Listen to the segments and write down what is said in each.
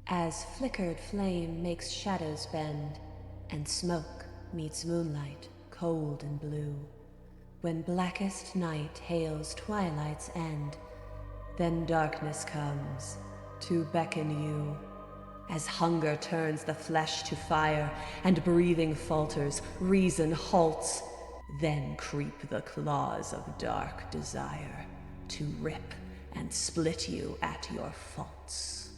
As flickered flame makes shadows bend, and smoke meets moonlight, cold and blue. When blackest night hails twilight's end, then darkness comes to beckon you. As hunger turns the flesh to fire, and breathing falters, reason halts, then creep the claws of dark desire to rip and split you at your faults.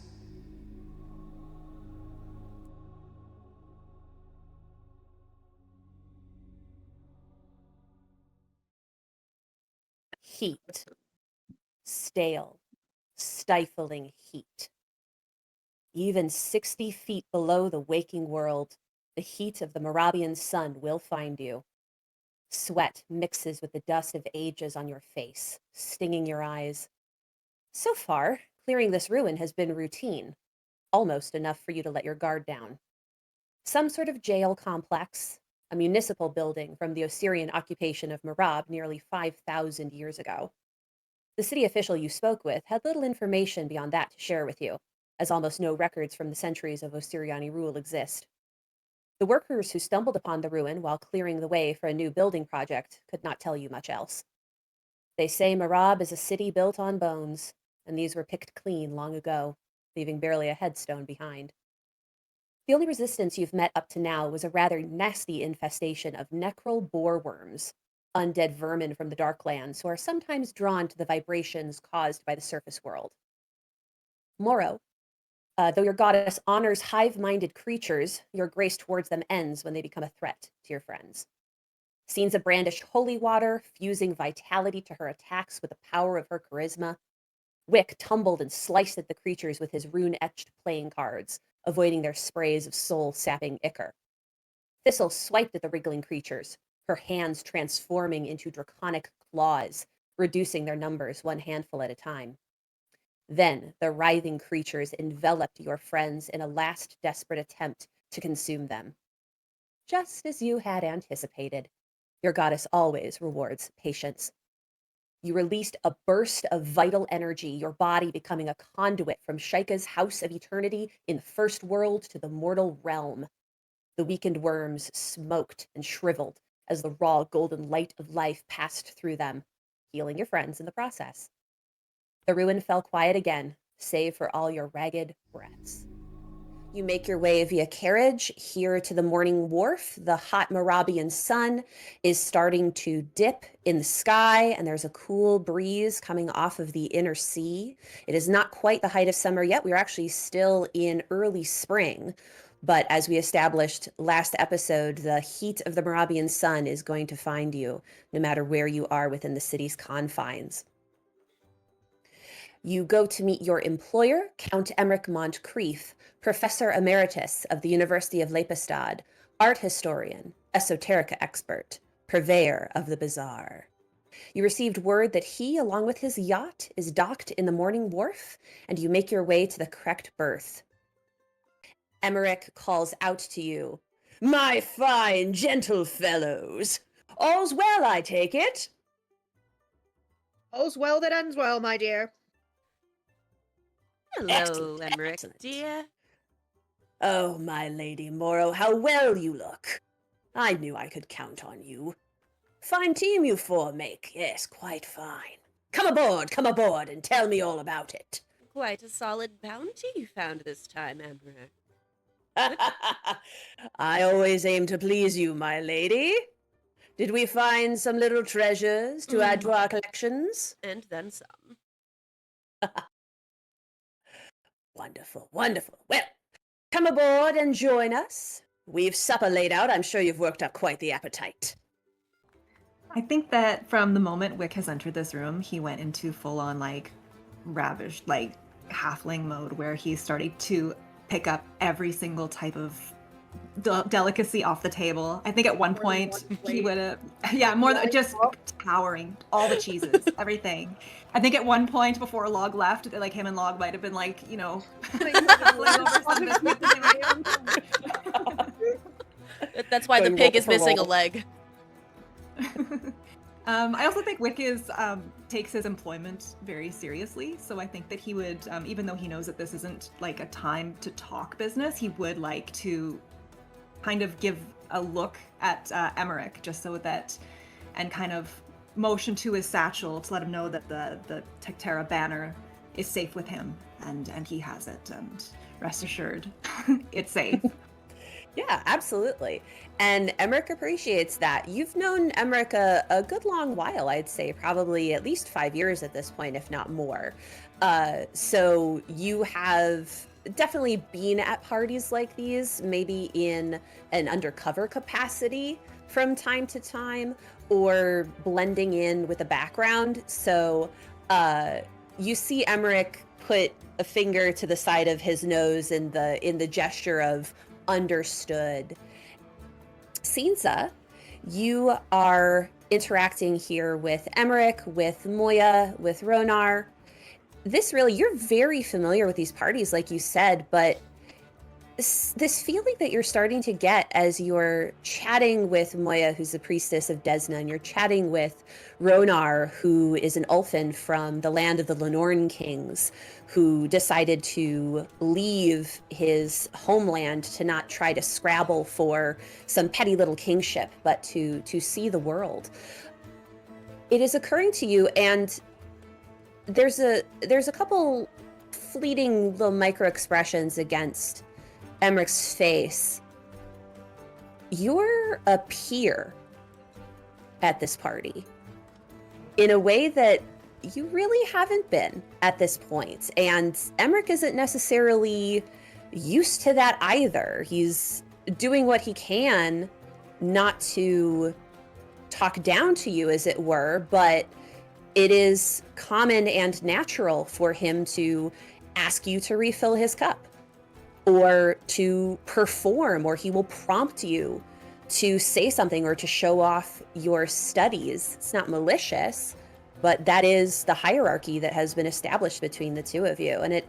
Heat. Stale, stifling heat. Even 60 feet below the waking world, the heat of the Morabian sun will find you. Sweat mixes with the dust of ages on your face, stinging your eyes. So far, clearing this ruin has been routine, almost enough for you to let your guard down. Some sort of jail complex, a municipal building from the Osirian occupation of Morab nearly 5,000 years ago. The city official you spoke with had little information beyond that to share with you, as almost no records from the centuries of Osiriani rule exist. The workers who stumbled upon the ruin while clearing the way for a new building project could not tell you much else. They say Morab is a city built on bones, and these were picked clean long ago, leaving barely a headstone behind. The only resistance you've met up to now was a rather nasty infestation of necral boar worms, undead vermin from the Darklands who are sometimes drawn to the vibrations caused by the surface world. Moro, though your goddess honors hive-minded creatures, your grace towards them ends when they become a threat to your friends. Seenza brandished holy water, fusing vitality to her attacks with the power of her charisma. Wick tumbled and sliced at the creatures with his rune-etched playing cards, avoiding their sprays of soul-sapping ichor. Thistle swiped at the wriggling creatures, her hands transforming into draconic claws, reducing their numbers one handful at a time. Then the writhing creatures enveloped your friends in a last desperate attempt to consume them. Just as you had anticipated, your goddess always rewards patience. You released a burst of vital energy, your body becoming a conduit from Shaika's House of Eternity in the First World to the mortal realm. The weakened worms smoked and shriveled as the raw golden light of life passed through them, healing your friends in the process. The ruin fell quiet again, save for all your ragged breaths. You make your way via carriage here to the morning wharf. The hot Morabian sun is starting to dip in the sky, and there's a cool breeze coming off of the inner sea. It is not quite the height of summer yet. We are actually still in early spring. But as we established last episode, the heat of the Morabian sun is going to find you, no matter where you are within the city's confines. You go to meet your employer, Count Emmerich Montcrief, Professor Emeritus of the University of Lepestad, art historian, esoterica expert, purveyor of the bizarre. You received word that he, along with his yacht, is docked in the morning wharf, and you make your way to the correct berth. Emmerich calls out to you, "My fine, gentle fellows! All's well, I take it?" All's well that ends well, my dear. Hello, Excellent, Emmerich, excellent. dear. Oh, my Lady Morrow, how well you look. I knew I could count on you. Fine team you four make, yes, quite fine. Come aboard, and tell me all about it. Quite a solid bounty you found this time, Emperor. I always aim to please you, my lady. Did we find some little treasures to add to our collections? And then some. Wonderful, wonderful. Well, come aboard and join us. We've supper laid out. I'm sure you've worked up quite the appetite. I think that from the moment Wick has entered this room, he went into full-on, ravished, halfling mode, where he's starting to pick up every single type of delicacy off the table. I think at one point he would have, more than just towering, all the cheeses, everything. I think at one point before Log left, him and Log might have been That's why the pig is missing a leg. I also think Wick takes his employment very seriously, so I think that he would, even though he knows that this isn't like a time to talk business, he would like to kind of give a look at Emmerich, just so that, and kind of motion to his satchel to let him know that the Tectera banner is safe with him, and he has it, and rest assured, it's safe. Yeah, absolutely. And Emmerich appreciates that. You've known Emmerich a good long while, I'd say, probably at least 5 years at this point, if not more. So you have definitely been at parties like these, maybe in an undercover capacity from time to time, or blending in with the background. So you see Emmerich put a finger to the side of his nose in the gesture of understood. Sinza, you are interacting here with Emmerich, with Moya, with Ronar. You're very familiar with these parties, like you said, but this feeling that you're starting to get as you're chatting with Moya, who's the priestess of Desna, and you're chatting with Ronar, who is an Ulfin from the land of the Lenorn kings, who decided to leave his homeland to not try to scrabble for some petty little kingship, but to see the world. It is occurring to you, and there's a couple fleeting little micro expressions against Emmerich's face. You're a peer at this party in a way that you really haven't been at this point. And Emmerich isn't necessarily used to that either. He's doing what he can not to talk down to you, as it were, but it is common and natural for him to ask you to refill his cup, or to perform, or he will prompt you to say something or to show off your studies. It's not malicious, but that is the hierarchy that has been established between the two of you. And it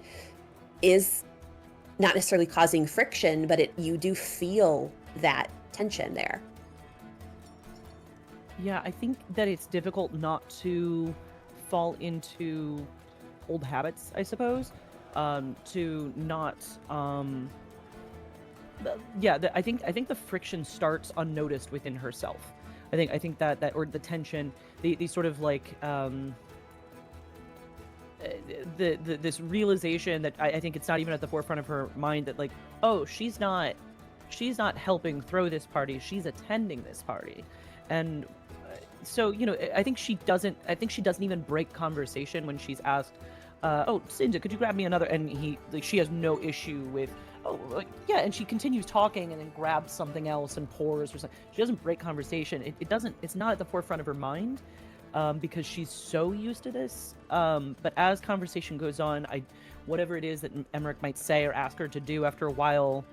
is not necessarily causing friction, but you do feel that tension there. Yeah, I think that it's difficult not to fall into old habits, I suppose. To not I think the friction starts unnoticed within herself. I think that or the tension, the sort of like this realization that I think it's not even at the forefront of her mind that, like, oh, she's not helping throw this party, she's attending this party. And so, I think she doesn't even break conversation when she's asked, oh, Sinza, could you grab me another? And she has no issue with, yeah, and she continues talking and then grabs something else and pours or something. She doesn't break conversation. It's not at the forefront of her mind, because she's so used to this. But as conversation goes on, whatever it is that Emmerich might say or ask her to do, after a while,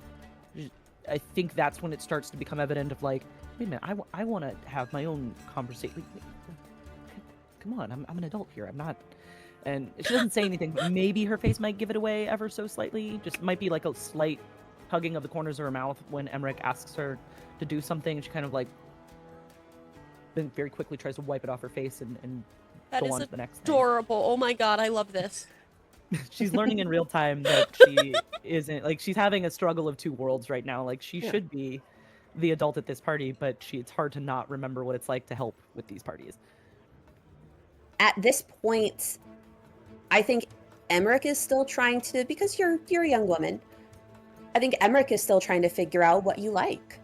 I think that's when it starts to become evident of, like, wait a minute, I want to have my own conversation. Come on, I'm an adult here. I'm not. And she doesn't say anything, but maybe her face might give it away ever so slightly. Just might be like a slight hugging of the corners of her mouth when Emmerich asks her to do something. She kind of like then very quickly tries to wipe it off her face and go on to the next thing. Adorable. Oh my god, I love this. She's learning in real time that she isn't, like, she's having a struggle of two worlds right now. Like, she should be the adult at this party, but it's hard to not remember what it's like to help with these parties. At this point, I think Emmerich is still trying to, because you're a young woman, I think Emmerich is still trying to figure out what you like.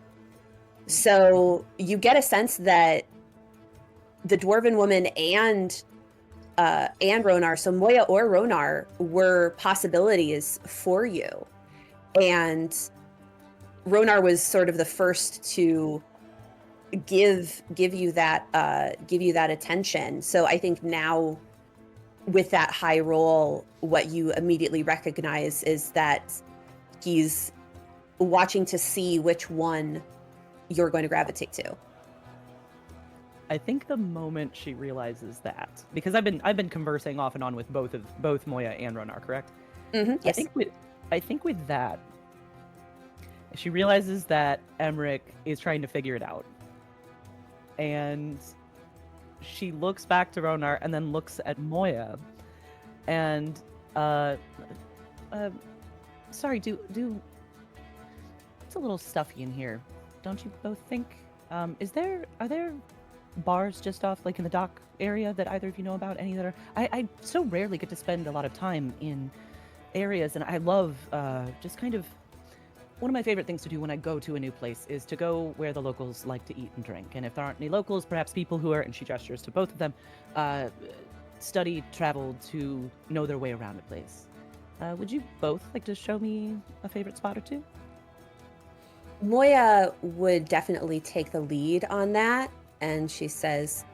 So you get a sense that the dwarven woman and Ronar, so Moya or Ronar, were possibilities for you. And Ronar was sort of the first to give you that attention. So I think now, with that high roll, what you immediately recognize is that he's watching to see which one you're going to gravitate to. I think the moment she realizes that, because I've been conversing off and on with both Moya and Ronar, correct? Mm-hmm, yes. I think with that, she realizes that Emmerich is trying to figure it out, and she looks back to Ronar and then looks at Moya, and sorry, do it's a little stuffy in here, don't you both think? Are there bars just off, like in the dock area, that either of you know about? Any that are? I so rarely get to spend a lot of time in areas, and I love just kind of one of my favorite things to do when I go to a new place is to go where the locals like to eat and drink. And if there aren't any locals, perhaps people who are, and she gestures to both of them, studied, traveled to know their way around a place. Would you both like to show me a favorite spot or two? Moya would definitely take the lead on that, and she says,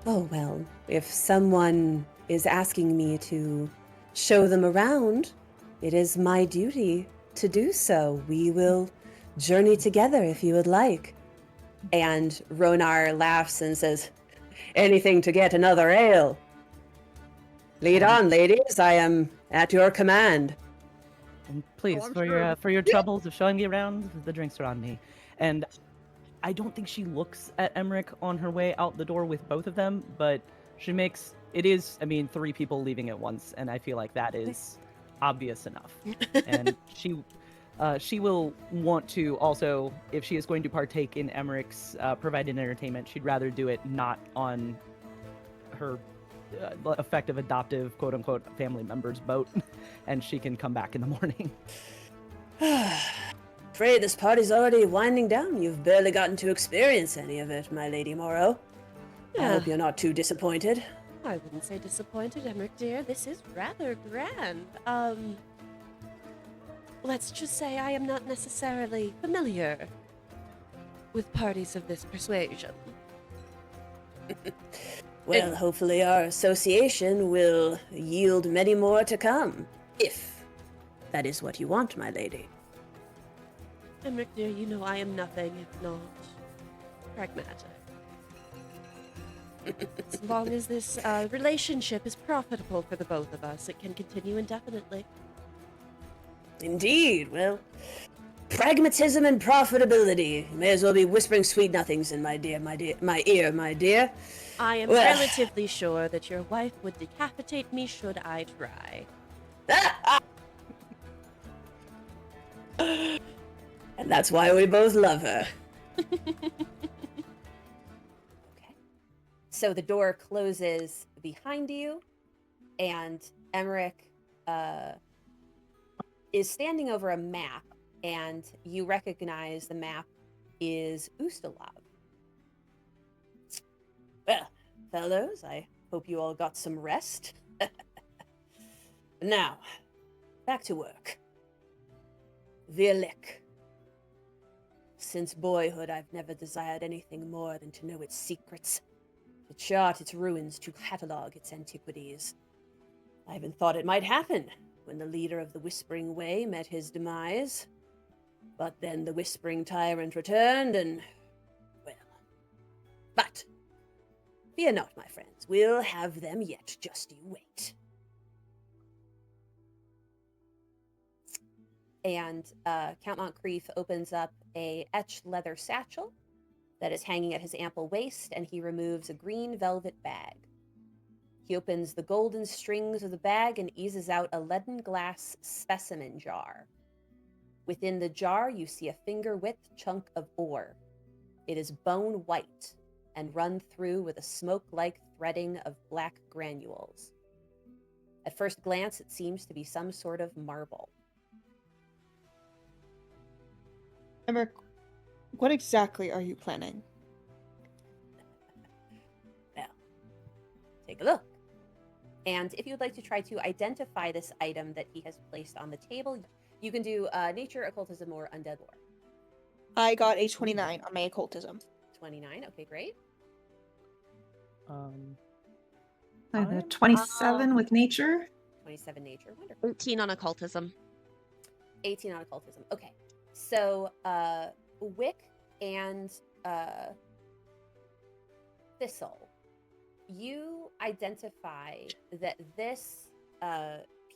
"Oh, well, if someone is asking me to show them around, it is my duty to do so. We will journey together if you would like." And Ronar laughs and says, "Anything to get another ale. Lead on, ladies. I am at your command." And please, I'm for your troubles of showing me around, the drinks are on me. And I don't think she looks at Emmerich on her way out the door with both of them, but she makes it is. I mean, 3 people leaving at once, and I feel like that is obvious enough. And she will want to also, if she is going to partake in Emmerich's provided entertainment, she'd rather do it not on her effective adoptive quote-unquote family member's boat, and she can come back in the morning. Afraid this party's already winding down. You've barely gotten to experience any of it, my Lady Morrow. I hope you're not too disappointed. I wouldn't say disappointed, Emmerich dear. This is rather grand. Let's just say I am not necessarily familiar with parties of this persuasion. Well, hopefully our association will yield many more to come, if that is what you want, my lady. Emmerich dear, you know I am nothing if not pragmatic. As long as this relationship is profitable for the both of us, it can continue indefinitely. Indeed, well, pragmatism and profitability. You may as well be whispering sweet nothings in my ear, my dear. I am Well. relatively sure that your wife would decapitate me should I try. And that's why we both love her. Okay. So the door closes behind you, and Emmerich is standing over a map, and you recognize the map is Ustalav. Well, fellows, I hope you all got some rest. Now, back to work. Virlik. Since boyhood, I've never desired anything more than to know its secrets, to chart its ruins, to catalog its antiquities. I even thought it might happen when the leader of the Whispering Way met his demise. But then the Whispering Tyrant returned, and, well... But, fear not, my friends. We'll have them yet. Just you wait. And Count Moncrief opens up a etched leather satchel that is hanging at his ample waist, and he removes a green velvet bag. He opens the golden strings of the bag and eases out a leaden glass specimen jar. Within the jar, you see a finger-width chunk of ore. It is bone white and run through with a smoke-like threading of black granules. At first glance, it seems to be some sort of marble. Emmerich, what exactly are you planning? Well, take a look. And if you would like to try to identify this item that he has placed on the table, you can do nature, occultism, or undead lore. I got a 29 on my occultism. 29, okay, great. I have a 27 with nature. 27 nature, wonderful. 18 on occultism. 18 on occultism, okay. So, Wick and Thistle, you identify that this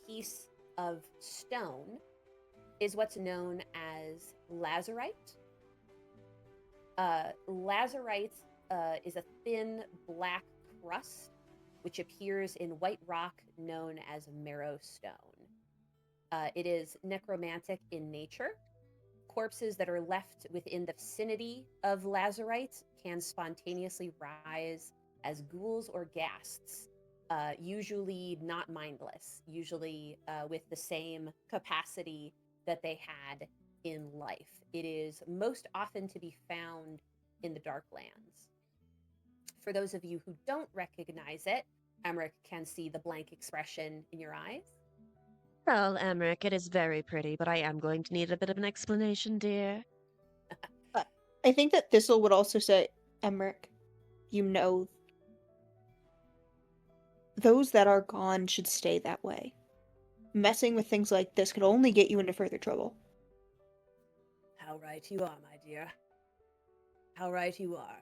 piece of stone is what's known as lazurite. Lazurite is a thin black crust, which appears in white rock known as marrow stone. It is necromantic in nature. Corpses that are left within the vicinity of lazarite can spontaneously rise as ghouls or ghasts, usually not mindless, usually with the same capacity that they had in life. It is most often to be found in the Darklands. For those of you who don't recognize it, Emmerich can see the blank expression in your eyes. Well, Emmerich, it is very pretty, but I am going to need a bit of an explanation, dear. I think that Thistle would also say, Emmerich, you know, those that are gone should stay that way. Messing with things like this could only get you into further trouble. How right you are, my dear. How right you are.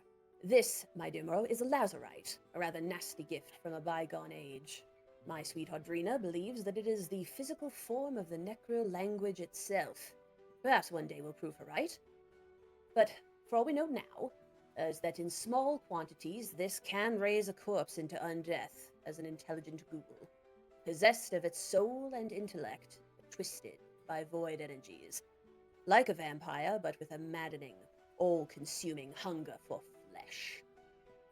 This, my dear Morrow, is a lazarite, a rather nasty gift from a bygone age. My sweetheart Drina believes that it is the physical form of the necro language itself. Perhaps one day we'll prove her right. But for all we know now, is that in small quantities this can raise a corpse into undeath as an intelligent ghoul, possessed of its soul and intellect, but twisted by void energies. Like a vampire, but with a maddening, all-consuming hunger for flesh.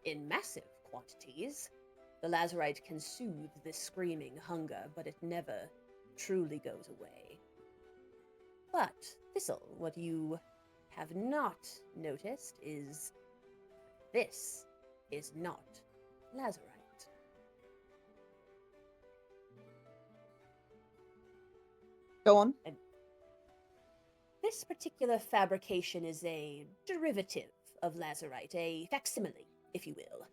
In massive quantities, the lazarite can soothe this screaming hunger, but it never truly goes away. But, Thistle, what you have not noticed is this is not lazarite. Go on. This particular fabrication is a derivative of lazarite, a facsimile, if you will.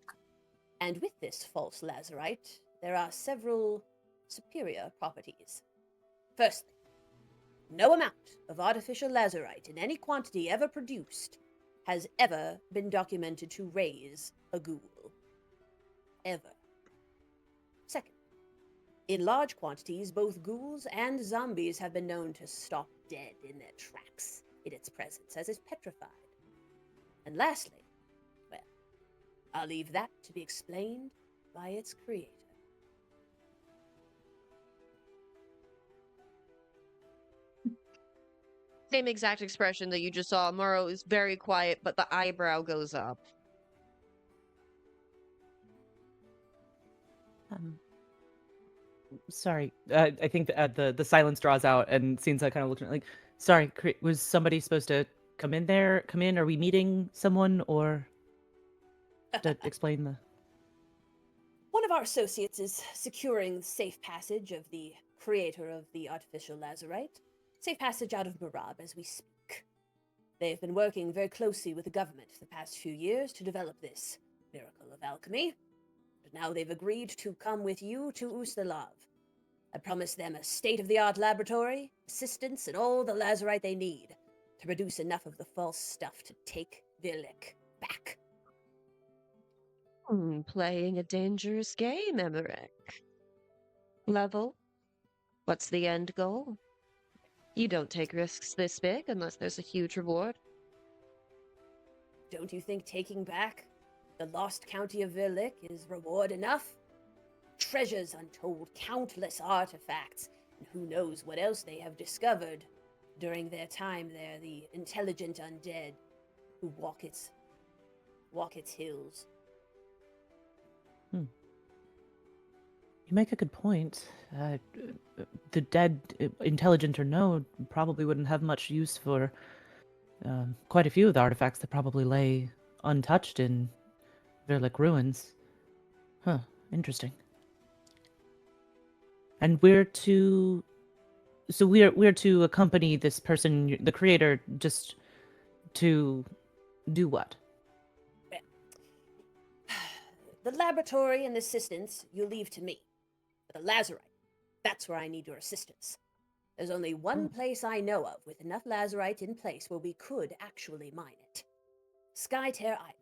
And with this false lazarite, there are several superior properties. Firstly, no amount of artificial lazarite in any quantity ever produced has ever been documented to raise a ghoul. Ever. Second, in large quantities, both ghouls and zombies have been known to stop dead in their tracks in its presence, as is petrified. And lastly, well, I'll leave that to be explained by its creator. Same exact expression that you just saw. Morrow is very quiet, but the eyebrow goes up. Sorry, I think the silence draws out, and Sinza kind of looking like, sorry, was somebody supposed to come in there? Come in? Are we meeting someone, or to explain the? One of our associates is securing the safe passage of the creator of the artificial lazarite. Safe passage out of Marab as we speak. They've been working very closely with the government the past few years to develop this miracle of alchemy. But now they've agreed to come with you to Ustalav. I promised them a state-of-the-art laboratory, assistance, and all the lazarite they need to produce enough of the false stuff to take Virlik back. Playing a dangerous game, Emmerich. Level? What's the end goal? You don't take risks this big unless there's a huge reward. Don't you think taking back the lost county of Virlik is reward enough? Treasures untold, countless artifacts, and who knows what else they have discovered during their time there, the intelligent undead who walk its hills. You make a good point. The dead, intelligent or no, probably wouldn't have much use for quite a few of the artifacts that probably lay untouched in Virlik ruins. Huh, interesting. And we're to accompany this person, the creator, just to do what? The laboratory and the assistance you'll leave to me. But the lazarite, that's where I need your assistance. There's only one place I know of with enough lazarite in place where we could actually mine it. Skytear Island.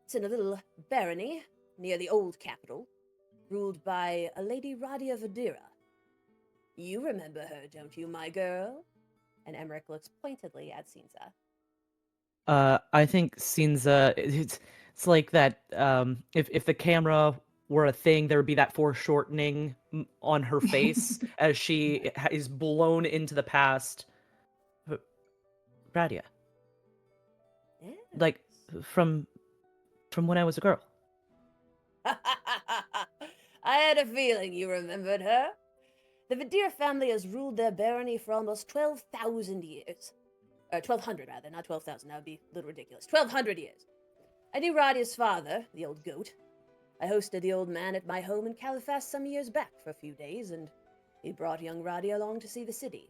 It's in a little barony near the old capital, ruled by a Lady Radia Vadira. You remember her, don't you, my girl? And Emmerich looks pointedly at Sinza. I think Sinza, It's like that. If the camera were a thing, there would be that foreshortening on her face as she is blown into the past. Radia, like Yes. from when I was a girl. I had a feeling you remembered her. The Vidir family has ruled their barony for almost 12,000 years. 1,200 rather, not 12,000, that would be a little ridiculous. 1,200 years. I knew Radia's father, the old goat. I hosted the old man at my home in Califas some years back for a few days, and he brought young Radia along to see the city.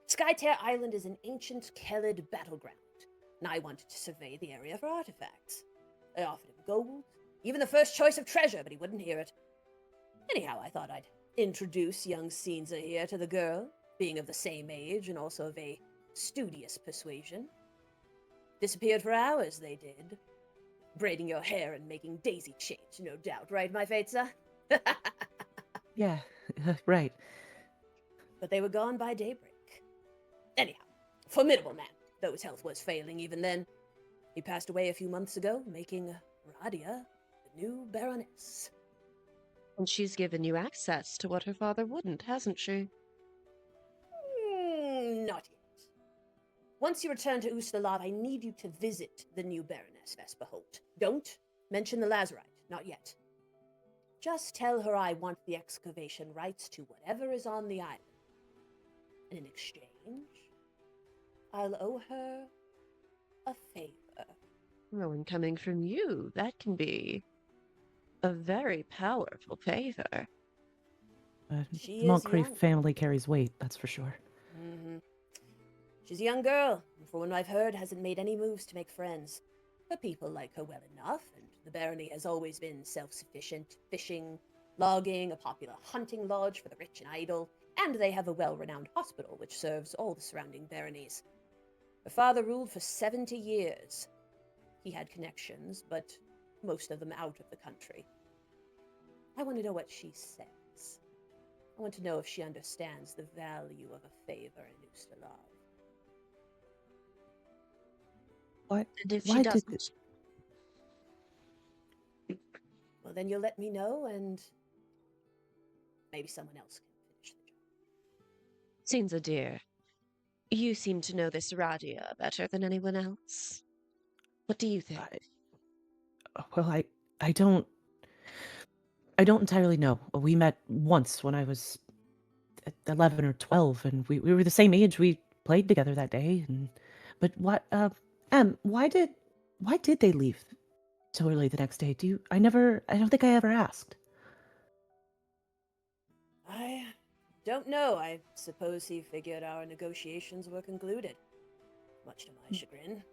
Skytear Island is an ancient Kelid battleground, and I wanted to survey the area for artifacts. I offered him gold, even the first choice of treasure, but he wouldn't hear it. Anyhow, I thought I'd introduce young Cinza here to the girl, being of the same age and also of a studious persuasion. Disappeared for hours, they did. Braiding your hair and making daisy chains, no doubt, right, my Faitza? Yeah, right. But they were gone by daybreak. Anyhow, formidable man, though his health was failing even then. He passed away a few months ago, making Radia the new Baroness. And she's given you access to what her father wouldn't, hasn't she? Not yet. Once you return to Ustalav, I need you to visit the new Baroness, Vesperholt. Don't mention the Lazarite, not yet. Just tell her I want the excavation rights to whatever is on the island. And in exchange, I'll owe her a favor. Well, and coming from you, that can be a very powerful favor. She is Montcrief young. family carries weight, that's for sure. Mm-hmm. She's a young girl, and for what I've heard, hasn't made any moves to make friends. But people like her well enough, and the barony has always been self-sufficient, fishing, logging, a popular hunting lodge for the rich and idle, and they have a well-renowned hospital which serves all the surrounding baronies. Her father ruled for 70 years. He had connections, but most of them out of the country. I want to know what she says. I want to know if she understands the value of a favor in Ustalav. What? And if Why she did doesn't, Well, then you'll let me know, and maybe someone else can finish the job. Cinza dear, you seem to know this Radia better than anyone else. What do you think? Well, I don't entirely know. We met once when I was 11 or 12, and we were the same age. We played together that day, but what why did they leave so early the next day? I don't think I ever asked. I don't know. I suppose he figured our negotiations were concluded. Much to my chagrin.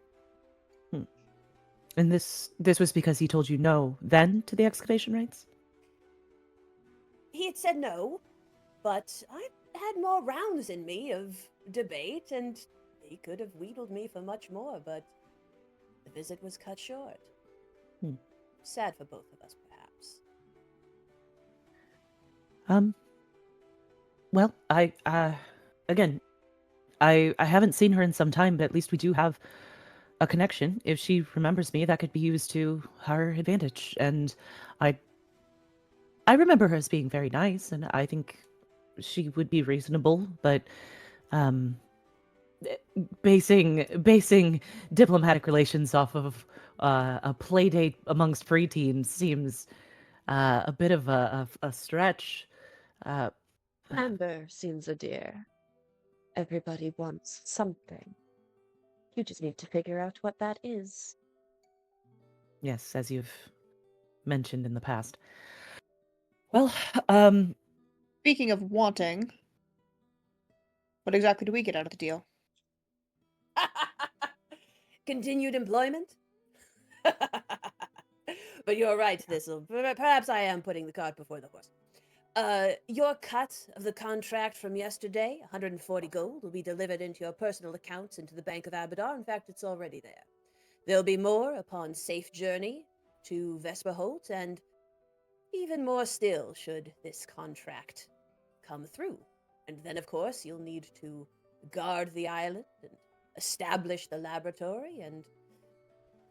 And this was because he told you no then to the excavation rights? He had said no, but I had more rounds in me of debate, and he could have wheedled me for much more, but the visit was cut short. Sad for both of us, perhaps. Well, I haven't seen her in some time, but at least we do have a connection. If she remembers me, that could be used to her advantage. And I remember her as being very nice, and I think she would be reasonable, but basing diplomatic relations off of a play date amongst preteens seems a bit of a stretch. Amber, Cinza dear. Everybody wants something. You just need to figure out what that is. Yes, as you've mentioned in the past. Well, Speaking of wanting, what exactly do we get out of the deal? Continued employment? But you're right, Thistle. Perhaps I am putting the cart before the horse. Your cut of the contract from yesterday, 140 gold, will be delivered into your personal accounts into the Bank of Abadar. In fact, it's already there. There'll be more upon safe journey to Vesperholt, and even more still should this contract come through. And then, of course, you'll need to guard the island and establish the laboratory, and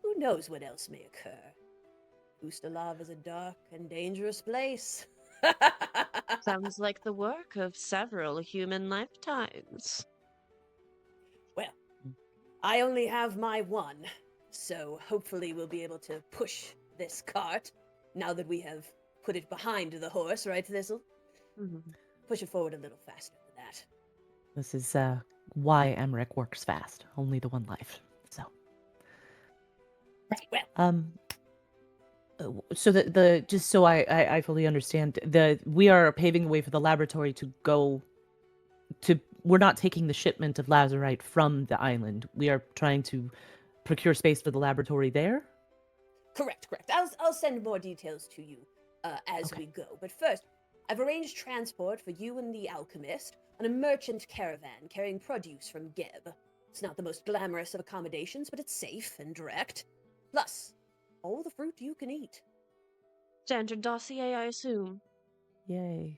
who knows what else may occur? Ustalav is a dark and dangerous place. Sounds like the work of several human lifetimes. Well, I only have my one, so hopefully we'll be able to push this cart now that we have put it behind the horse, right, Thistle? Push it forward a little faster than that. This is why Emmerich works fast. Only the one life. So. Right, well. So the just so I fully understand, we are paving the way for the laboratory to go to. We're not taking the shipment of lazurite from the island. We are trying to procure space for the laboratory there. Correct. I'll send more details to you as we go. But first, I've arranged transport for you and the alchemist on a merchant caravan carrying produce from Geb. It's not the most glamorous of accommodations, but it's safe and direct. Plus, all the fruit you can eat. Standard dossier, I assume. Yay.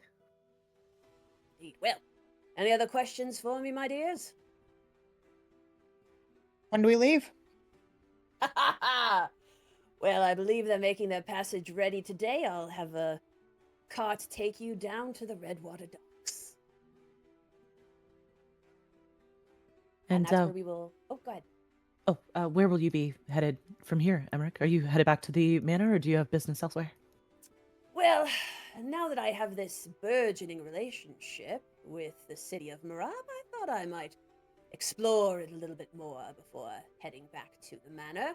Indeed. Well, any other questions for me, my dears? When do we leave? Well, I believe they're making their passage ready today. I'll have a cart take you down to the Redwater docks. And that's where we will... Oh, go ahead. Where will you be headed from here, Emmerich? Are you headed back to the manor, or do you have business elsewhere? Well, now that I have this burgeoning relationship with the city of Marab, I thought I might explore it a little bit more before heading back to the manor.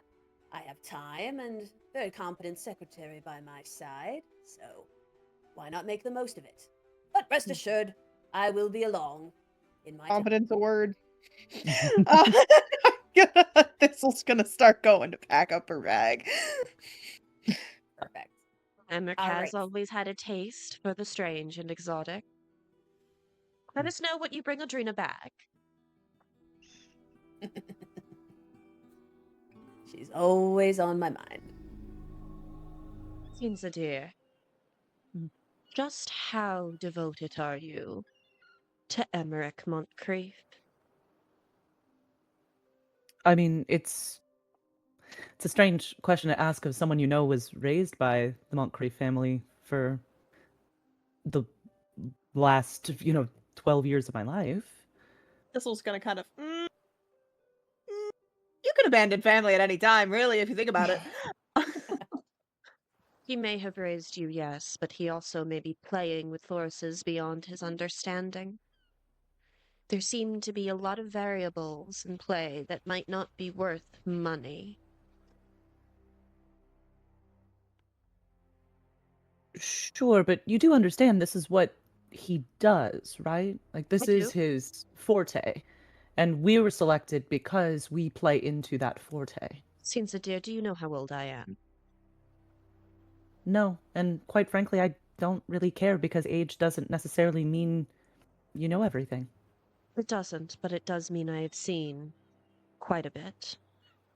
I have time and a very competent secretary by my side, so why not make the most of it? But rest assured, I will be along in my Competent's a word. Thistle's gonna start going to pack up her bag. Perfect. Emmerich All has right. always had a taste for the strange and exotic. Let us know what you bring Adrena back. She's always on my mind. Kinza dear, just how devoted are you to Emmerich Montcrief? I mean, it's a strange question to ask of someone you know was raised by the Montcrief family for the last, 12 years of my life. Thistle's gonna kind of. You could abandon family at any time, really, if you think about it. He may have raised you, yes, but he also may be playing with forces beyond his understanding. There seem to be a lot of variables in play that might not be worth money. Sure, but you do understand this is what he does, right? Like, this I is do. his forte. And we were selected because we play into that forte. Kinza dear, do you know how old I am? No, and quite frankly, I don't really care because age doesn't necessarily mean you know everything. It doesn't, but it does mean I have seen quite a bit.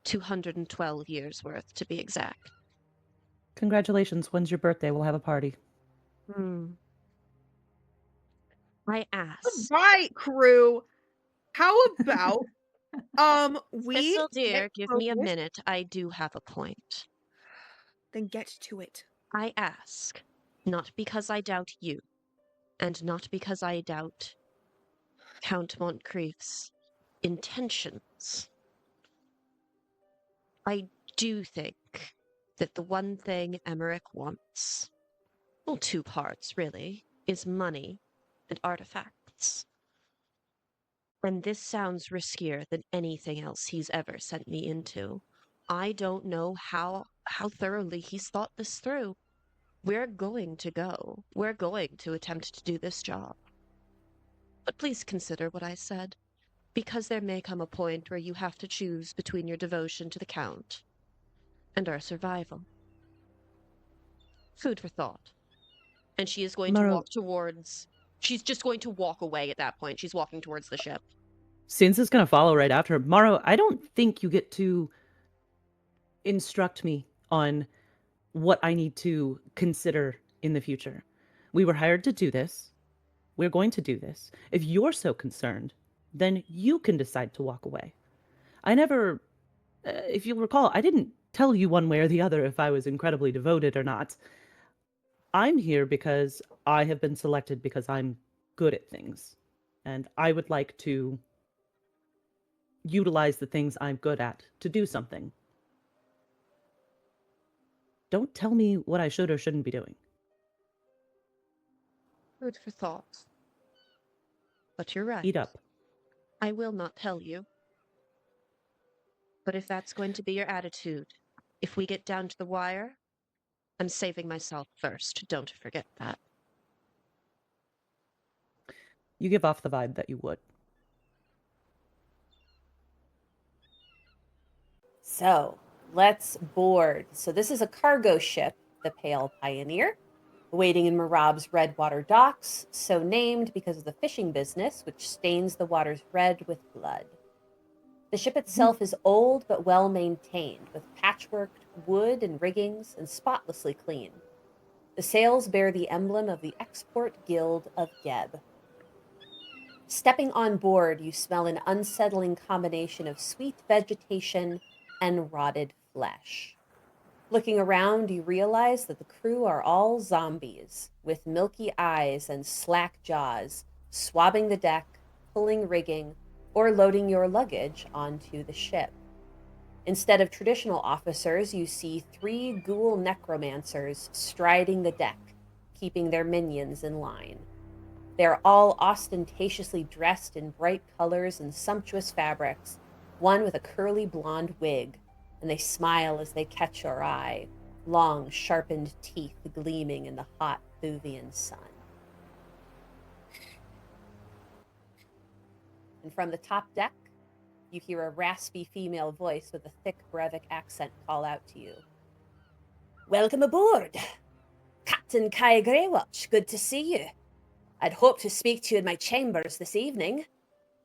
212 years worth, to be exact. Congratulations, when's your birthday? We'll have a party. I asked. Right, crew. How about we Thistle dear, get give me a focused, minute. I do have a point. then get to it. I ask, not because I doubt you, and not because I doubt Count Montcrief's intentions. I do think that the one thing Emmerich wants, well, two parts really, is money and artifacts. And this sounds riskier than anything else he's ever sent me into. I don't know how thoroughly he's thought this through. We're going to go. We're going to attempt to do this job. But please consider what I said, because there may come a point where you have to choose between your devotion to the Count and our survival. Food for thought. And she is going to walk towards... She's just going to walk away at that point. She's walking towards the ship. Since it's going to follow right after, Maro, I don't think you get to instruct me on what I need to consider in the future. We were hired to do this. We're going to do this. If you're so concerned, then you can decide to walk away. I never, if you'll recall, I didn't tell you one way or the other if I was incredibly devoted or not. I'm here because I have been selected because I'm good at things. And I would like to utilize the things I'm good at to do something. Don't tell me what I should or shouldn't be doing. Food for thought. But you're right. Eat up. I will not tell you. But if that's going to be your attitude, if we get down to the wire, I'm saving myself first. Don't forget that. You give off the vibe that you would. So, let's board. So this is a cargo ship, the Pale Pioneer, waiting in Marab's Redwater docks, so named because of the fishing business, which stains the waters red with blood. The ship itself is old but well maintained, with patchworked wood and riggings, and spotlessly clean. The sails bear the emblem of the Export Guild of Geb. Stepping on board, you smell an unsettling combination of sweet vegetation and rotted flesh. Looking around, you realize that the crew are all zombies, with milky eyes and slack jaws, swabbing the deck, pulling rigging, or loading your luggage onto the ship. Instead of traditional officers, you see 3 ghoul necromancers striding the deck, keeping their minions in line. They are all ostentatiously dressed in bright colors and sumptuous fabrics, one with a curly blonde wig, and they smile as they catch your eye, long, sharpened teeth gleaming in the hot Thuvian sun. And from the top deck, you hear a raspy female voice with a thick Brevik accent call out to you. "Welcome aboard! Captain Kai Greywatch, good to see you. I'd hoped to speak to you in my chambers this evening.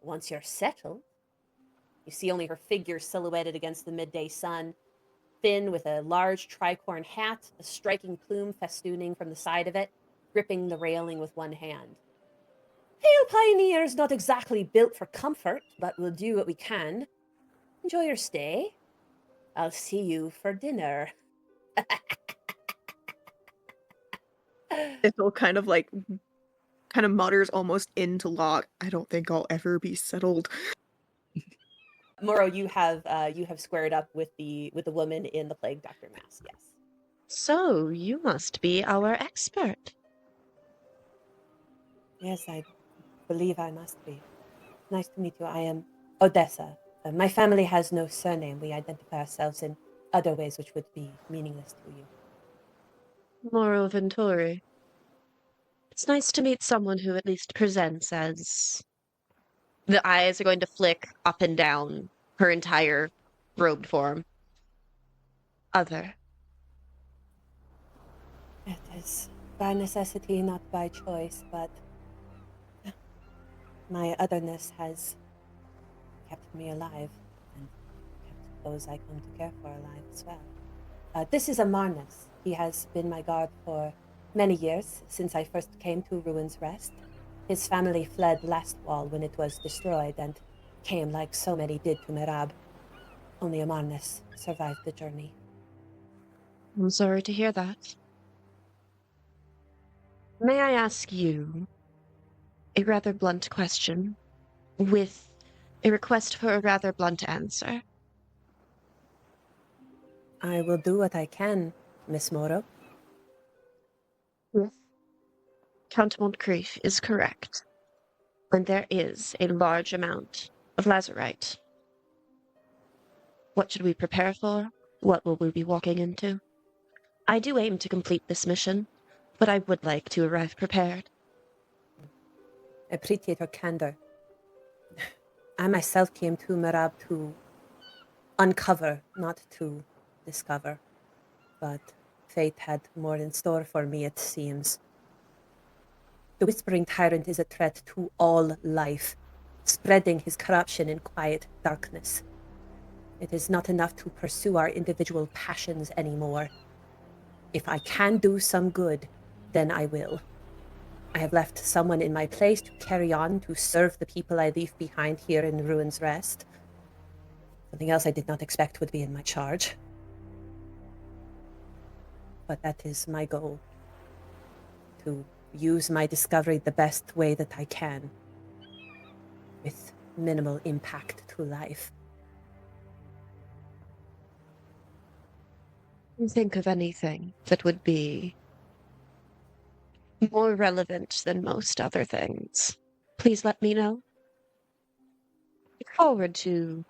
Once you're settled." You see only her figure silhouetted against the midday sun, thin with a large tricorn hat, a striking plume festooning from the side of it, gripping the railing with one hand. "Pale Pioneer's not exactly built for comfort, but we'll do what we can. Enjoy your stay. I'll see you for dinner." Ithel kind of mutters almost into lock. I don't think I'll ever be settled. Moro, you have squared up with the woman in the plague doctor mask. Yes. So, you must be our expert. Yes, I believe I must be. Nice to meet you. I am Odessa. My family has no surname. We identify ourselves in other ways which would be meaningless to you. Moro Venturi. It's nice to meet someone who at least presents as... The eyes are going to flick up and down her entire robed form. Other. It is by necessity, not by choice, but my otherness has kept me alive and kept those I come to care for alive as well. This is Amarnas. He has been my guard for many years, since I first came to Ruin's Rest. His family fled Lastwall when it was destroyed and came like so many did to Merab. Only Amarnas survived the journey. I'm sorry to hear that. May I ask you a rather blunt question with a request for a rather blunt answer? I will do what I can, Miss Moro. Yes. Count Montcrief is correct. And there is a large amount of lazurite. What should we prepare for? What will we be walking into? I do aim to complete this mission, but I would like to arrive prepared. I appreciate her candor. I myself came to Merab to uncover, not to discover. But fate had more in store for me, it seems. The Whispering Tyrant is a threat to all life, spreading his corruption in quiet darkness. It is not enough to pursue our individual passions anymore. If I can do some good, then I will. I have left someone in my place to carry on to serve the people I leave behind here in Ruin's Rest. Something else I did not expect would be in my charge. but that is my goal. To use my discovery the best way that I can, with minimal impact to life. Think of anything that would be more relevant than most other things. Please let me know. Look forward to,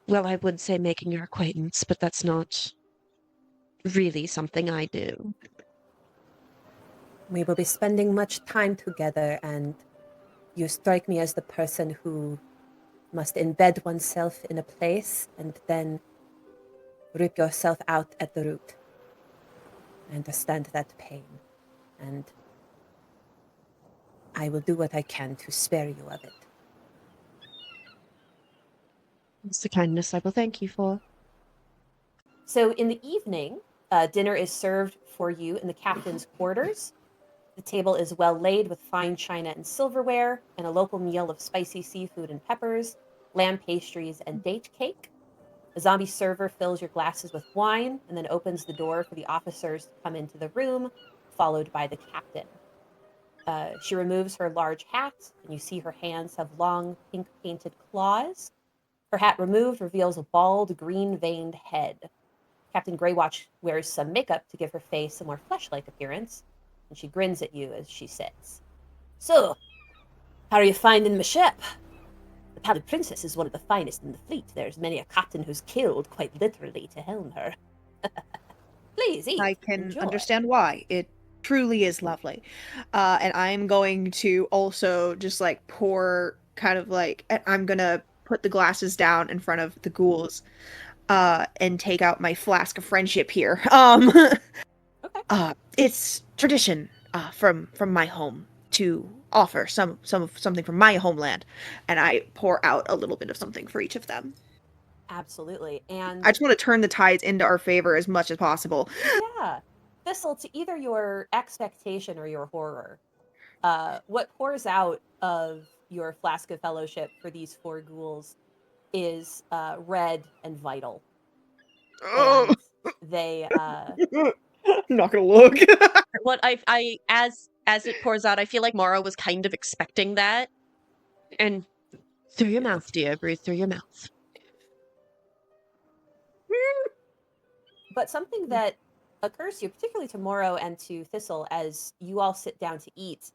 well, I would say making your acquaintance, but that's not really something I do. We will be spending much time together, and you strike me as the person who must embed oneself in a place and then rip yourself out at the root. I understand that pain, and I will do what I can to spare you of it. It's the kindness I will thank you for. So in the evening, dinner is served for you in the captain's quarters. The table is well laid with fine china and silverware, and a local meal of spicy seafood and peppers, lamb pastries, and date cake. A zombie server fills your glasses with wine and then opens the door for the officers to come into the room, followed by the captain. She removes her large hat, and you see her hands have long pink painted claws. Her hat removed reveals a bald, green-veined head. Captain Greywatch wears some makeup to give her face a more flesh-like appearance, and she grins at you as she sits. So, how are you finding my ship? The Pallid Princess is one of the finest in the fleet. There's many a captain who's killed, quite literally, to helm her. Please eat. I can Enjoy. understand why. It truly is lovely. And I'm going to also just like pour kind of like, I'm gonna put the glasses down in front of the ghouls and take out my flask of friendship here. Okay. It's tradition from my home to offer something from my homeland, and I pour out a little bit of something for each of them. Absolutely. And I just want to turn the tides into our favor as much as possible. yeah, Thistle, to either your expectation or your horror, what pours out of your flask of fellowship for these four ghouls is red and vital. And they I'm not gonna look. What I as it pours out, I feel like Mara was kind of expecting that. And through your mouth, dear, breathe through your mouth. but something that occurs to you, particularly to Moro and to Thistle, as you all sit down to eat,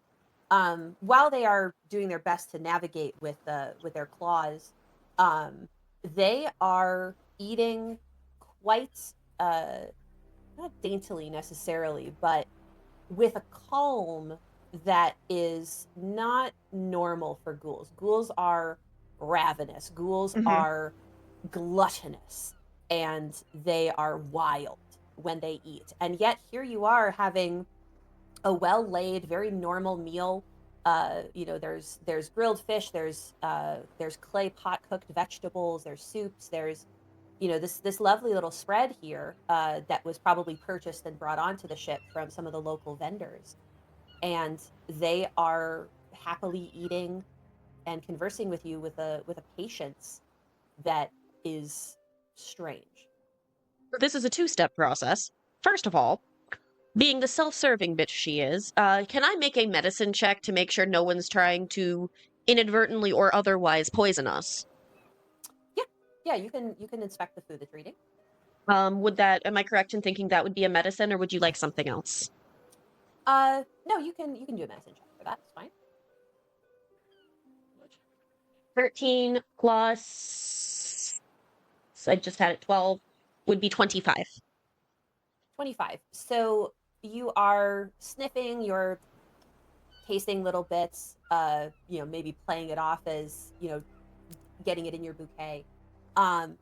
while they are doing their best to navigate with their claws, they are eating quite not daintily necessarily, but with a calm that is not normal for ghouls. Ghouls are ravenous. Ghouls are gluttonous, and they are wild when they eat. And yet here you are having a well-laid, very normal meal. There's grilled fish, there's clay pot cooked vegetables, there's soups, there's this lovely little spread here that was probably purchased and brought onto the ship from some of the local vendors, and they are happily eating and conversing with you with a patience that is strange. This is a two-step process. First of all, being the self-serving bitch she is, can I make a medicine check to make sure no one's trying to inadvertently or otherwise poison us? Yeah, you can inspect the food that's eating. Am I correct in thinking that would be a medicine, or would you like something else? No, you can do a medicine check for that. It's fine. 13 plus, so I just had it 12, would be 25. 25. So you are sniffing, you're tasting little bits, maybe playing it off as, getting it in your bouquet.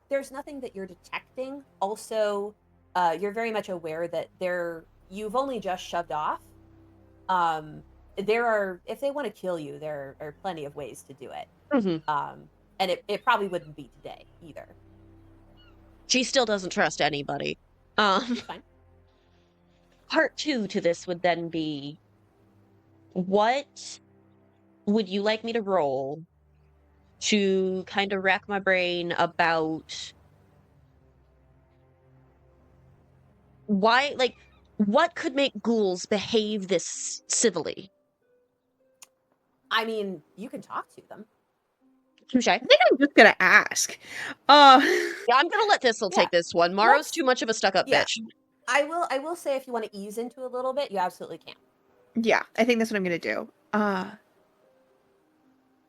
There's nothing that you're detecting. Also, you're very much aware that you've only just shoved off. If they want to kill you, there are plenty of ways to do it. And it probably wouldn't be today either. She still doesn't trust anybody. Fine. Part 2 to this would then be, what would you like me to roll to kind of rack my brain about why, like, what could make ghouls behave this civilly? I mean, you can talk to them. Touche. I think I'm just gonna ask. Yeah, I'm gonna let Thistle Yeah. take this one. Morrow's Let's- too much of a stuck-up yeah. bitch. I will say if you want to ease into a little bit, you absolutely can. Yeah, I think that's what I'm gonna do.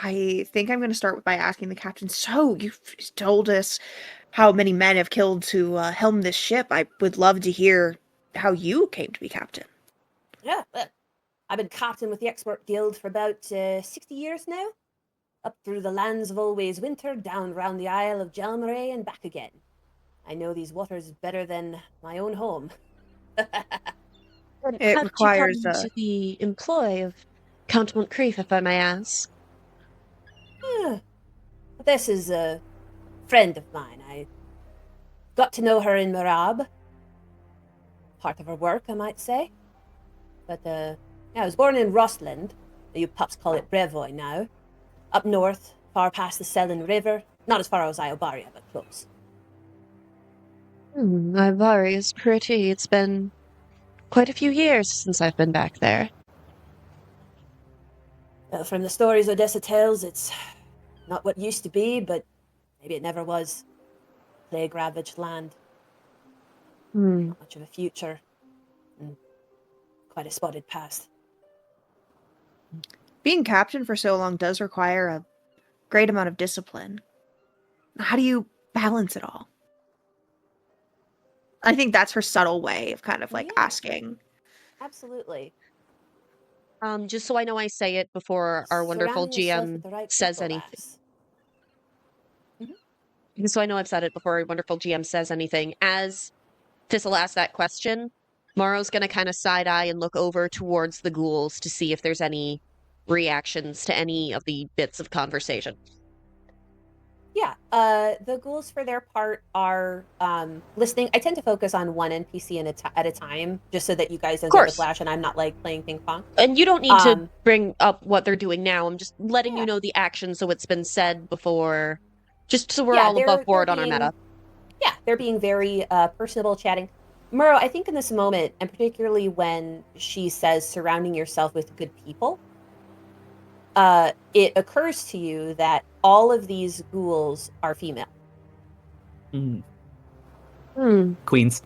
I think I'm gonna start by asking the captain. So you've told us how many men have killed to helm this ship. I would love to hear how you came to be captain. Yeah, well, I've been captain with the Expert Guild for about 60 years now. Up through the lands of Always Winter, down round the Isle of Jelmaray and back again. I know these waters better than my own home. It How requires did you come into the employ of Count Montcrief, if I may ask? This is a friend of mine. I got to know her in Marab. Part of her work, I might say. But, yeah, I was born in Rostland. You pups call it Brevoy now. Up north, far past the Selin River. Not as far as Iobaria, but close. Ivari is pretty. It's been quite a few years since I've been back there. Well, from the stories Odessa tells, it's not what used to be, but maybe it never was. Plague-ravaged land. Not much of a future. And quite a spotted past. being captain for so long does require a great amount of discipline. How do you balance it all? I think that's her subtle way of kind of like Yeah. asking. Absolutely. Just so I know I say it before our wonderful Surrounding yourself GM with the right says people, anything. lass. So I know I've said it before our wonderful GM says anything. As Thistle asks that question, Morrow's going to kind of side-eye and look over towards the ghouls to see if there's any reactions to any of the bits of conversation. Yeah, the ghouls for their part are listening. I tend to focus on one NPC at a time, just so that you guys don't get course. whiplash and I'm not like playing ping pong. And you don't need to bring up what they're doing now. I'm just letting Yeah. you know the action so it's been said before, just so we're Yeah, all above board they're on our being- meta. Yeah, they're being very personable, chatting. Murrow, I think in this moment, and particularly when she says surrounding yourself with good people, it occurs to you that all of these ghouls are female. Queens.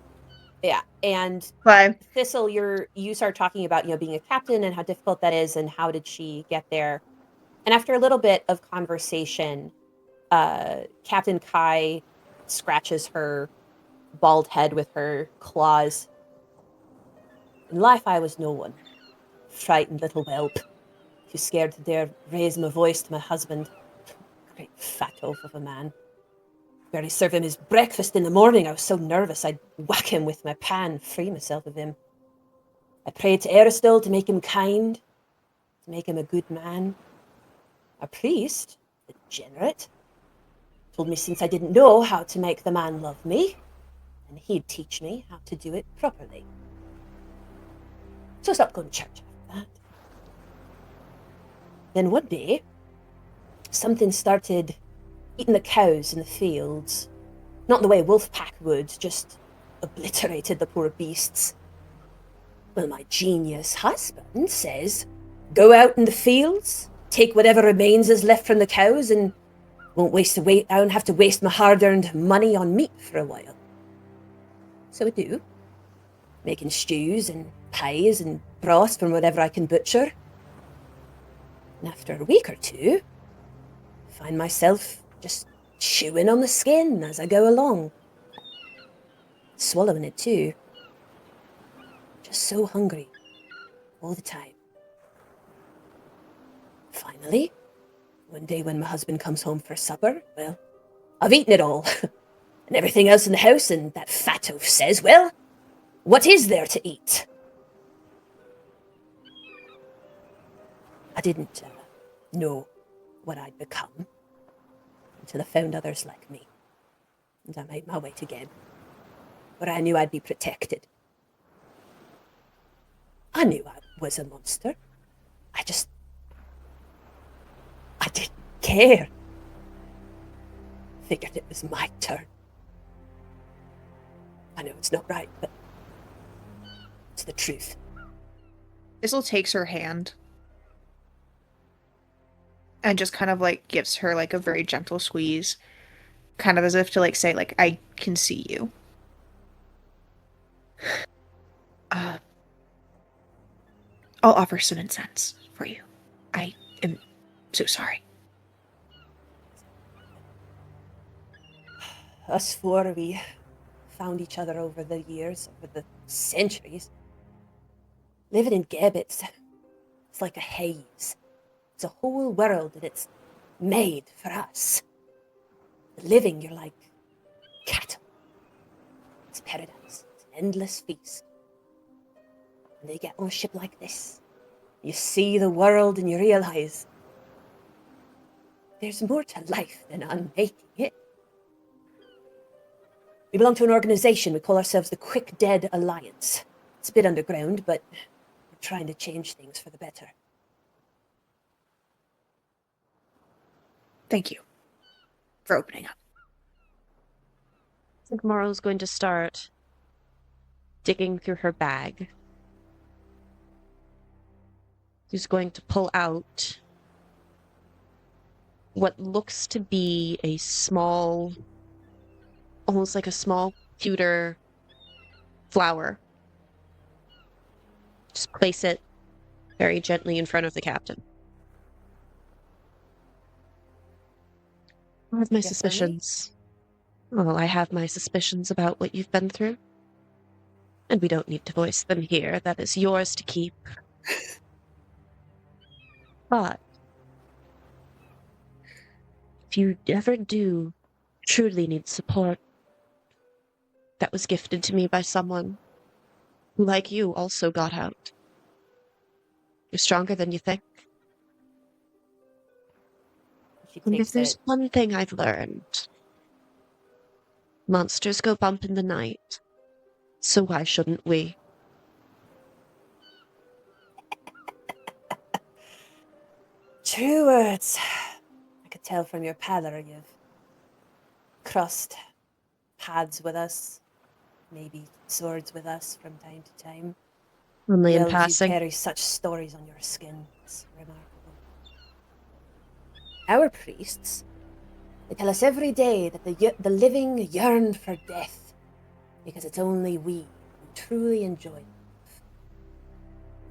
Yeah, and But Thistle, you start talking about, being a captain and how difficult that is and how did she get there. And after a little bit of conversation, Captain Kai scratches her bald head with her claws. In life I was no one. Frightened little whelp. Too scared to dare raise my voice to my husband. Great fat oaf of a man. Barely serve him his breakfast in the morning. I was so nervous I'd whack him with my pan, free myself of him. I prayed to Aristil to make him kind, to make him a good man. A priest, degenerate, told me since I didn't know how to make the man love me, and he'd teach me how to do it properly. So I stopped going to church after that. Then one day, something started eating the cows in the fields. Not the way a wolf pack would, just obliterated the poor beasts. Well, my genius husband says, go out in the fields, take whatever remains is left from the cows, and I don't have to waste my hard-earned money on meat for a while. So I do, making stews and pies and broth from whatever I can butcher. And after a week or two, I find myself just chewing on the skin as I go along. Swallowing it too. Just so hungry. All the time. Finally, one day when my husband comes home for supper, well, I've eaten it all. And everything else in the house, and that fat oaf says, well, what is there to eat? I didn't know what I'd become until I found others like me. And I made my way to Geb, where I knew I'd be protected. I knew I was a monster. I didn't care. Figured it was my turn. I know it's not right, but It's the truth. Thistle takes her hand and just kind of like gives her like a very gentle squeeze, kind of as if to like say like, I can see you. I'll offer some incense for you. I am so sorry. Us four, we found each other over the years, over the centuries. Living in Gebbets, it's like a haze. It's a whole world and it's made for us. Living, you're like cattle. It's paradise. It's an endless feast. And they get on a ship like this. You see the world and you realize there's more to life than unmaking it. We belong to an organization. We call ourselves the Quick Dead Alliance. It's a bit underground, but we're trying to change things for the better. Thank you for opening up. I think Morrow's going to start digging through her bag. She's going to pull out what looks to be a small, almost like a small pewter flower. Just place it very gently in front of the captain. I have my Yes, suspicions. Well, I have my suspicions about what you've been through. And we don't need to voice them here. That is yours to keep. But if you ever do truly need support, that was gifted to me by someone who, like you, also got out. You're stronger than you think. She And if takes there's it. one thing I've learned, monsters go bump in the night, so why shouldn't we? True words. I could tell from your pallor you've crossed paths with us, maybe swords with us from time to time. Only in You passing. carry such stories on your skin. It's remarkable. Our priests, they tell us every day that the living yearn for death because it's only we who truly enjoy life.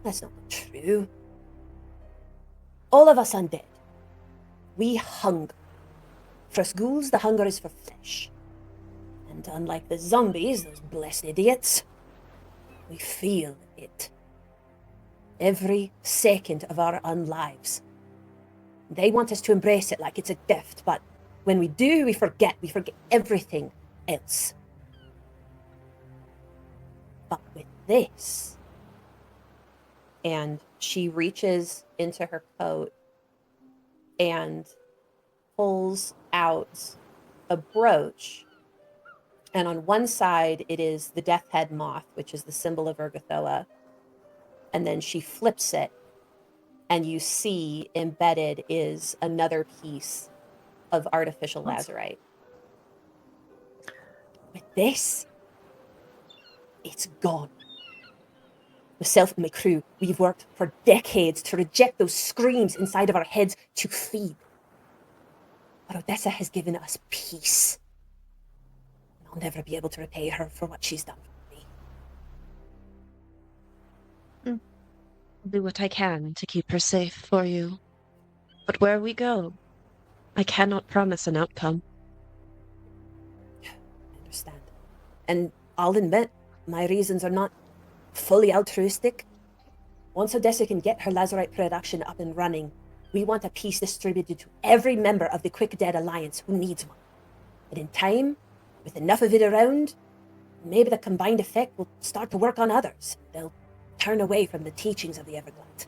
That's not true. All of us undead, we hunger. For us ghouls, the hunger is for flesh. And unlike the zombies, those blessed idiots, we feel it. Every second of our unlives. They want us to embrace it like it's a gift, but when we do, we forget everything else. But with this, and she reaches into her coat and pulls out a brooch. And on one side, it is the death head moth, which is the symbol of Urgathoa. And then she flips it, and you see embedded is another piece of artificial lazurite. With this, it's gone. Myself and my crew, we've worked for decades to reject those screams inside of our heads to feed. But Odessa has given us peace. And I'll never be able to repay her for what she's done for me. I'll do what I can to keep her safe for you. But where we go, I cannot promise an outcome. I understand. And I'll admit, my reasons are not fully altruistic. Once Odessa can get her lazurite production up and running, we want a piece distributed to every member of the Quick Dead Alliance who needs one. And in time, with enough of it around, maybe the combined effect will start to work on others. They'll turn away from the teachings of the Everglades.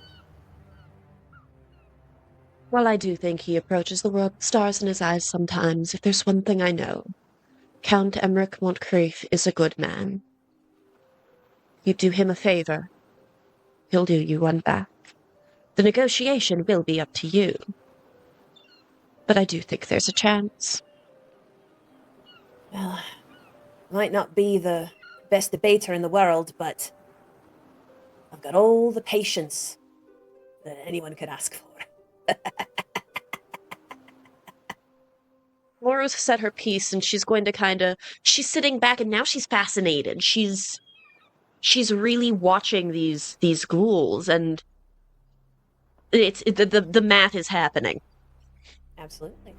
While I do think he approaches the world with stars in his eyes sometimes, if there's one thing I know, Count Emmerich Montcrief is a good man. You do him a favor, he'll do you one back. The negotiation will be up to you. But I do think there's a chance. Well, I might not be the best debater in the world, but got all the patience that anyone could ask for. Laura's said her piece, and she's going to she's sitting back, and now she's fascinated. She's really watching these ghouls, and the math is happening. Absolutely.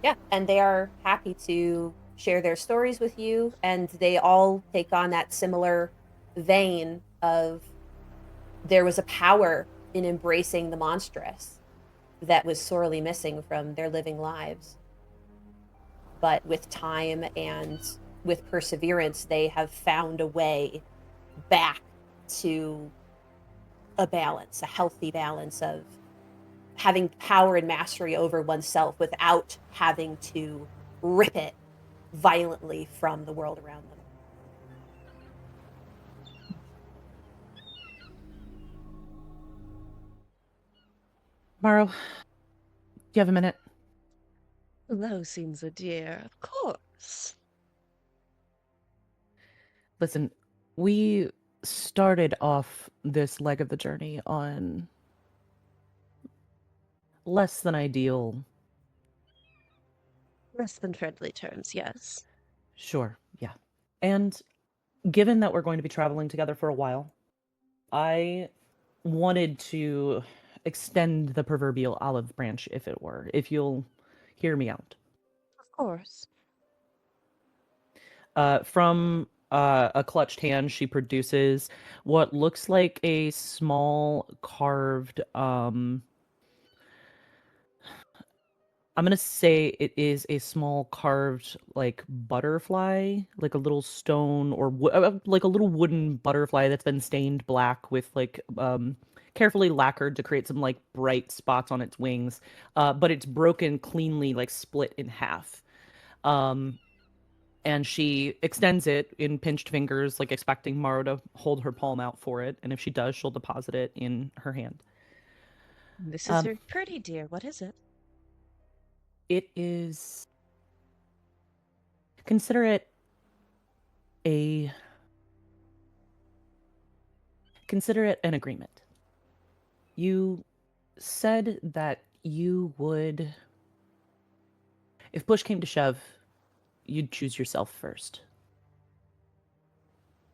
Yeah, and they are happy to share their stories with you, and they all take on that similar vein of there was a power in embracing the monstrous that was sorely missing from their living lives. But with time and with perseverance, they have found a way back to a balance, a healthy balance of having power and mastery over oneself without having to rip it violently from the world around them. Morrow, do you have a minute? Hello, seems a dear. Of course. Listen, we started off this leg of the journey on less than ideal. Less than friendly terms, yes. Sure, yeah. And given that we're going to be traveling together for a while, I wanted to extend the proverbial olive branch, if it were, if you'll hear me out. Of course. From a clutched hand, she produces what looks like a small carved, I'm gonna say it is a small carved, like, butterfly, like a little stone or like a little wooden butterfly that's been stained black with, like, carefully lacquered to create some, like, bright spots on its wings. But it's broken cleanly, like, split in half. And she extends it in pinched fingers, like expecting Morrow to hold her palm out for it. And if she does, she'll deposit it in her hand. This is very pretty, dear. What is it? It is... Consider it an agreement. You said that you would... If push came to shove, you'd choose yourself first.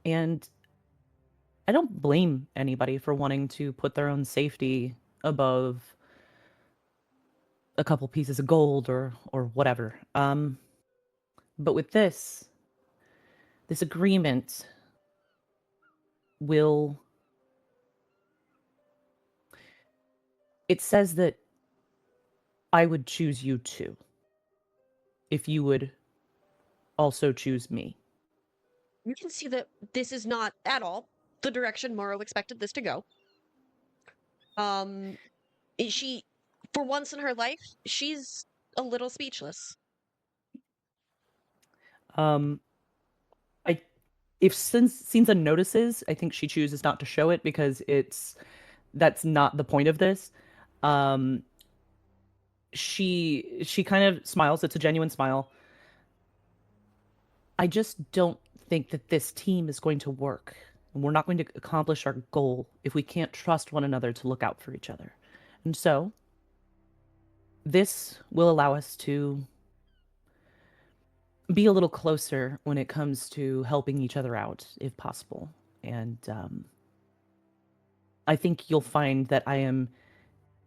And I don't blame anybody for wanting to put their own safety above a couple pieces of gold or whatever. But with this agreement will... It says that I would choose you too, if you would also choose me. You can see that this is not at all the direction Morrow expected this to go. She, for once in her life, she's a little speechless. If Sinza notices, I think she chooses not to show it because that's not the point of this. She kind of smiles. It's a genuine smile. I just don't think that this team is going to work. And we're not going to accomplish our goal if we can't trust one another to look out for each other. And so, this will allow us to be a little closer when it comes to helping each other out, if possible. And I think you'll find that I am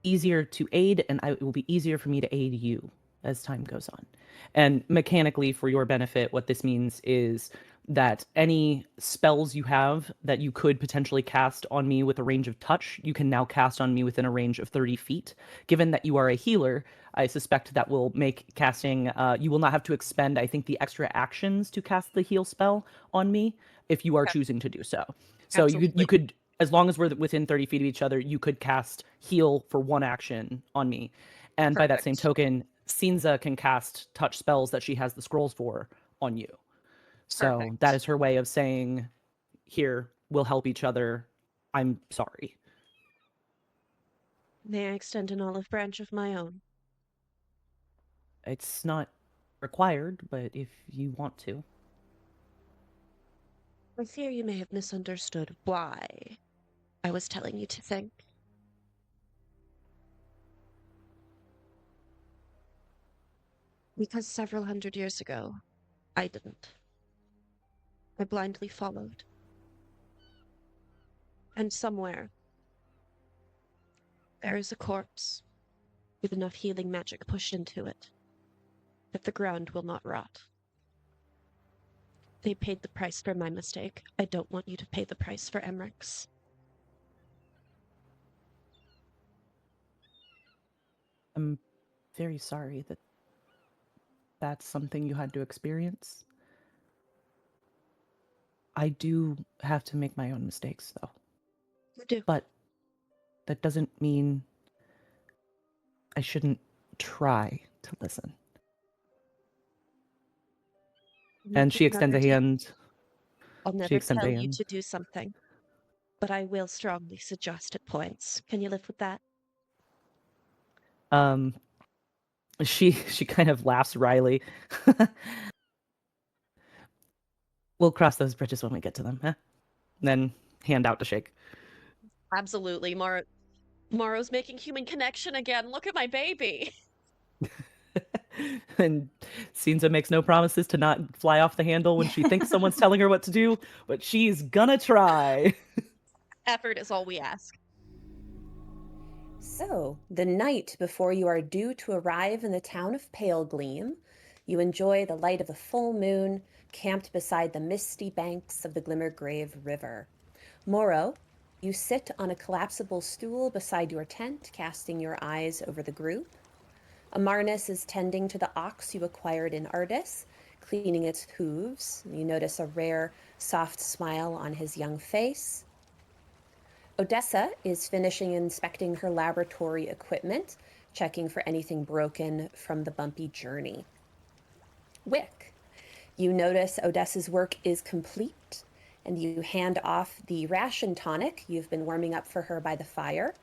easier to aid, and it will be easier for me to aid you as time goes on. And mechanically, for your benefit, what this means is that any spells you have that you could potentially cast on me with a range of touch, you can now cast on me within a range of 30 feet. Given that you are a healer, I suspect that will make casting, you will not have to expend, I think, the extra actions to cast the heal spell on me if you are choosing to do so. So you could, as long as we're within 30 feet of each other, you could cast heal for one action on me. And by that same token, Sinza can cast touch spells that she has the scrolls for on you. So that is her way of saying, here, we'll help each other. I'm sorry. May I extend an olive branch of my own? It's not required, but if you want to. I fear you may have misunderstood why I was telling you to think. Because several hundred years ago, I didn't. I blindly followed. And somewhere, there is a corpse with enough healing magic pushed into it that the ground will not rot. They paid the price for my mistake. I don't want you to pay the price for Emmerich. I'm very sorry that that's something you had to experience. I do have to make my own mistakes, though. You do. But that doesn't mean I shouldn't try to listen. And she extends a hand. I'll She never extends tell a you hand. to do something, but I will strongly suggest at points. Can you live with that? She kind of laughs wryly. We'll cross those bridges when we get to them, huh? Then hand out to shake. Absolutely. Morrow's making human connection again. Look at my baby. And Cinza makes no promises to not fly off the handle when she thinks someone's telling her what to do, but she's gonna try. Effort is all we ask. So, the night before you are due to arrive in the town of Pale Gleam, you enjoy the light of a full moon, camped beside the misty banks of the Glimmergrave River. Morrow, you sit on a collapsible stool beside your tent, casting your eyes over the group. Amarnis is tending to the ox you acquired in Ardis, cleaning its hooves. You notice a rare, soft smile on his young face. Odessa is finishing inspecting her laboratory equipment, checking for anything broken from the bumpy journey. Wick, you notice Odessa's work is complete, and you hand off the ration tonic you've been warming up for her by the fire.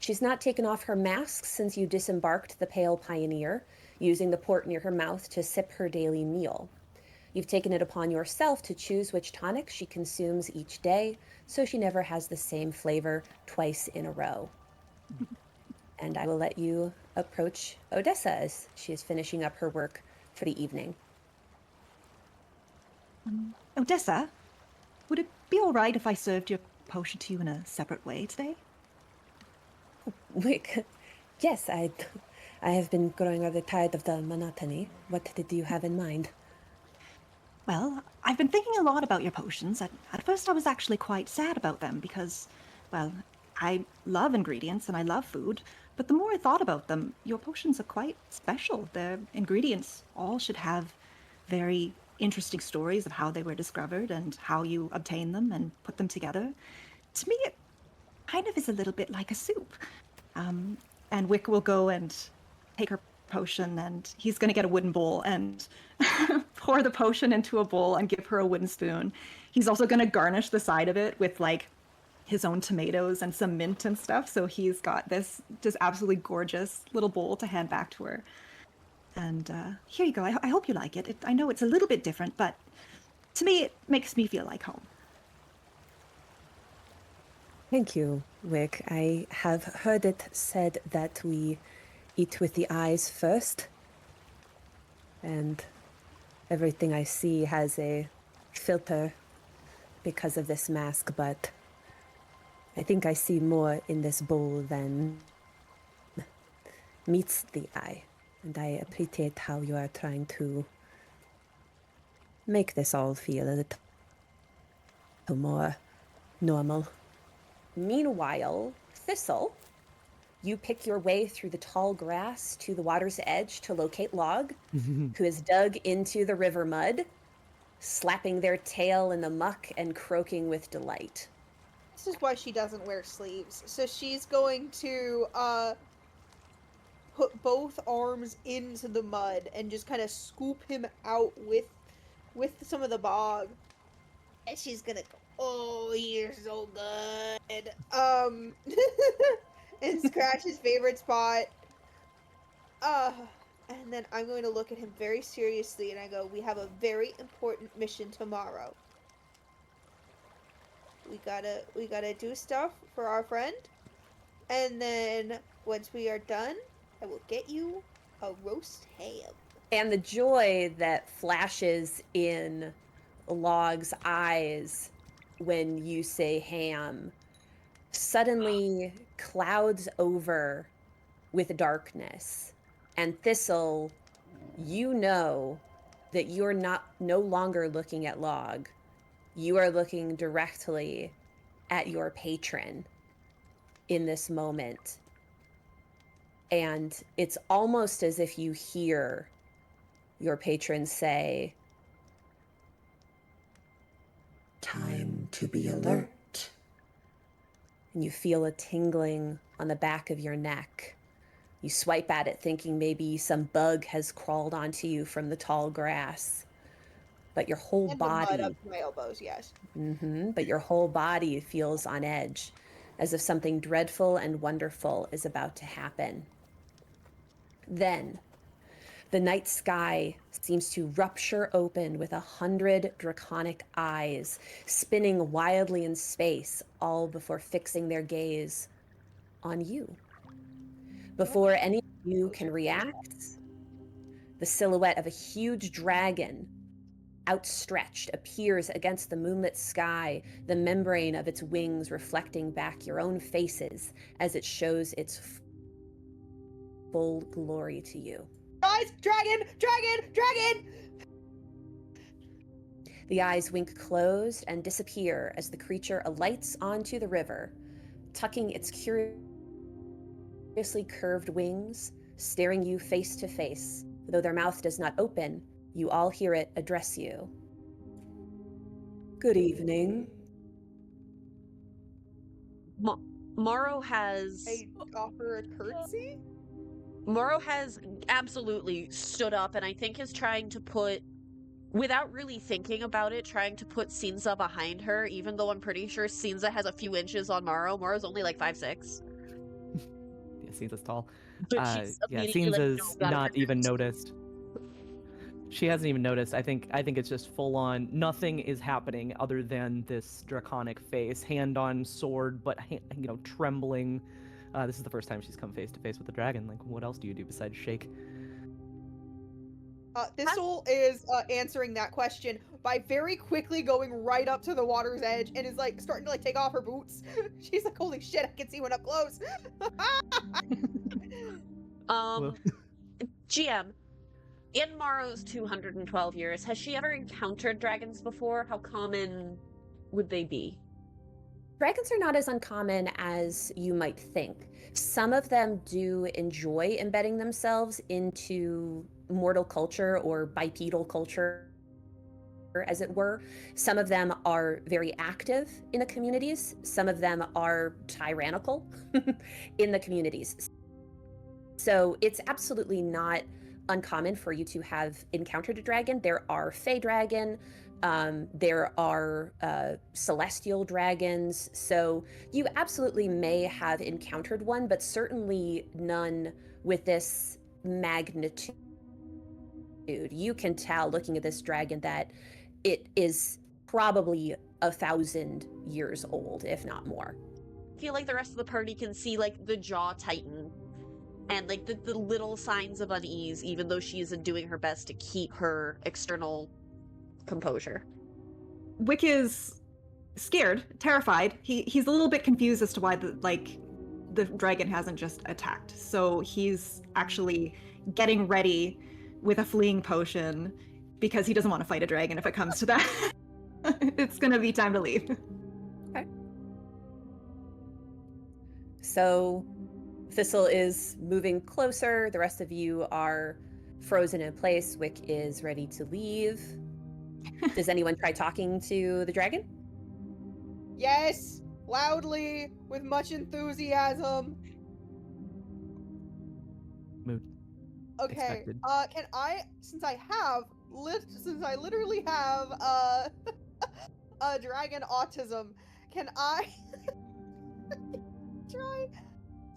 She's not taken off her mask since you disembarked the Pale Pioneer, using the port near her mouth to sip her daily meal. You've taken it upon yourself to choose which tonic she consumes each day, so she never has the same flavor twice in a row. And I will let you approach Odessa as she is finishing up her work for the evening. Odessa, would it be all right if I served your potion to you in a separate way today? Wick, yes, I have been growing rather tired of the monotony. What did you have in mind? Well, I've been thinking a lot about your potions. At first I was actually quite sad about them because, well, I love ingredients and I love food, but the more I thought about them, your potions are quite special. Their ingredients all should have very interesting stories of how they were discovered and how you obtain them and put them together. To me, it kind of is a little bit like a soup. And Wick will go and take her potion, and he's going to get a wooden bowl and pour the potion into a bowl and give her a wooden spoon. He's also going to garnish the side of it with like his own tomatoes and some mint and stuff. So he's got this just absolutely gorgeous little bowl to hand back to her. And here you go. I hope you like it. I know it's a little bit different, but to me, it makes me feel like home. Thank you, Wick. I have heard it said that we eat with the eyes first, and everything I see has a filter because of this mask, but I think I see more in this bowl than meets the eye, and I appreciate how you are trying to make this all feel a little more normal. Meanwhile, Thistle, you pick your way through the tall grass to the water's edge to locate Log, who is dug into the river mud, slapping their tail in the muck and croaking with delight. This is why she doesn't wear sleeves. So she's going to put both arms into the mud and just kind of scoop him out with some of the bog. And she's gonna go, "Oh, you're so good." And scratch his favorite spot. And then I'm going to look at him very seriously and I go, "We have a very important mission tomorrow." we gotta do stuff for our friend. And then once we are done, I will get you a roast ham. And the joy that flashes in Log's eyes when you say ham suddenly clouds over with darkness. And Thistle, you know that you're no longer looking at Log. You are looking directly at your patron in this moment. And it's almost as if you hear your patron say, "Time to be alert." And you feel a tingling on the back of your neck. You swipe at it thinking maybe some bug has crawled onto you from the tall grass. But your whole And body... the mud up to my elbows, yes. But your whole body feels on edge, as if something dreadful and wonderful is about to happen. Then, the night sky seems to rupture open with 100 draconic eyes, spinning wildly in space, all before fixing their gaze on you. Before any of you can react, the silhouette of a huge dragon, outstretched, appears against the moonlit sky, the membrane of its wings reflecting back your own faces as it shows its full glory to you. Guys, dragon! Dragon! Dragon! The eyes wink closed and disappear as the creature alights onto the river, tucking its curiously curved wings, staring you face to face. Though their mouth does not open, you all hear it address you. Good evening. Morrow has... I offer a curtsy? Morrow has absolutely stood up and I think is trying to put, without really thinking about it, trying to put Cinza behind her, even though I'm pretty sure Cinza has a few inches on Morrow. Morrow's only like 5'6". Yeah, Cinza's tall. But she's Yeah, immediately like, Cinza's no, not even noticed. She hasn't even noticed. I think it's just full on. Nothing is happening other than this draconic face, hand on sword, but trembling. This is the first time she's come face to face with the dragon. Like, what else do you do besides shake? Thistle is answering that question by very quickly going right up to the water's edge and is like starting to like take off her boots. She's like, "Holy shit! I can see one up close." GM, in Morrow's 212 years, has she ever encountered dragons before? How common would they be? Dragons are not as uncommon as you might think. Some of them do enjoy embedding themselves into mortal culture or bipedal culture, as it were. Some of them are very active in the communities. Some of them are tyrannical in the communities. So it's absolutely not uncommon for you to have encountered a dragon. There are fey dragon, there are celestial dragons, so you absolutely may have encountered one, but certainly none with this magnitude. You can tell looking at this dragon that it is probably 1,000 years old, if not more. I feel like the rest of the party can see like the jaw tighten and like the little signs of unease, even though she isn't doing her best to keep her external composure. Wick is scared, terrified. He's a little bit confused as to why the dragon hasn't just attacked. So he's actually getting ready with a fleeing potion because he doesn't want to fight a dragon if it comes to that. It's gonna be time to leave. Okay. So Thistle is moving closer. The rest of you are frozen in place. Wick is ready to leave. Does anyone try talking to the dragon? Yes, loudly, with much enthusiasm. Mood. Okay. Expected. Can I, since I literally have a dragon autism, can I try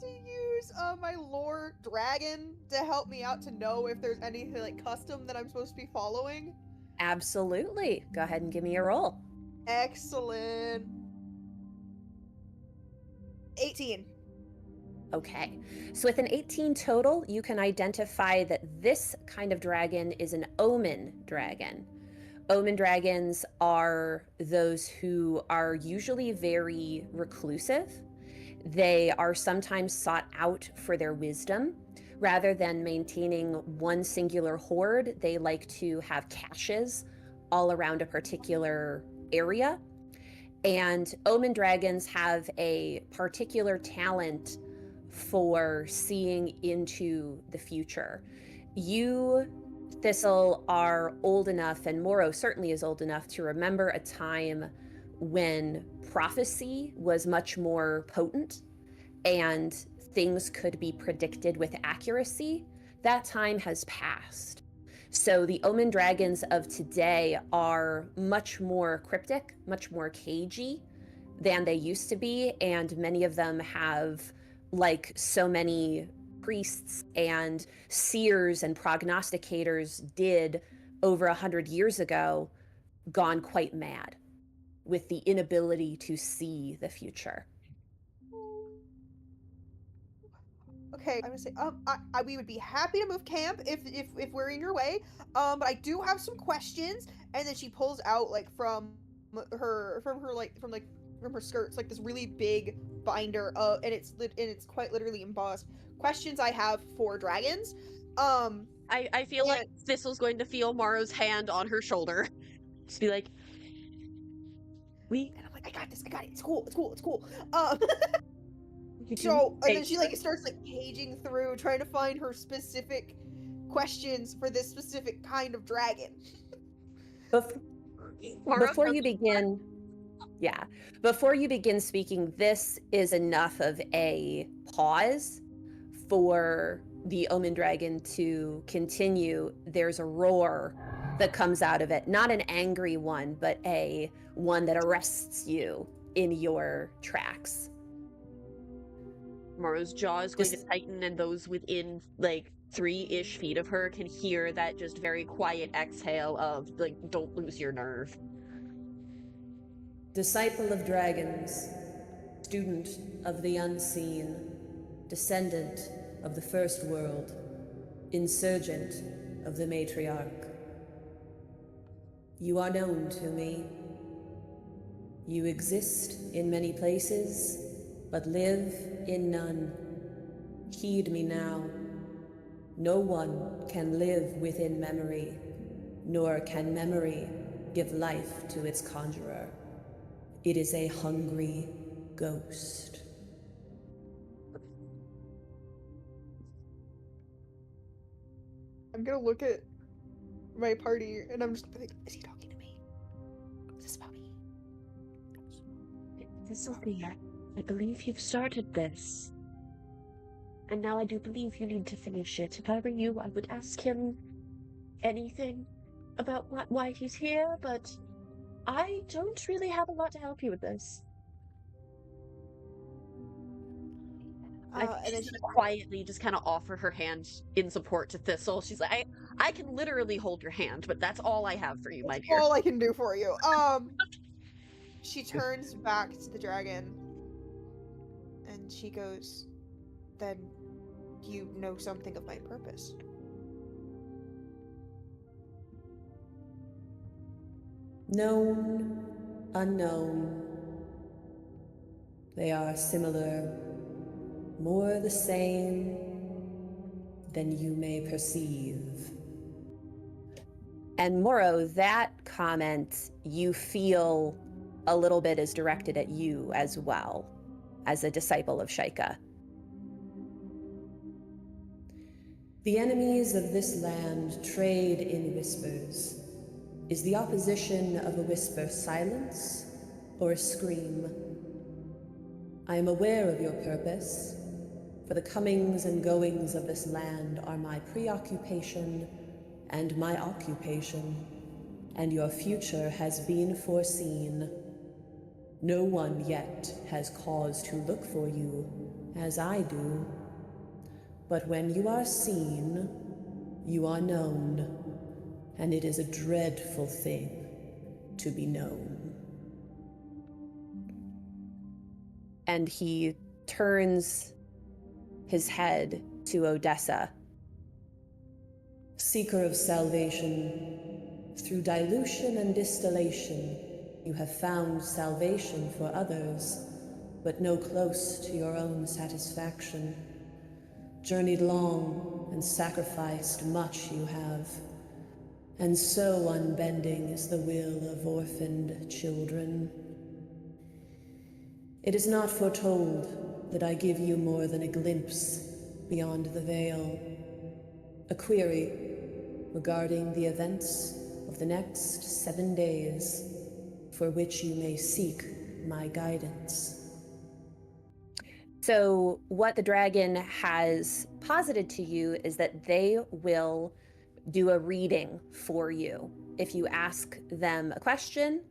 to use my lore dragon to help me out to know if there's anything like custom that I'm supposed to be following? Absolutely. Go ahead and give me a roll. Excellent. 18. Okay, so with an 18 total, you can identify that this kind of dragon is an omen dragon. Omen dragons are those who are usually very reclusive. They are sometimes sought out for their wisdom. Rather than maintaining one singular horde, they like to have caches all around a particular area. And omen dragons have a particular talent for seeing into the future. You, Thistle, are old enough, and Moro certainly is old enough to remember a time when prophecy was much more potent and things could be predicted with accuracy. That time has passed. So the omen dragons of today are much more cryptic, much more cagey than they used to be, and many of them have, like so many priests and seers and prognosticators did over 100 years ago, gone quite mad with the inability to see the future. Okay, I'm gonna say, we would be happy to move camp if we're in your way. But I do have some questions. And then she pulls out like from her skirts like this really big binder and it's quite literally embossed questions I have for dragons. I feel like Thistle's going to feel Morrow's hand on her shoulder. Just be like, and I'm like, I got this, I got it. It's cool. you So, and then take she like starts like paging through, trying to find her specific questions for this specific kind of dragon. Before you begin, before you begin speaking, this is enough of a pause for the omen dragon to continue. There's a roar that comes out of it, not an angry one, but a one that arrests you in your tracks. Morrow's jaw is going to tighten, and those within like 3-ish feet of her can hear that just very quiet exhale of like, don't lose your nerve. Disciple of dragons, student of the unseen, descendant of the first world, insurgent of the matriarch. You are known to me. You exist in many places, but live in none. Heed me now. No one can live within memory, nor can memory give life to its conjurer. It is a hungry ghost. I'm gonna look at my party and I'm just gonna be like, is he talking to me? Is this about me? Sophia, I believe you've started this. And now I do believe you need to finish it. If I were you, I would ask him anything about why he's here, but I don't really have a lot to help you with this. And then she quietly just kind of offer her hand in support to Thistle. She's like, I can literally hold your hand, but that's all I have for you, my dear. all I can do for you. She turns back to the dragon and she goes, then you know something of my purpose. Known, unknown. They are similar, more the same than you may perceive. And Moro, that comment you feel a little bit is directed at you as well, as a disciple of Shaika. The enemies of this land trade in whispers. Is the opposition of a whisper silence or a scream? I am aware of your purpose, for the comings and goings of this land are my preoccupation and my occupation, and your future has been foreseen. No one yet has cause to look for you, as I do. But when you are seen, you are known, and it is a dreadful thing to be known. And he turns his head to Odessa. Seeker of salvation, through dilution and distillation, you have found salvation for others, but no close to your own satisfaction. Journeyed long and sacrificed much you have, and so unbending is the will of orphaned children. It is not foretold that I give you more than a glimpse beyond the veil. A query regarding the events of the next 7 days, for which you may seek my guidance. So what the dragon has posited to you is that they will do a reading for you. If you ask them a question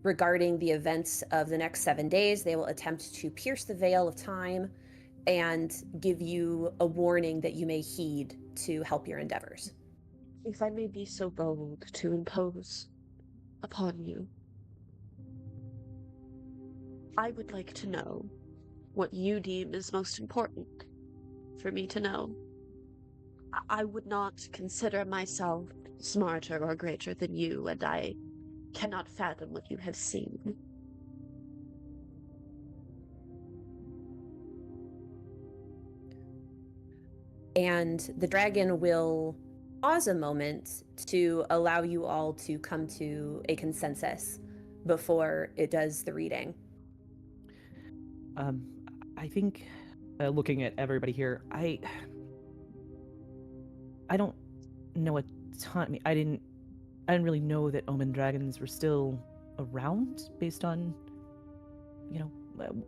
regarding the events of the next 7 days, they will attempt to pierce the veil of time and give you a warning that you may heed to help your endeavors. If I may be so bold to impose upon you, I would like to know what you deem is most important for me to know. I would not consider myself smarter or greater than you, and I cannot fathom what you have seen. And the dragon will pause a moment to allow you all to come to a consensus before it does the reading. I think, looking at everybody here, I don't know a ton. I mean, I didn't really know that omen dragons were still around based on,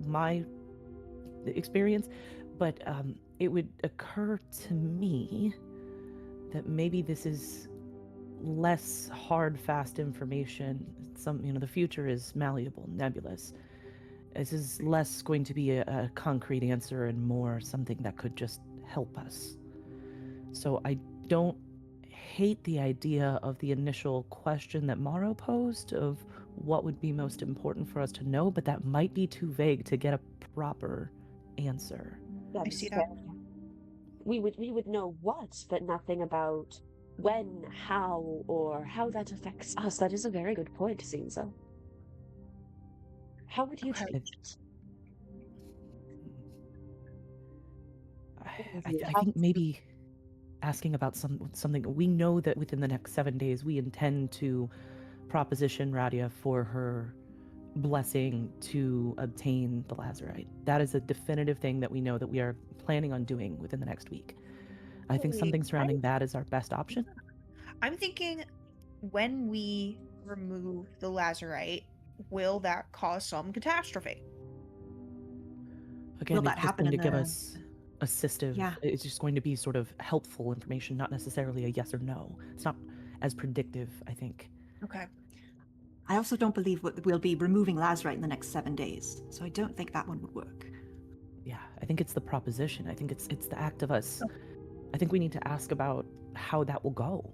my experience. But it would occur to me that maybe this is less hard, fast information. The future is malleable, nebulous. This is less going to be a concrete answer and more something that could just help us. So I don't hate the idea of the initial question that Morrow posed of what would be most important for us to know, but that might be too vague to get a proper answer. I see that. We would know what, but nothing about when, how, or how that affects us. That is a very good point, Zinza. How would you take it? I think maybe asking about something. We know that within the next 7 days we intend to proposition Radia for her blessing to obtain the Lazarite. That is a definitive thing that we know that we are planning on doing within the next week. I think something surrounding that is our best option. I'm thinking when we remove the Lazarite, will that cause some catastrophe? Again, Will that it's just happen going to in give the- us assistive. Yeah. It's just going to be sort of helpful information, not necessarily a yes or no. It's not as predictive, I think. Okay. I also don't believe we'll be removing Lazarite in the next 7 days, so I don't think that one would work. Yeah, I think it's the proposition. I think it's the act of us. I think we need to ask about how that will go,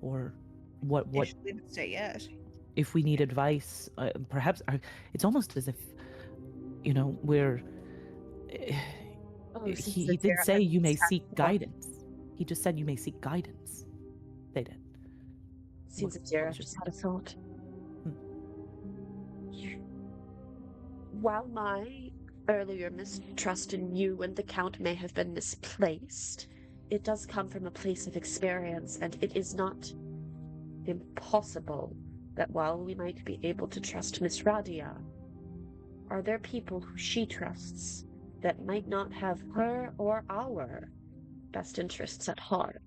or what Initially, would say yes. if we need advice. Perhaps it's almost as if we're. He did say you may seek guidance. He just said you may seek guidance. They did. Seems I've just had a thought. While my earlier mistrust in you and the Count may have been misplaced, it does come from a place of experience, and it is not impossible that while we might be able to trust Miss Radia, are there people who she trusts that might not have her or our best interests at heart?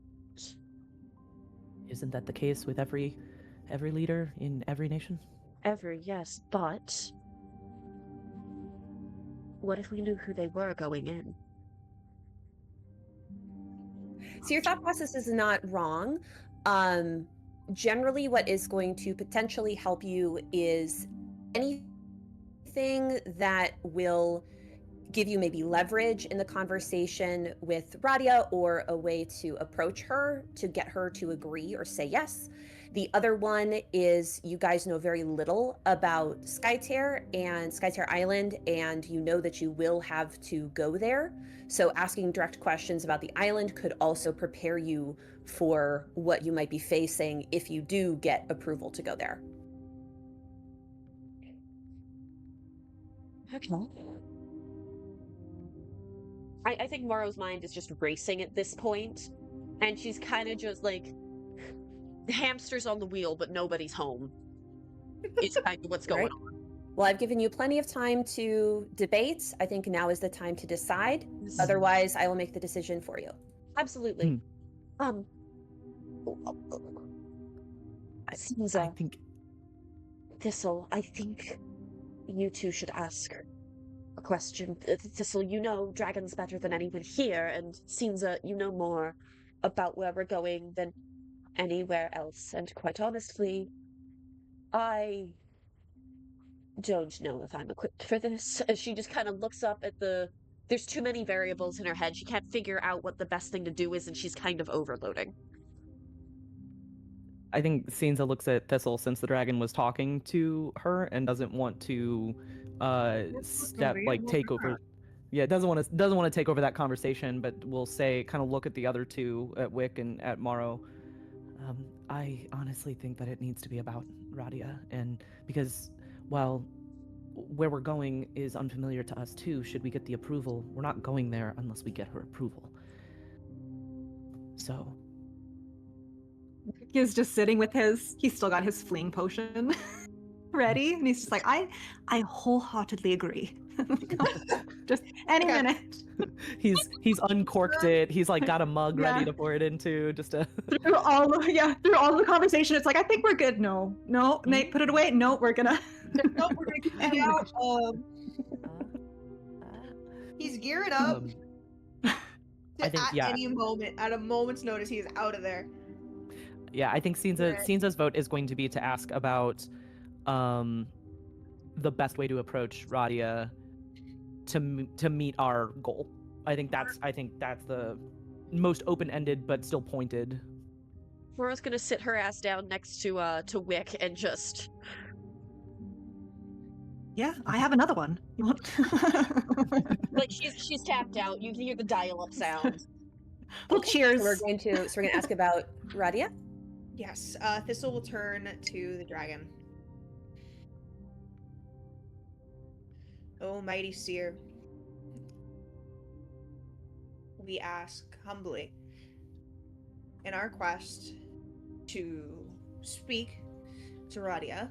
Isn't that the case with every leader in every nation? Yes, but what if we knew who they were going in? So your thought process is not wrong. Generally, what is going to potentially help you is anything that will give you maybe leverage in the conversation with Radia, or a way to approach her to get her to agree or say yes. The other one is you guys know very little about Skytear and Skytear Island, and you know that you will have to go there. So asking direct questions about the island could also prepare you for what you might be facing if you do get approval to go there. Okay. I think Morrow's mind is just racing at this point, and she's kind of just like, the hamster's on the wheel, but nobody's home. It's kind of what's going Right. on. Well, I've given you plenty of time to debate. I think now is the time to decide. Yes. Otherwise, I will make the decision for you. Absolutely. I Caesar, think Thistle, I think you two should ask a question. Thistle, you know dragons better than anyone here, and Caesar, you know more about where we're going than anywhere else. And quite honestly, I don't know if I'm equipped for this. She just kind of looks up at there's too many variables in her head. She can't figure out what the best thing to do is, and she's kind of overloading. I think Cinza looks at Thistle since the dragon was talking to her and doesn't want to take over. Yeah, doesn't want to take over that conversation, but will say, kind of look at the other two, at Wick and at Morrow. I honestly think that it needs to be about Radia, and because while where we're going is unfamiliar to us too, should we get the approval, we're not going there unless we get her approval. So He's just sitting with he's still got his fleeing potion ready, and he's just like, I wholeheartedly agree. Just any minute. he's uncorked it. He's like got a mug ready to pour it into. Just to through all the conversation, it's like, I think we're good. No, Nate, put it away. No, we're gonna get out. He's gearing up. I think at any moment, at a moment's notice, he is out of there. Yeah, I think Cinza's vote is going to be to ask about the best way to approach Radia to meet our goal. I think that's the most open-ended but still pointed. Flora's gonna sit her ass down next to Wick and just... Yeah, I have another one. Like she's tapped out. You can hear the dial-up sound. Well, cheers. So we're going to ask about Radia. Yes, Thistle will turn to the dragon. Oh, mighty seer, we ask humbly, in our quest to speak to Radia,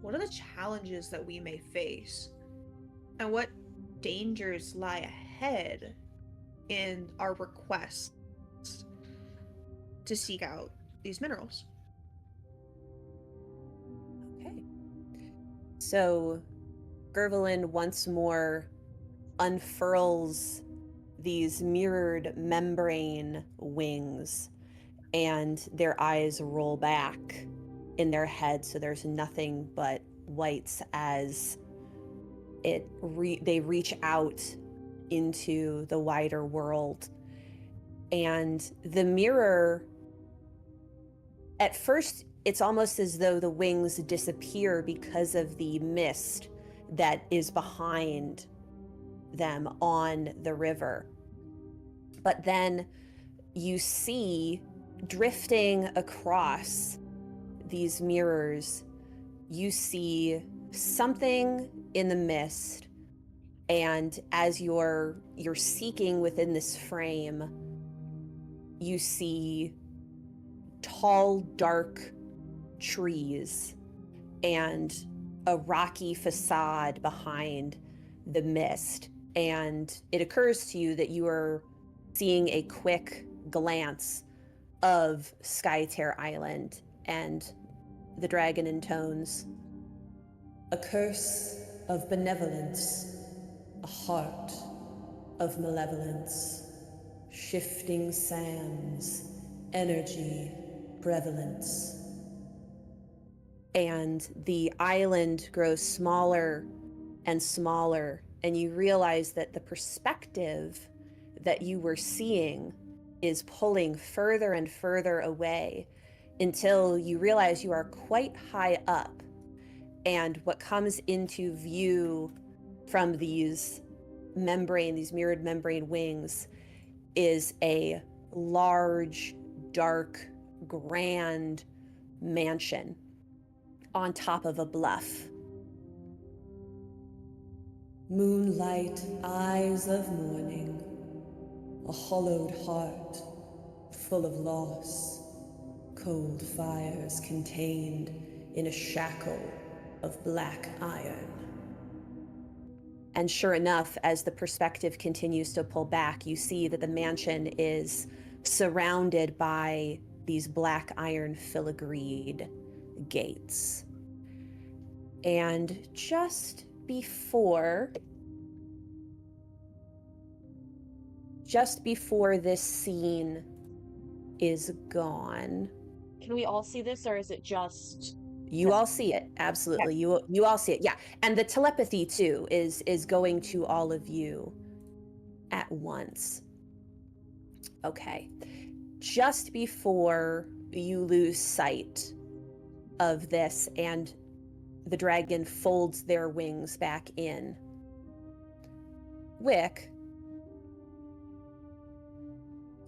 what are the challenges that we may face, and what dangers lie ahead in our request to seek out these minerals? Okay. So Gervelin once more unfurls these mirrored membrane wings, and their eyes roll back in their head, so there's nothing but whites as they reach out into the wider world. And the mirror, at first it's almost as though the wings disappear because of the mist that is behind them on the river. But then you see, drifting across these mirrors, you see something in the mist. And as you're seeking within this frame, you see tall, dark trees and a rocky facade behind the mist. And it occurs to you that you are seeing a quick glance of Skytear Island, and the dragon intones, "A curse of benevolence, a heart of malevolence, shifting sands, energy, prevalence." And the island grows smaller and smaller, and you realize that the perspective that you were seeing is pulling further and further away until you realize you are quite high up. And what comes into view from these mirrored membrane wings is a large, dark, grand mansion on top of a bluff. Moonlight, eyes of morning, a hollowed heart, full of loss, cold fires contained in a shackle of black iron. And sure enough, as the perspective continues to pull back, you see that the mansion is surrounded by these black iron filigreed gates. And just before this scene is gone. Can we all see this, or is it just... You all see it, absolutely. You all see it, yeah. And the telepathy too is going to all of you at once. Okay. Just before you lose sight of this and the dragon folds their wings back in, Wick,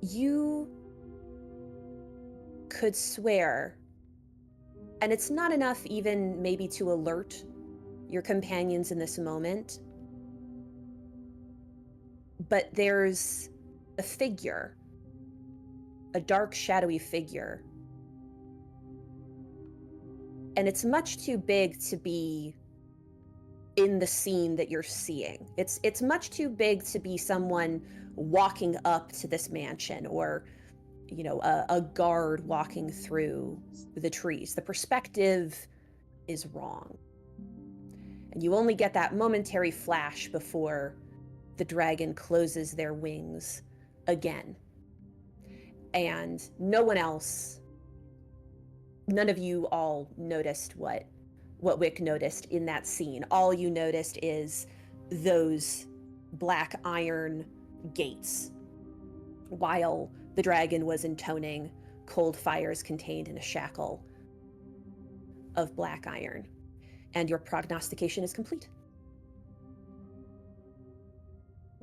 you could swear, and it's not enough even maybe to alert your companions in this moment, but there's a figure, a dark, shadowy figure, and it's much too big to be in the scene that you're seeing. It's much too big to be someone walking up to this mansion, or a guard walking through the trees. The perspective is wrong. And you only get that momentary flash before the dragon closes their wings again. And none of you all noticed what Wick noticed in that scene. All you noticed is those black iron gates, while the dragon was intoning cold fires contained in a shackle of black iron. And your prognostication is complete.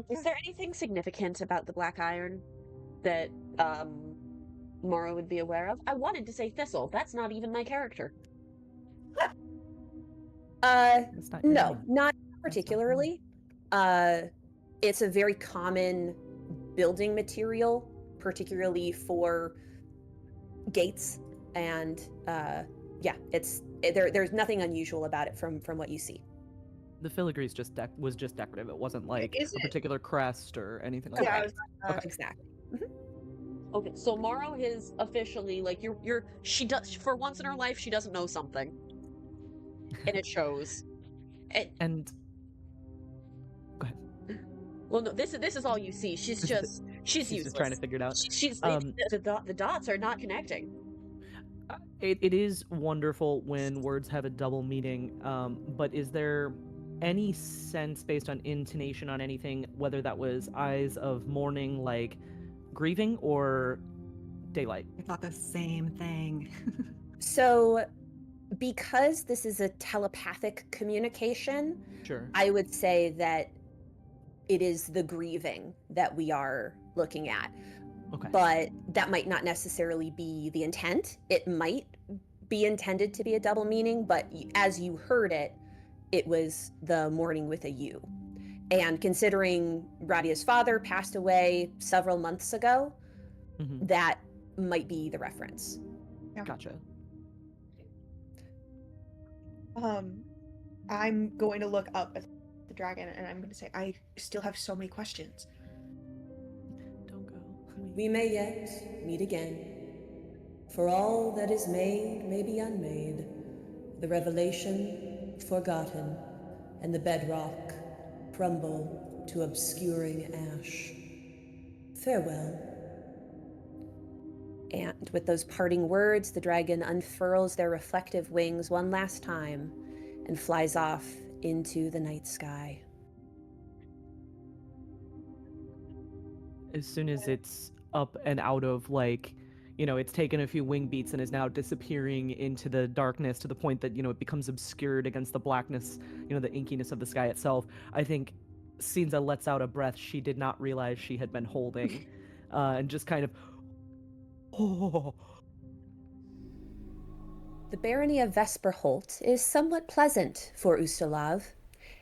Is there anything significant about the black iron that Mara would be aware of? I wanted to say Thistle. That's not even my character. No, not particularly. It's a very common building material, particularly for gates, and there's nothing unusual about it from what you see. The filigree was just decorative. It wasn't like a particular crest or anything like Okay. that. Okay. Exactly. Okay, so Morrow is officially like she does, for once in her life she doesn't know something. And it shows. And go ahead. Well, no, this is all you see. She's useless. Just trying to figure it out. The dots are not connecting. It is wonderful when words have a double meaning, but is there any sense based on intonation on anything, whether that was eyes of mourning, like grieving, or daylight? I thought the same thing. So, because this is a telepathic communication, Sure. I would say that it is the grieving that we are looking at. Okay. But that might not necessarily be the intent. It might be intended to be a double meaning, but as you heard it, it was the mourning with a U. And considering Radia's father passed away several months ago, that might be the reference. Yeah. Gotcha. I'm going to look up at the dragon and I'm going to say, I still have so many questions. Don't go. We may yet meet again. For all that is made may be unmade, the revelation forgotten, and the bedrock crumble to obscuring ash. Farewell. And with those parting words, the dragon unfurls their reflective wings one last time and flies off into the night sky. As soon as it's up and out of like, you know, it's taken a few wing beats and is now disappearing into the darkness to the point that, you know, it becomes obscured against the blackness, you know, the inkiness of the sky itself. I think Cinza lets out a breath she did not realize she had been holding, and just kind of, oh. The barony of Vesperholt is somewhat pleasant for Ustalav.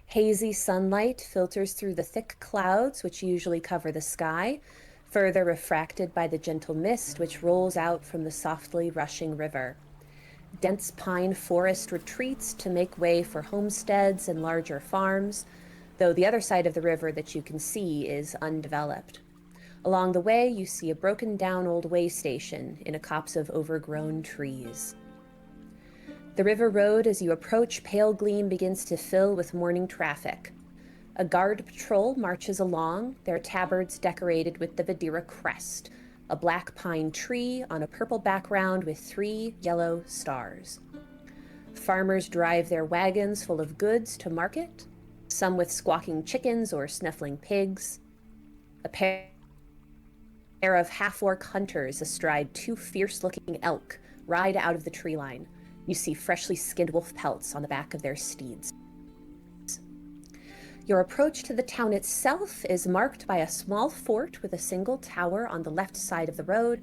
Hazy sunlight filters through the thick clouds which usually cover the sky, further refracted by the gentle mist which rolls out from the softly rushing river. Dense pine forest retreats to make way for homesteads and larger farms, though the other side of the river that you can see is undeveloped. Along the way, you see a broken-down old way station in a copse of overgrown trees. The river road, as you approach Pale Gleam, begins to fill with morning traffic. A guard patrol marches along, their tabards decorated with the Vidira crest, a black pine tree on a purple background with 3 yellow stars. Farmers drive their wagons full of goods to market, some with squawking chickens or snuffling pigs. A pair of half-orc hunters astride 2 fierce-looking elk ride out of the tree line. You see freshly skinned wolf pelts on the back of their steeds. Your approach to the town itself is marked by a small fort with a single tower on the left side of the road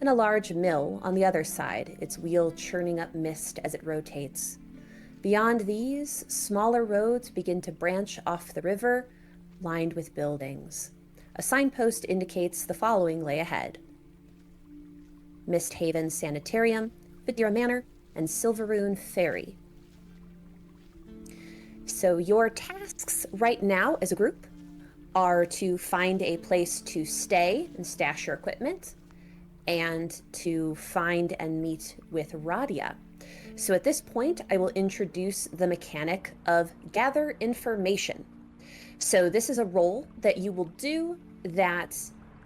and a large mill on the other side, its wheel churning up mist as it rotates. Beyond these, smaller roads begin to branch off the river, lined with buildings. A signpost indicates the following lay ahead: Misthaven Sanitarium, Vidira Manor, and Silveroon Ferry. So your tasks right now as a group are to find a place to stay and stash your equipment, and to find and meet with Radia. So at this point, I will introduce the mechanic of gather information. So this is a role that you will do that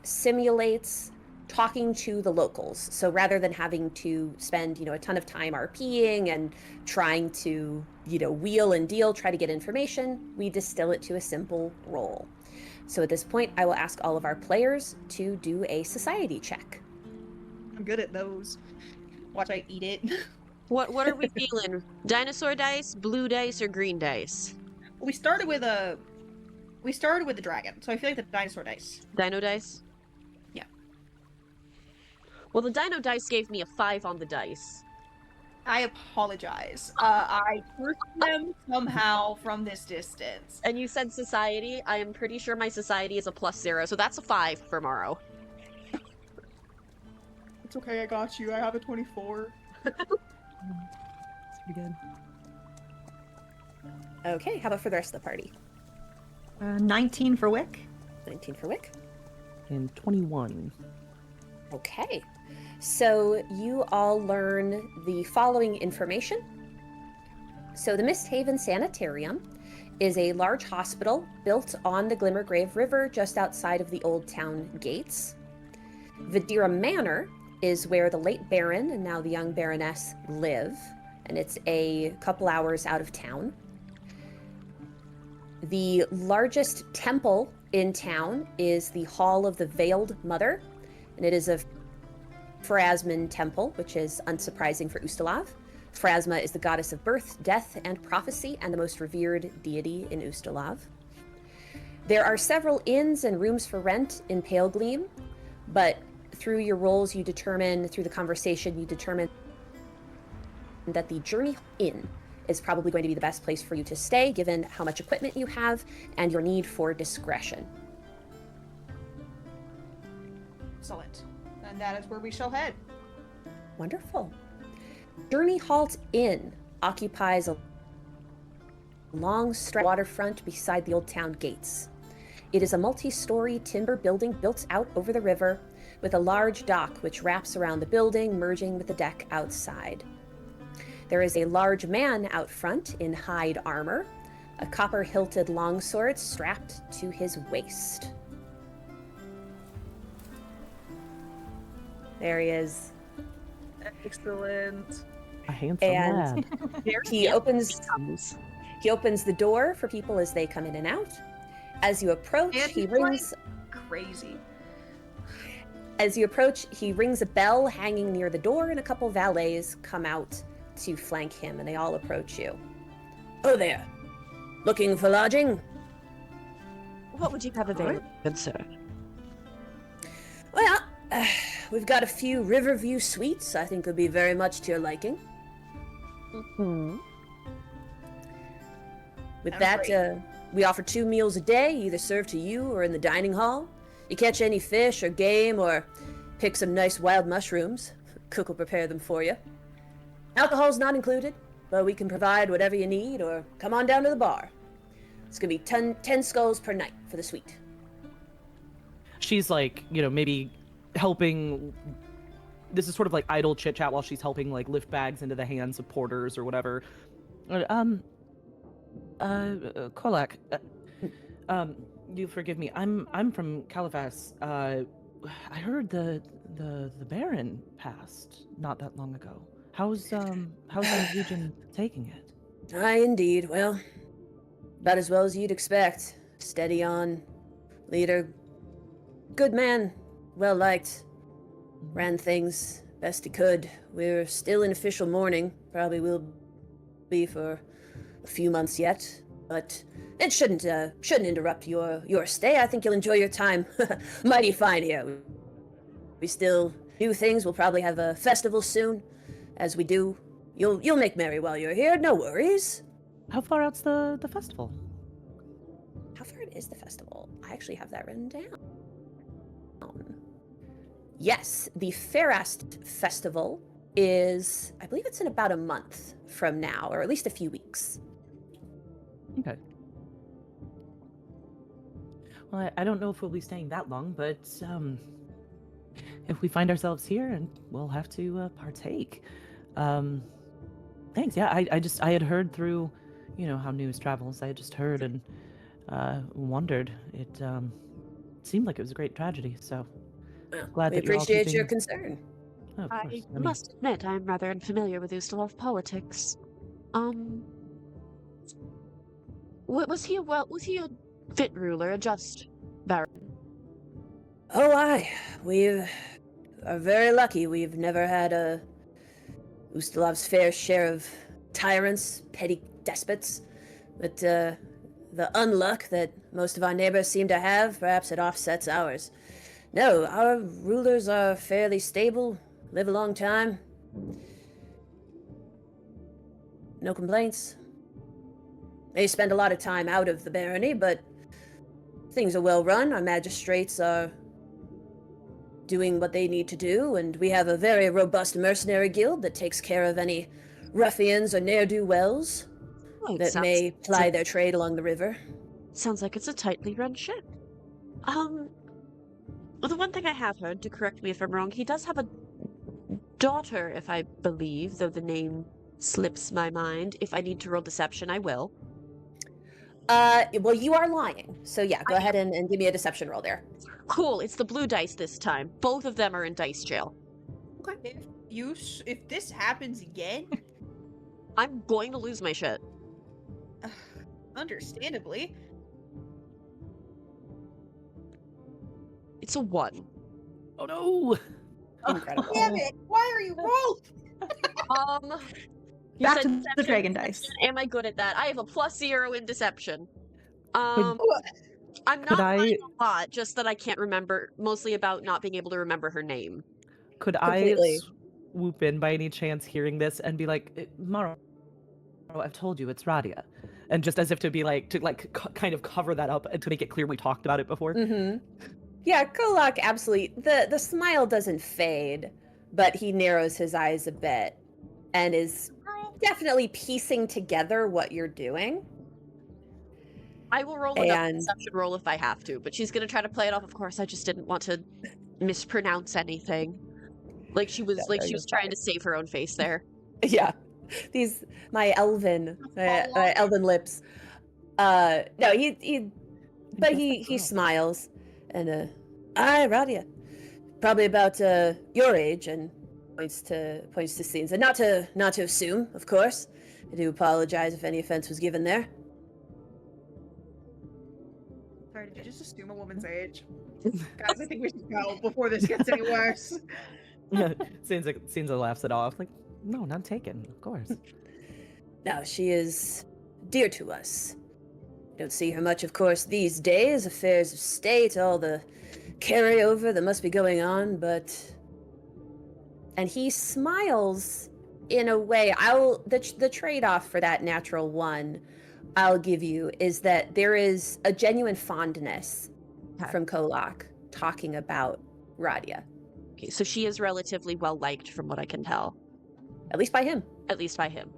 simulates talking to the locals. So rather than having to spend, a ton of time RPing and trying to, wheel and deal, try to get information, we distill it to a simple role. So at this point, I will ask all of our players to do a society check. I'm good at those. Watch I eat it. What are we feeling? Dinosaur dice, blue dice, or green dice? We started with the dragon, so I feel like the dinosaur dice. Dino dice? Yeah. Well, the dino dice gave me a 5 on the dice. I apologize. I pushed them somehow from this distance. And you said society. I am pretty sure my society is a +0, so that's a 5 for Morrow. It's okay, I got you. I have a 24. That's pretty good. Okay, how about for the rest of the party? 19 for Wick. 19 for Wick. And 21. Okay, so you all learn the following information. So the Misthaven Sanitarium is a large hospital built on the Glimmergrave River just outside of the Old Town gates. Vidira Manor is where the late Baron and now the young Baroness live, and it's a couple hours out of town. The largest temple in town is the Hall of the Veiled Mother, and it is a Pharasman temple, which is unsurprising for Ustalav. Pharasma is the goddess of birth, death, and prophecy, and the most revered deity in Ustalav. There are several inns and rooms for rent in Pale Gleam, but through your roles you determine, through the conversation, you determine that the Journey Inn is probably going to be the best place for you to stay, given how much equipment you have and your need for discretion. Excellent. And that is where we shall head. Wonderful. Journey Halt Inn occupies a long stretch of waterfront beside the Old Town gates. It is a multi-story timber building built out over the river with a large dock which wraps around the building, merging with the deck outside. There is a large man out front in hide armor, a copper-hilted longsword strapped to his waist. There he is. Excellent. A handsome lad. He opens the door for people as they come in and out. As you approach, And he he's rings. Crazy. As you approach, he rings a bell hanging near the door, and a couple valets come out to flank him, and they all approach you. Oh there. Looking for lodging? What would you have available, good sir? Well, we've got a few Riverview suites I think would be very much to your liking. Mm-hmm. With Sounds that, we offer 2 meals a day, either served to you or in the dining hall. You catch any fish or game or pick some nice wild mushrooms. Cook will prepare them for you. Alcohol's not included, but we can provide whatever you need or come on down to the bar. It's gonna be 10 skulls per night for the suite. She's like, maybe helping. This is sort of like idle chit chat while she's helping like lift bags into the hands of porters or whatever. Kolak, you forgive me. I'm from Califas. I heard the Baron passed not that long ago. How's the region taking it? Aye, indeed. Well, about as well as you'd expect. Steady on. Leader. Good man. Well liked. Ran things best he could. We're still in official mourning. Probably will be for a few months yet. But it shouldn't interrupt your stay. I think you'll enjoy your time. Mighty fine here. We still do things. We'll probably have a festival soon. As we do, you'll make merry while you're here. No worries. How far out's the festival? How far is the festival? I actually have that written down. Yes, the Fairest Festival is, I believe it's in about a month from now, or at least a few weeks. Okay. Well, I don't know if we'll be staying that long, but if we find ourselves here, and we'll have to partake. Thanks. Yeah, I had heard through, how news travels. I had just heard and wondered. It seemed like it was a great tragedy. So glad We that you're all appreciate keeping... your concern. Oh, of course. I must admit, I'm rather unfamiliar with Ustalov politics. Was he a fit ruler, a just baron? Oh, aye. We are very lucky. We've never had Ustalov's fair share of tyrants, petty despots. But the unluck that most of our neighbors seem to have, perhaps it offsets ours. No, our rulers are fairly stable, live a long time. No complaints. They spend a lot of time out of the barony, but things are well run. Our magistrates are doing what they need to do, and we have a very robust mercenary guild that takes care of any ruffians or ne'er-do-wells that may ply their trade along the river. Sounds like it's a tightly run ship. Well, the one thing I have heard, to correct me if I'm wrong, he does have a daughter, if I believe, though the name slips my mind. If I need to roll deception, I will. Well, you are lying. So yeah, go ahead and give me a deception roll there. Cool, it's the blue dice this time. Both of them are in dice jail. Okay. If this happens again, I'm going to lose my shit. understandably. It's a 1. Oh no! Incredible. Damn it! Why are you both? You Back said to the deception. dragon dice. Am I good at that? I have a +0 in deception. Could- I'm could not I- lying a lot, just that I can't remember, mostly about not being able to remember her name. Could Completely. I swoop in by any chance hearing this and be like, Maro, I've told you, it's Radia. And just as if to be like, kind of cover that up and to make it clear we talked about it before. Mm-hmm. Yeah, Kolak absolutely. The smile doesn't fade, but he narrows his eyes a bit and is definitely piecing together what you're doing. I will roll another And- deception roll if I have to, but she's gonna try to play it off. Of course, I just didn't want to mispronounce anything. Like she was, No, she you're was trying fine. to save her own face there. Yeah, my elven lips. No, he smiles and aye, Radia, probably about your age, and points to scenes, and not to assume, of course. I do apologize if any offense was given there. Sorry, did you just assume a woman's age? Guys, I think we should go before this gets any worse. Sinza laughs it off. Like, no, not taken, of course. Now, she is dear to us. Don't see her much, of course, these days. Affairs of state, all the carryover that must be going on, but... And he smiles in a way. The trade-off for that natural one I'll give you is that there is a genuine fondness from Kolak talking about Radia. Okay, so she is relatively well liked from what I can tell. At least by him. At least by him.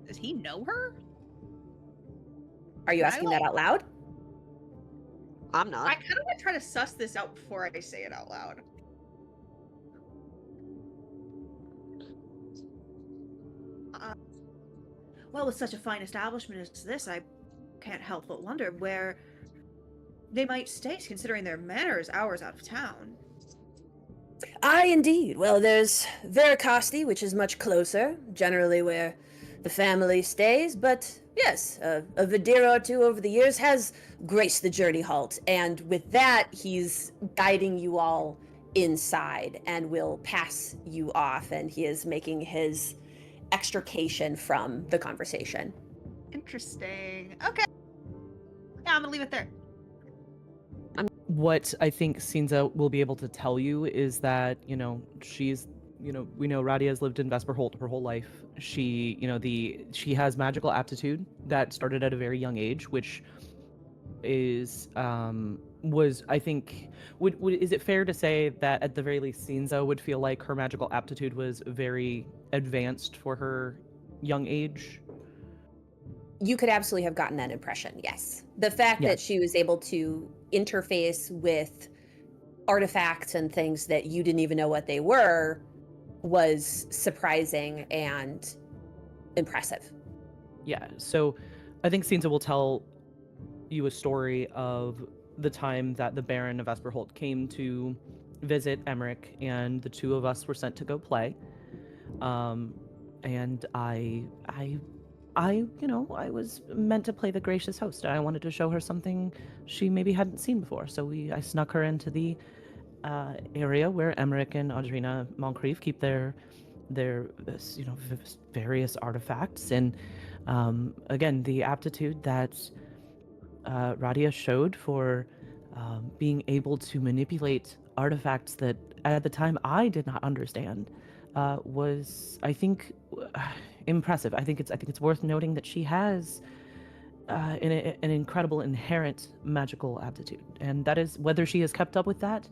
Does he know her? Are you asking that out loud? I'm not. I kind of want to try to suss this out before I say it out loud. Well, with such a fine establishment as this, I can't help but wonder where they might stay, considering their manor is hours out of town. Aye, indeed. Well, there's Veracasti, which is much closer, generally where the family stays, but yes, a Vidira or two over the years has graced the journey halt, and with that, he's guiding you all inside and will pass you off, and he is making his extrication from the conversation. Interesting. Okay. Yeah, I'm gonna leave it there. What I think Sinza will be able to tell you is that, she's, we know Radia has lived in Vesperholt her whole life. She, she has magical aptitude that started at a very young age, which is, was, I think, is it fair to say that at the very least Sinza would feel like her magical aptitude was very advanced for her young age? You could absolutely have gotten that impression, yes. The fact that she was able to interface with artifacts and things that you didn't even know what they were was surprising and impressive. Yeah, so I think Sinza will tell you a story of the time that the Baron of Vesperholt came to visit Emmerich, and the two of us were sent to go play. And I was meant to play the gracious host. I wanted to show her something she maybe hadn't seen before. So I snuck her into the area where Emmerich and Audrina Moncrief keep their various artifacts. And again, the aptitude that Radia showed for being able to manipulate artifacts that at the time I did not understand was, I think, impressive. I think it's worth noting that she has an incredible inherent magical aptitude, and that is whether she has kept up with that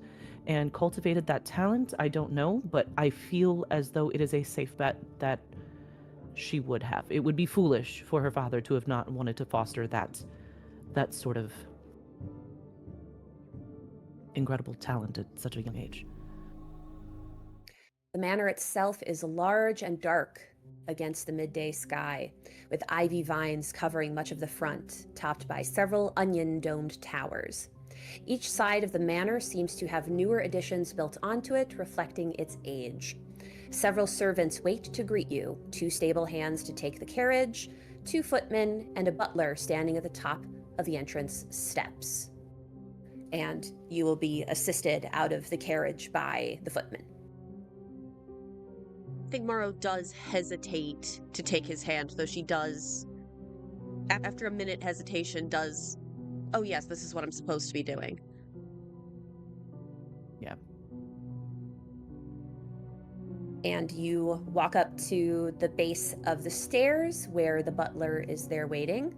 and cultivated that talent, I don't know, but I feel as though it is a safe bet that she would have. It would be foolish for her father to have not wanted to foster that sort of incredible talent at such a young age. The manor itself is large and dark against the midday sky, with ivy vines covering much of the front, topped by several onion-domed towers. Each side of the manor seems to have newer additions built onto it, reflecting its age. Several servants wait to greet you, 2 stable hands to take the carriage, 2 footmen, and a butler standing at the top of the entrance steps. And you will be assisted out of the carriage by the footman. I think Morrow does hesitate to take his hand, though she does, after a minute hesitation, does, oh yes, this is what I'm supposed to be doing. Yeah. And you walk up to the base of the stairs where the butler is there waiting.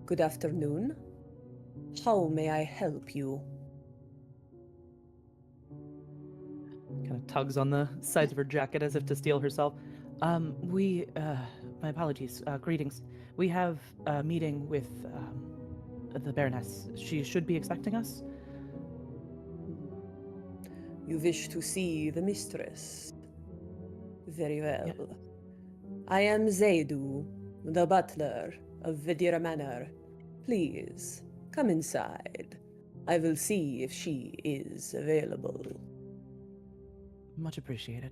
Good afternoon. How may I help you? Kind of tugs on the sides of her jacket as if to steel herself. My apologies, greetings. We have a meeting with the Baroness. She should be expecting us. You wish to see the mistress? Very well. Yeah. I am Zaidu, the butler of Vidira Manor. Please, come inside. I will see if she is available. Much appreciated.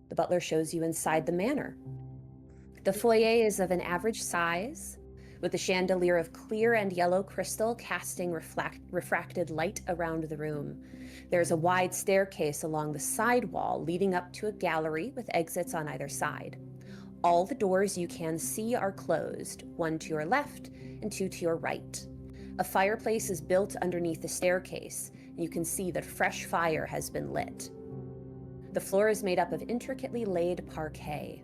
The butler shows you inside the manor. The foyer is of an average size, with a chandelier of clear and yellow crystal casting refracted light around the room. There's a wide staircase along the side wall leading up to a gallery with exits on either side. All the doors you can see are closed, one to your left and two to your right. A fireplace is built underneath the staircase, and you can see that fresh fire has been lit. The floor is made up of intricately laid parquet.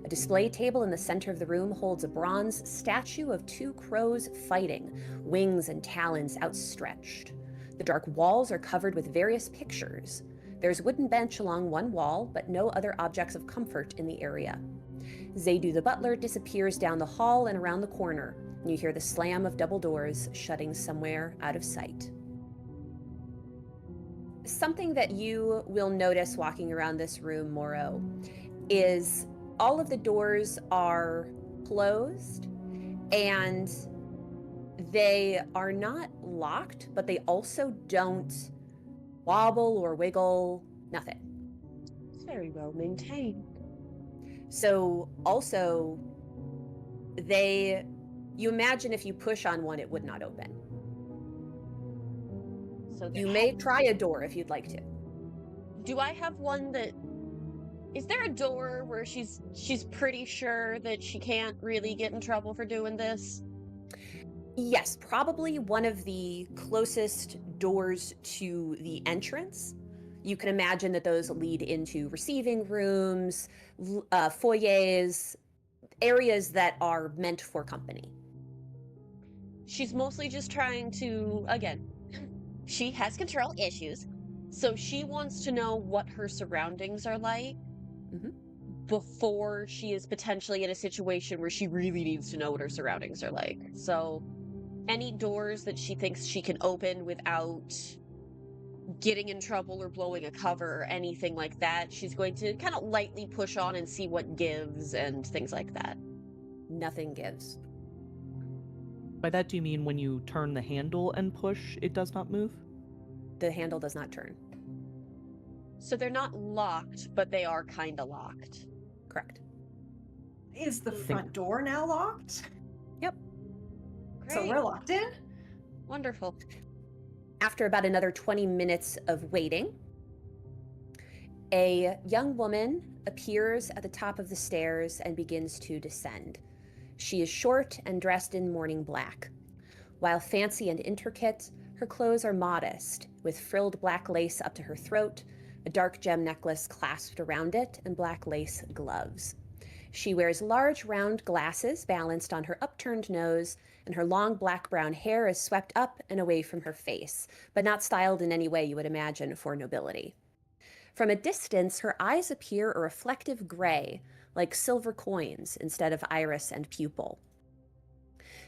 A display table in the center of the room holds a bronze statue of two crows fighting, wings and talons outstretched. The dark walls are covered with various pictures. There's a wooden bench along one wall, but no other objects of comfort in the area. Zaydu the butler disappears down the hall and around the corner, and you hear the slam of double doors shutting somewhere out of sight. Something that you will notice walking around this room, Moro, is all of the doors are closed, and they are not locked, but they also don't wobble or wiggle, nothing. It's very well maintained. So also, you imagine if you push on one, it would not open. So You may try a door if you'd like to. do I have one that... Is there a door where she's pretty sure that she can't really get in trouble for doing this? Yes, probably one of the closest doors to the entrance. You can imagine that those lead into receiving rooms, foyers, areas that are meant for company. She's mostly just trying to, again, she has control issues, so she wants to know what her surroundings are like before she is potentially in a situation where she really needs to know what her surroundings are like. So any doors that she thinks she can open without getting in trouble or blowing a cover or anything like that, she's going to kind of lightly push on and see what gives and things like that. Nothing gives. By that, do you mean when you turn the handle and push, it does not move? The handle does not turn. So they're not locked, but they are kind of locked. Correct. Is the front door now locked? Yep. Great. So we're locked in? Wonderful. After about another 20 minutes of waiting, a young woman appears at the top of the stairs and begins to descend. She is short and dressed in morning black. While fancy and intricate, her clothes are modest, with frilled black lace up to her throat, a dark gem necklace clasped around it, and black lace gloves. She wears large round glasses balanced on her upturned nose, and her long black-brown hair is swept up and away from her face, but not styled in any way you would imagine for nobility. From a distance, her eyes appear a reflective gray, like silver coins instead of iris and pupil.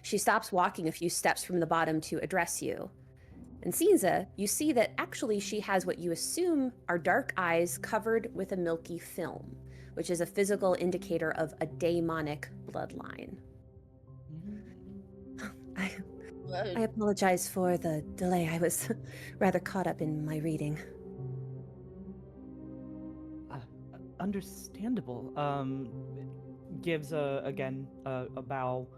She stops walking a few steps from the bottom to address you. And Cinza, you see that actually she has what you assume are dark eyes covered with a milky film, which is a physical indicator of a daemonic bloodline. I apologize for the delay. I was rather caught up in my reading. Understandable. Gives again a bow.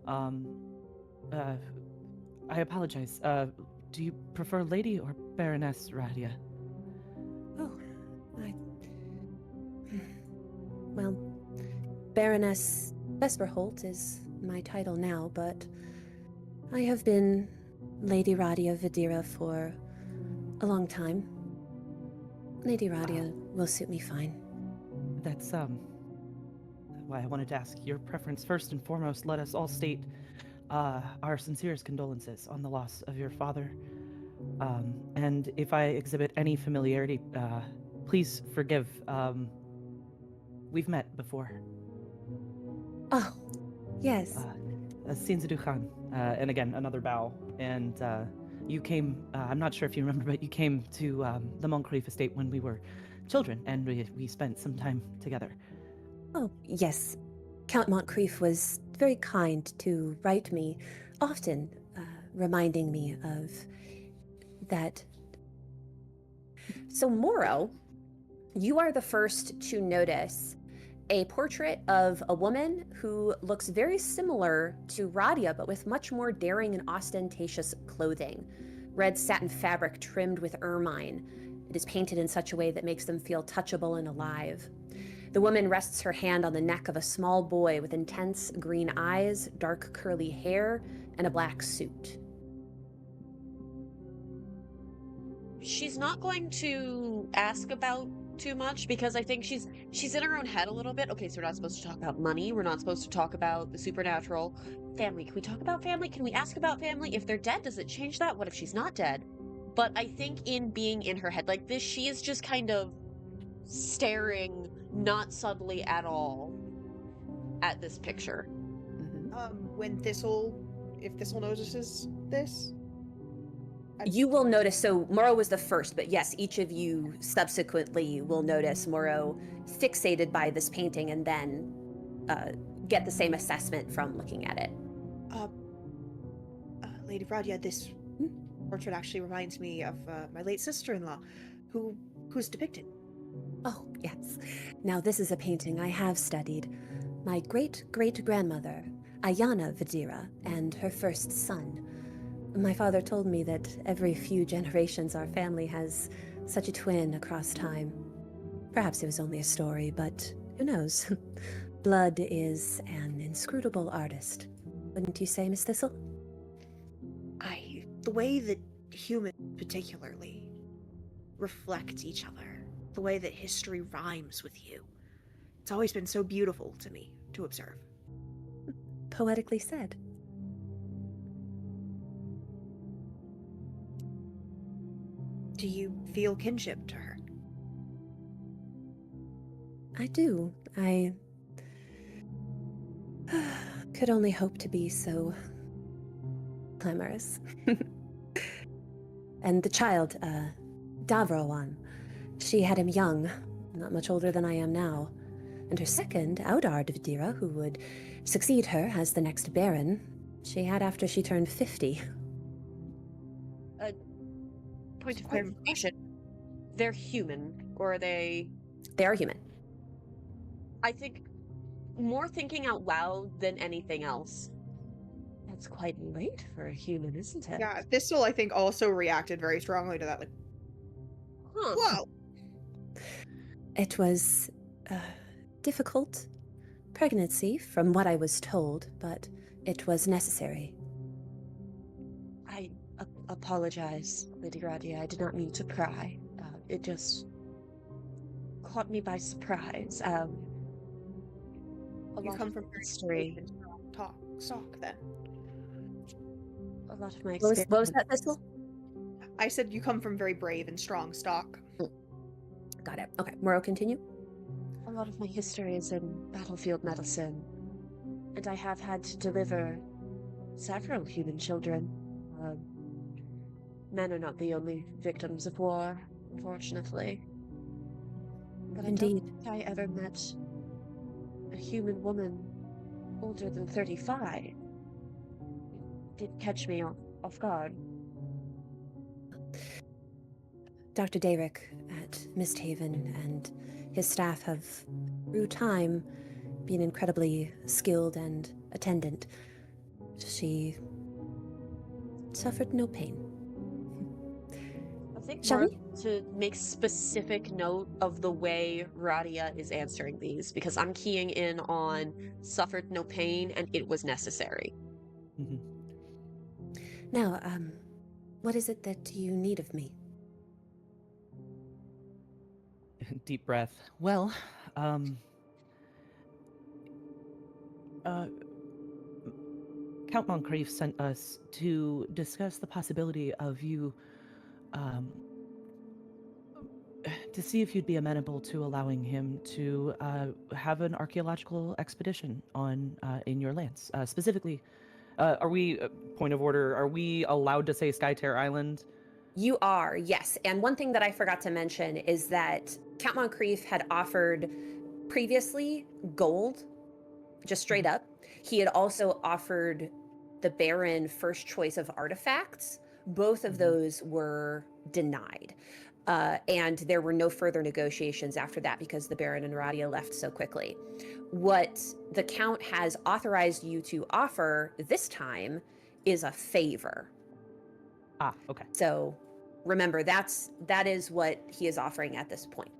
I apologize. Do you prefer Lady or Baroness Radia? Oh, well, Baroness Vesperholt is my title now, but I have been Lady Radia Vidira for a long time. Lady Radia will suit me fine. That's why I wanted to ask your preference. First and foremost, let us all state our sincerest condolences on the loss of your father. And if I exhibit any familiarity, please forgive. We've met before. Oh, yes. Sinzadu Khan. And again, another bow. And you came, I'm not sure if you remember, but you came to the Moncrief estate when we were children, and we spent some time together. Oh, yes. Count Moncrief was very kind to write me, often reminding me of that. So Moro, you are the first to notice a portrait of a woman who looks very similar to Radia, but with much more daring and ostentatious clothing. Red satin fabric trimmed with ermine. It is painted in such a way that makes them feel touchable and alive. The woman rests her hand on the neck of a small boy with intense green eyes, dark curly hair, and a black suit. She's not going to ask about too much because I think she's in her own head a little bit. Okay, so we're not supposed to talk about money. We're not supposed to talk about the supernatural. Family. Can we talk about family? Can we ask about family? If they're dead, does it change that? What if she's not dead? But I think in being in her head like this, she is just kind of staring, not subtly at all, at this picture. When if Thistle notices this, You will notice, so Morrow was the first, but yes, each of you subsequently will notice Morrow fixated by this painting and then get the same assessment from looking at it. Lady Radia, this portrait actually reminds me of my late sister-in-law, who's depicted. Oh, yes. Now, this is a painting I have studied. My great-great-grandmother, Ayana Vidira, and her first son. My father told me that every few generations our family has such a twin across time. Perhaps it was only a story, but who knows? Blood is an inscrutable artist. Wouldn't you say, Miss Thistle? The way that humans particularly reflect each other, the way that history rhymes with you, it's always been so beautiful to me to observe. Poetically said. Do you feel kinship to her? I do. I could only hope to be so glamorous. And the child, Davrowan, she had him young, not much older than I am now. And her second, Audard Vidira, who would succeed her as the next Baron, she had after she turned 50. Point of clarification. They're human, or are they... They are human. I think more thinking out loud than anything else. That's quite late for a human, isn't it? Yeah, Thistle, I think, also reacted very strongly to that. Like, whoa! It was a difficult pregnancy, from what I was told, but it was necessary. I apologize, Lady Radia. I did not mean to pry. It just caught me by surprise. You come from history. Stock, then. A lot of my What experience. was that, Thistle? I said you come from very brave and strong stock. Got it. Okay, Morrow, continue. A lot of my history is in battlefield medicine, and I have had to deliver several human children. Men are not the only victims of war, unfortunately. But Indeed. I don't think I ever met a human woman older than 35. It did catch me off guard. Dr. Dayrick at Misthaven and his staff have, through time, been incredibly skilled and attendant. She suffered no pain. I think Shall more we? to make specific note of the way Radia is answering these, because I'm keying in on suffered no pain and it was necessary. Mhm. Now, what is it that you need of me? Deep breath. Well, Count Moncrief sent us to discuss the possibility of you, to see if you'd be amenable to allowing him to have an archaeological expedition on in your lands. Specifically, are we, point of order, are we allowed to say Skytear Island? You are, yes. And one thing that I forgot to mention is that Count Moncrief had offered previously gold, just straight up. He had also offered the Baron first choice of artifacts. Both of those were denied. and there were no further negotiations after that because the Baron and Radia left so quickly. What the Count has authorized you to offer this time is a favor. Ah, okay. So remember, that is what he is offering at this point.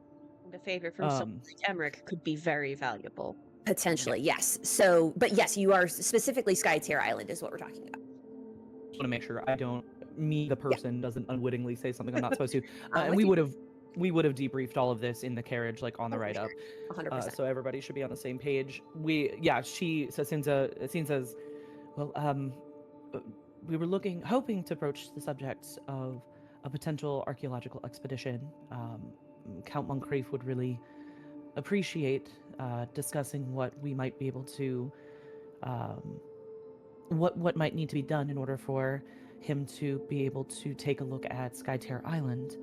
The favor from someone like Emmerich could be very valuable. Potentially, yes. So, but yes, you are specifically Skytear Island is what we're talking about. Just want to make sure I don't, me the person, doesn't unwittingly say something I'm not supposed to. I'm And with we you. would have debriefed all of this in the carriage, like on the Oh, for ride up. 100%. So everybody should be on the same page. She says, well, we were hoping to broach the subject of a potential archaeological expedition. Count Moncrief would really appreciate discussing what we might be able to, what might need to be done in order for him to be able to take a look at Skytear Island.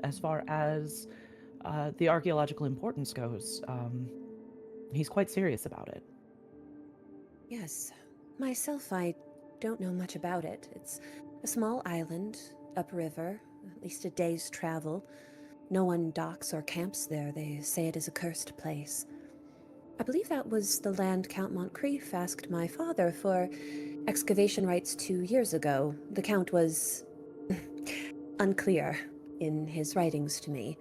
As far as the archaeological importance goes, he's quite serious about it. Yes. Myself, I don't know much about it. It's a small island, upriver, at least a day's travel. No one docks or camps there. They say it is a cursed place. I believe that was the land Count Moncrief asked my father for excavation rights 2 years ago. The Count was unclear in his writings to me.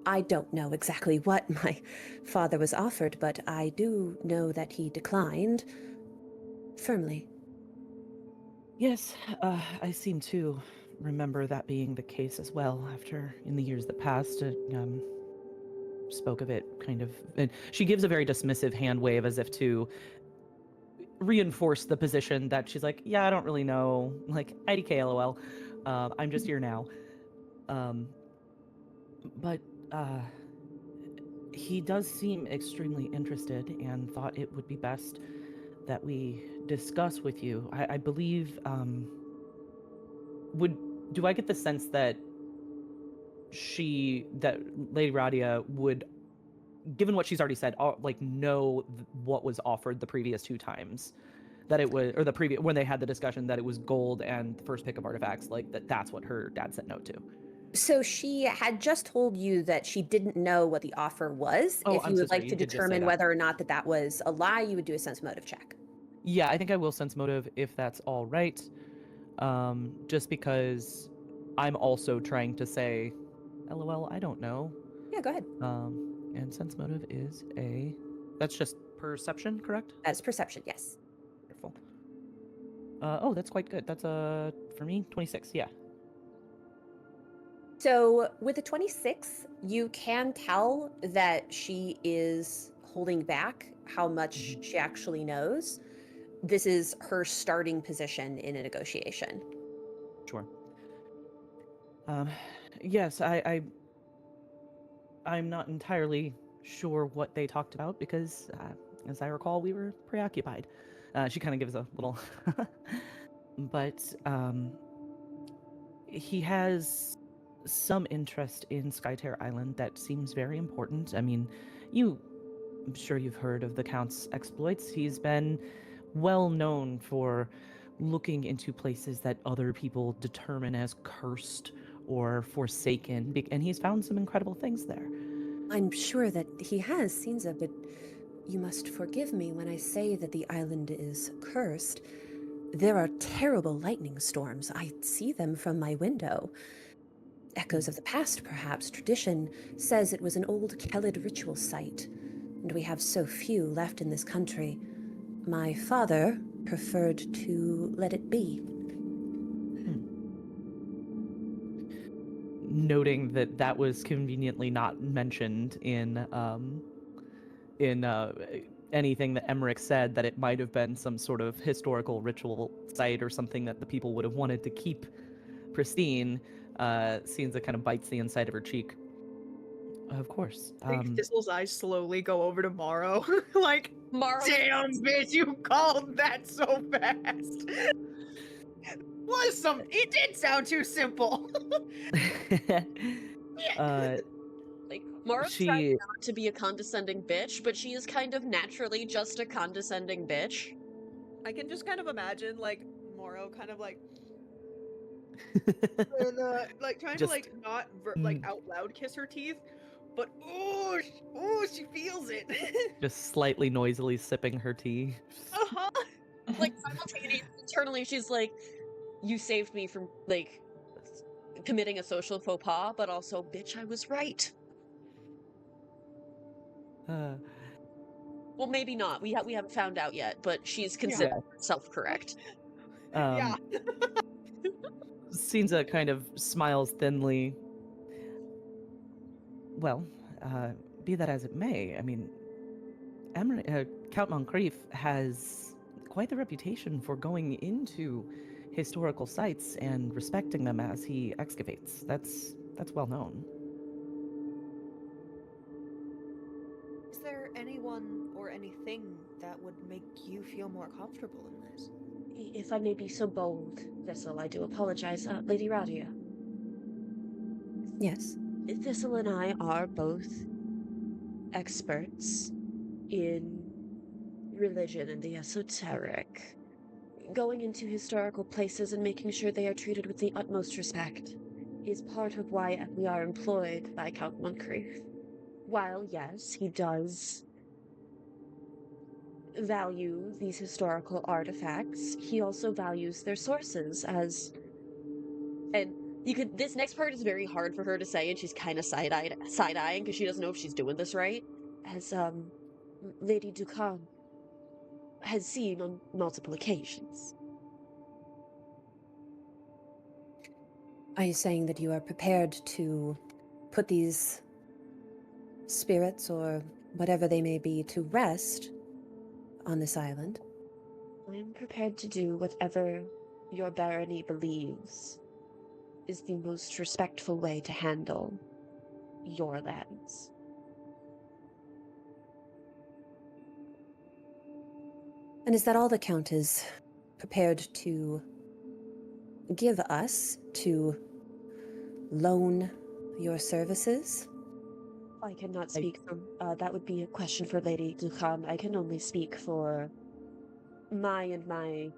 I don't know exactly what my father was offered, but I do know that he declined firmly. Yes, I seem to remember that being the case as well. After, in the years that passed, spoke of it kind of, and she gives a very dismissive hand wave as if to reinforce the position that she's like, yeah, I don't really know, like, IDK LOL, I'm just here now. But he does seem extremely interested and thought it would be best that we discuss with you. I believe, do I get the sense that Lady Radia would, given what she's already said, know what was offered the previous 2 times, that it was, or the previous, when they had the discussion, that it was gold and the first pick of artifacts, like that's what her dad said no to. So she had just told you that she didn't know what the offer was. Oh, if you I'm so would sorry, like you to did just say determine that. whether or not that was a lie, you would do a sense motive check. Yeah, I think I will sense motive if that's all right. Just because I'm also trying to say, LOL, I don't know. Yeah, go ahead. And sense motive is that's just perception, correct? That's perception, yes. Wonderful. Oh, that's quite good. That's for me, 26, yeah. So with a 26, you can tell that she is holding back how much she actually knows. This is her starting position in a negotiation. Sure. Yes, I'm not entirely sure what they talked about because, as I recall, we were preoccupied. She kind of gives a little, but he has some interest in Skytear Island that seems very important. I mean, I'm sure you've heard of the Count's exploits. He's been well known for looking into places that other people determine as cursed or forsaken, and he's found some incredible things there. I'm sure that he has, Sinza, but you must forgive me when I say that the island is cursed. There are terrible lightning storms. I see them from my window. Echoes of the past, perhaps. Tradition says it was an old Kellid ritual site, and we have so few left in this country. My father preferred to let it be. Noting that was conveniently not mentioned in anything that Emmerich said, that it might have been some sort of historical ritual site or something that the people would have wanted to keep pristine. Sinza kind of bites the inside of her cheek. Of course. Thistle's eyes slowly go over to Morrow. Like, Morrow, damn, bitch, you called that so fast. It did sound too simple. like Morrow's trying not to be a condescending bitch, but she is kind of naturally just a condescending bitch. I can just kind of imagine, like, Morrow kind of like, and like trying to Just- like not like Mm. out loud kiss her teeth, but she feels it. Just slightly noisily sipping her tea. Uh-huh. Like simultaneously, internally, she's like, "You saved me from like committing a social faux pas, but also, bitch, I was right." Uh, Well, maybe not. We haven't found out yet, but she's considered self-correct. Yeah. Sinza kind of smiles thinly. Well, be that as it may, I mean, Count Moncrief has quite the reputation for going into historical sites and respecting them as he excavates. That's well known. Is there anyone or anything that would make you feel more comfortable in this? If I may be so bold, Thistle, I do apologize. Lady Radia, Yes. Thistle and I are both experts in religion and the esoteric. Going into historical places and making sure they are treated with the utmost respect is part of why we are employed by Count Moncrief. While, yes, he does value these historical artifacts, he also values their sources as... And this next part is very hard for her to say, and she's kind of side-eyeing because she doesn't know if she's doing this right. As, Lady Ducam has seen on multiple occasions. Are you saying that you are prepared to put these spirits or whatever they may be to rest on this island? I am prepared to do whatever your barony believes is the most respectful way to handle your lands. And is that all the Count is prepared to give us to loan your services? I cannot speak for... that would be a question for Lady Ducam. I can only speak for my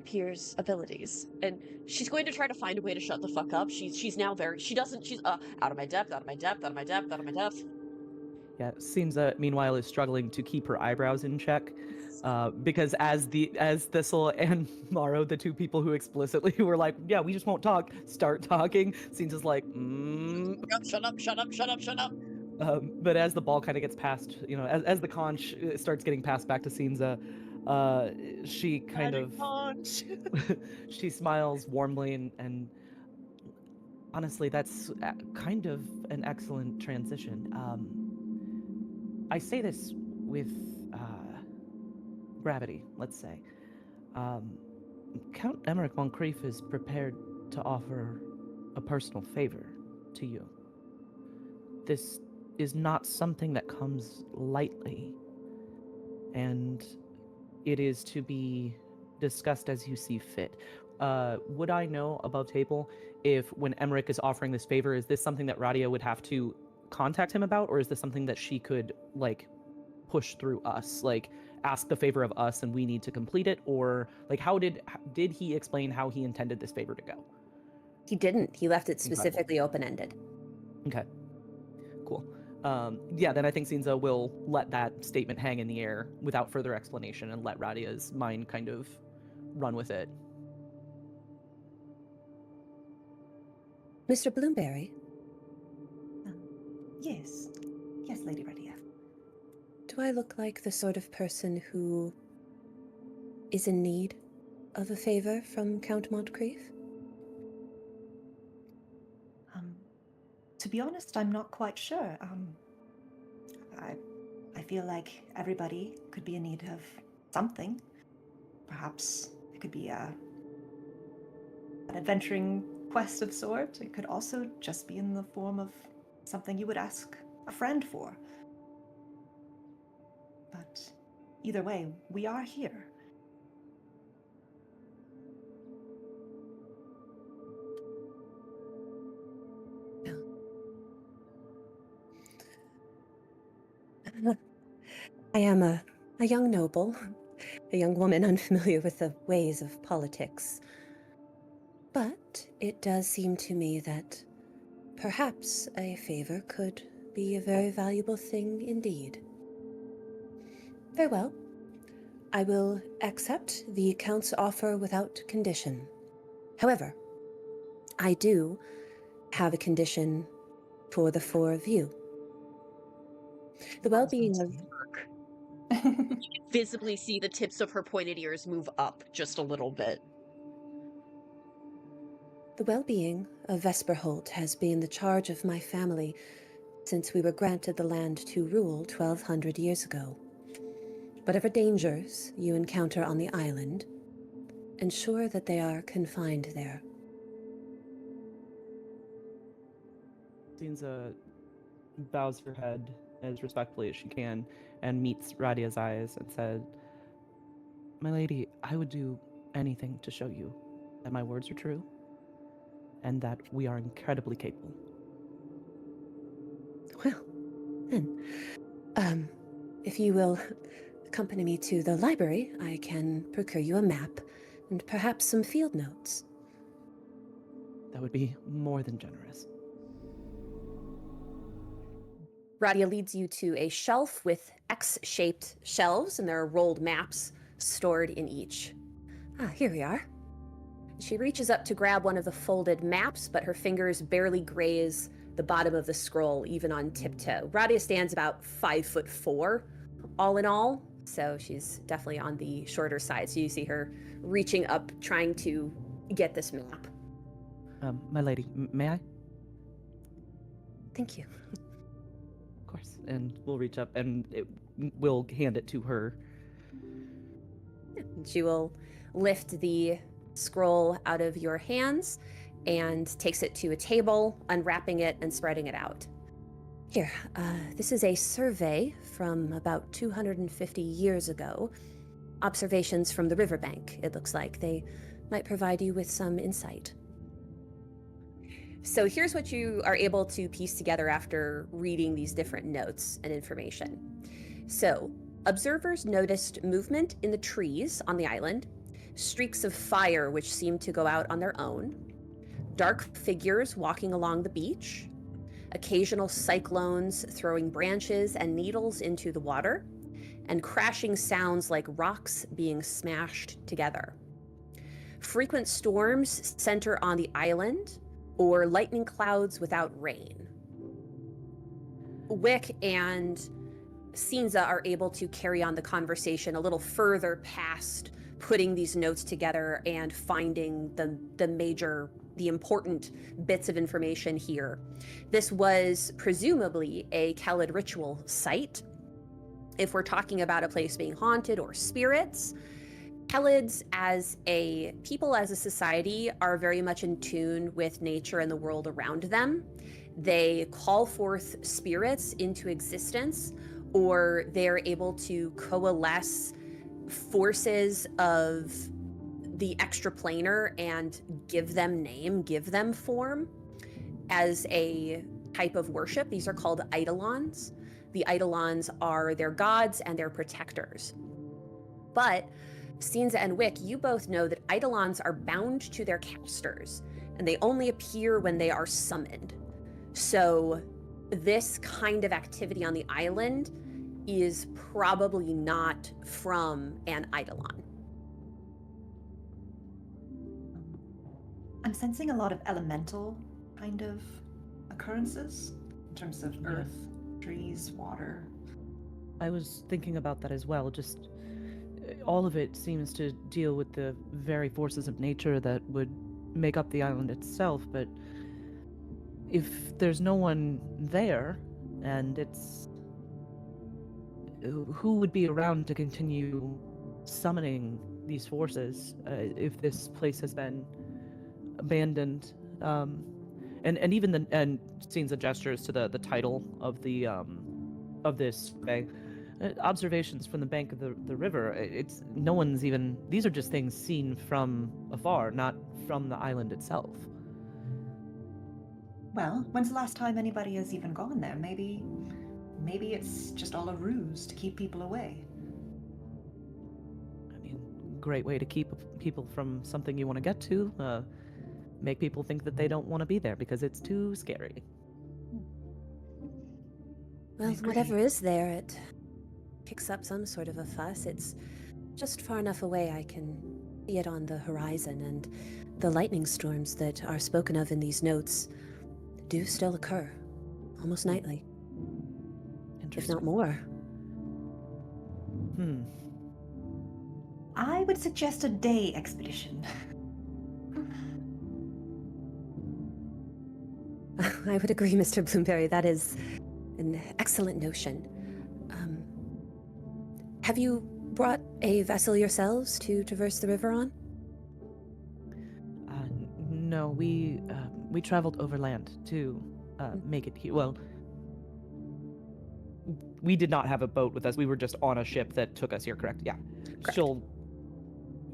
peers' abilities. And she's going to try to find a way to shut the fuck up. She's now very... She's out of my depth, out of my depth, out of my depth, out of my depth. Yeah, Sinza, meanwhile, is struggling to keep her eyebrows in check, because as Thistle and Morrow, the two people who explicitly were like, "Yeah, we just won't talk," start talking, Sinza's like, Shut up, shut up, shut up, shut up. But as the ball kind of gets passed, as the conch starts getting passed back to Sinza, she kind of she smiles warmly and honestly, that's kind of an excellent transition. I say this with gravity, let's say. Count Emmerich Moncrief is prepared to offer a personal favor to you. This is not something that comes lightly, and it is to be discussed as you see fit. Would I know above table if when Emmerich is offering this favor, is this something that Radia would have to contact him about, or is this something that she could push through us, ask the favor of us and we need to complete it, or how did he explain how he intended this favor to go? He didn't. He left it specifically open-ended. Okay, cool. Yeah, then I think Sinza will let that statement hang in the air without further explanation and let Radia's mind kind of run with it. Mr. Bloomberry? Yes. Yes, Lady Radia. Do I look like the sort of person who is in need of a favor from Count Moncrief? To be honest, I'm not quite sure. I feel like everybody could be in need of something. Perhaps it could be an adventuring quest of sorts. It could also just be in the form of something you would ask a friend for. But either way, we are here. I am a young noble, a young woman unfamiliar with the ways of politics. But it does seem to me that perhaps a favor could be a very valuable thing indeed. Very well. I will accept the Count's offer without condition. However, I do have a condition for the four of you. The well-being of... Visibly see the tips of her pointed ears move up just a little bit. The well-being of Vesperholt has been the charge of my family since we were granted the land to rule 1,200 years ago. Whatever dangers you encounter on the island, ensure that they are confined there. Sinza bows her head as respectfully as she can and meets Radia's eyes and said, "My lady, I would do anything to show you that my words are true and that we are incredibly capable." Well, then, if you will accompany me to the library, I can procure you a map and perhaps some field notes. That would be more than generous. Radia leads you to a shelf with X-shaped shelves, and there are rolled maps stored in each. Ah, here we are. She reaches up to grab one of the folded maps, but her fingers barely graze the bottom of the scroll, even on tiptoe. Radia stands about 5'4", all in all, so she's definitely on the shorter side. So you see her reaching up, trying to get this map. My lady, may I? Thank you. Of course. And we'll reach up and we'll hand it to her. She will lift the scroll out of your hands and takes it to a table, unwrapping it and spreading it out. Here, this is a survey from about 250 years ago. Observations from the riverbank, it looks like. They might provide you with some insight. So here's what you are able to piece together after reading these different notes and information. So, observers noticed movement in the trees on the island, streaks of fire which seemed to go out on their own, dark figures walking along the beach, occasional cyclones throwing branches and needles into the water, and crashing sounds like rocks being smashed together. Frequent storms center on the island, or lightning clouds without rain. Wick and Sinza are able to carry on the conversation a little further past putting these notes together and finding the important bits of information here. This was presumably a Khaled ritual site. If we're talking about a place being haunted or spirits, Khalids as a people, as a society, are very much in tune with nature and the world around them. They call forth spirits into existence, or they're able to coalesce forces of the extraplanar and give them name, give them form as a type of worship. These are called eidolons. The eidolons are their gods and their protectors. But Sinza and Wick, you both know that eidolons are bound to their casters, and they only appear when they are summoned. So this kind of activity on the island is probably not from an eidolon. I'm sensing a lot of elemental kind of occurrences in terms of earth, trees, water. I was thinking about that as well. Just all of it seems to deal with the very forces of nature that would make up the island itself, but if there's no one there, and it's... who would be around to continue summoning these forces if this place has been abandoned? And even and Sinza gestures to the title of the of this survey. Observations from the bank of the river. It's no one's even. These are just things seen from afar, not from the island itself. Well, when's the last time anybody has even gone there? Maybe it's just all a ruse to keep people away. I mean, great way to keep people from something you want to get to. make people think that they don't want to be there because it's too scary. Well, whatever is there, it kicks up some sort of a fuss. It's just far enough away I can see it on the horizon, and the lightning storms that are spoken of in these notes do still occur, almost nightly, if not more. I would suggest a day expedition. I would agree, Mr. Bloomberry. That is an excellent notion. Have you brought a vessel yourselves to traverse the river on? No, we traveled overland to make it here. Well, we did not have a boat with us. We were just on a ship that took us here, correct? Yeah. Correct. She'll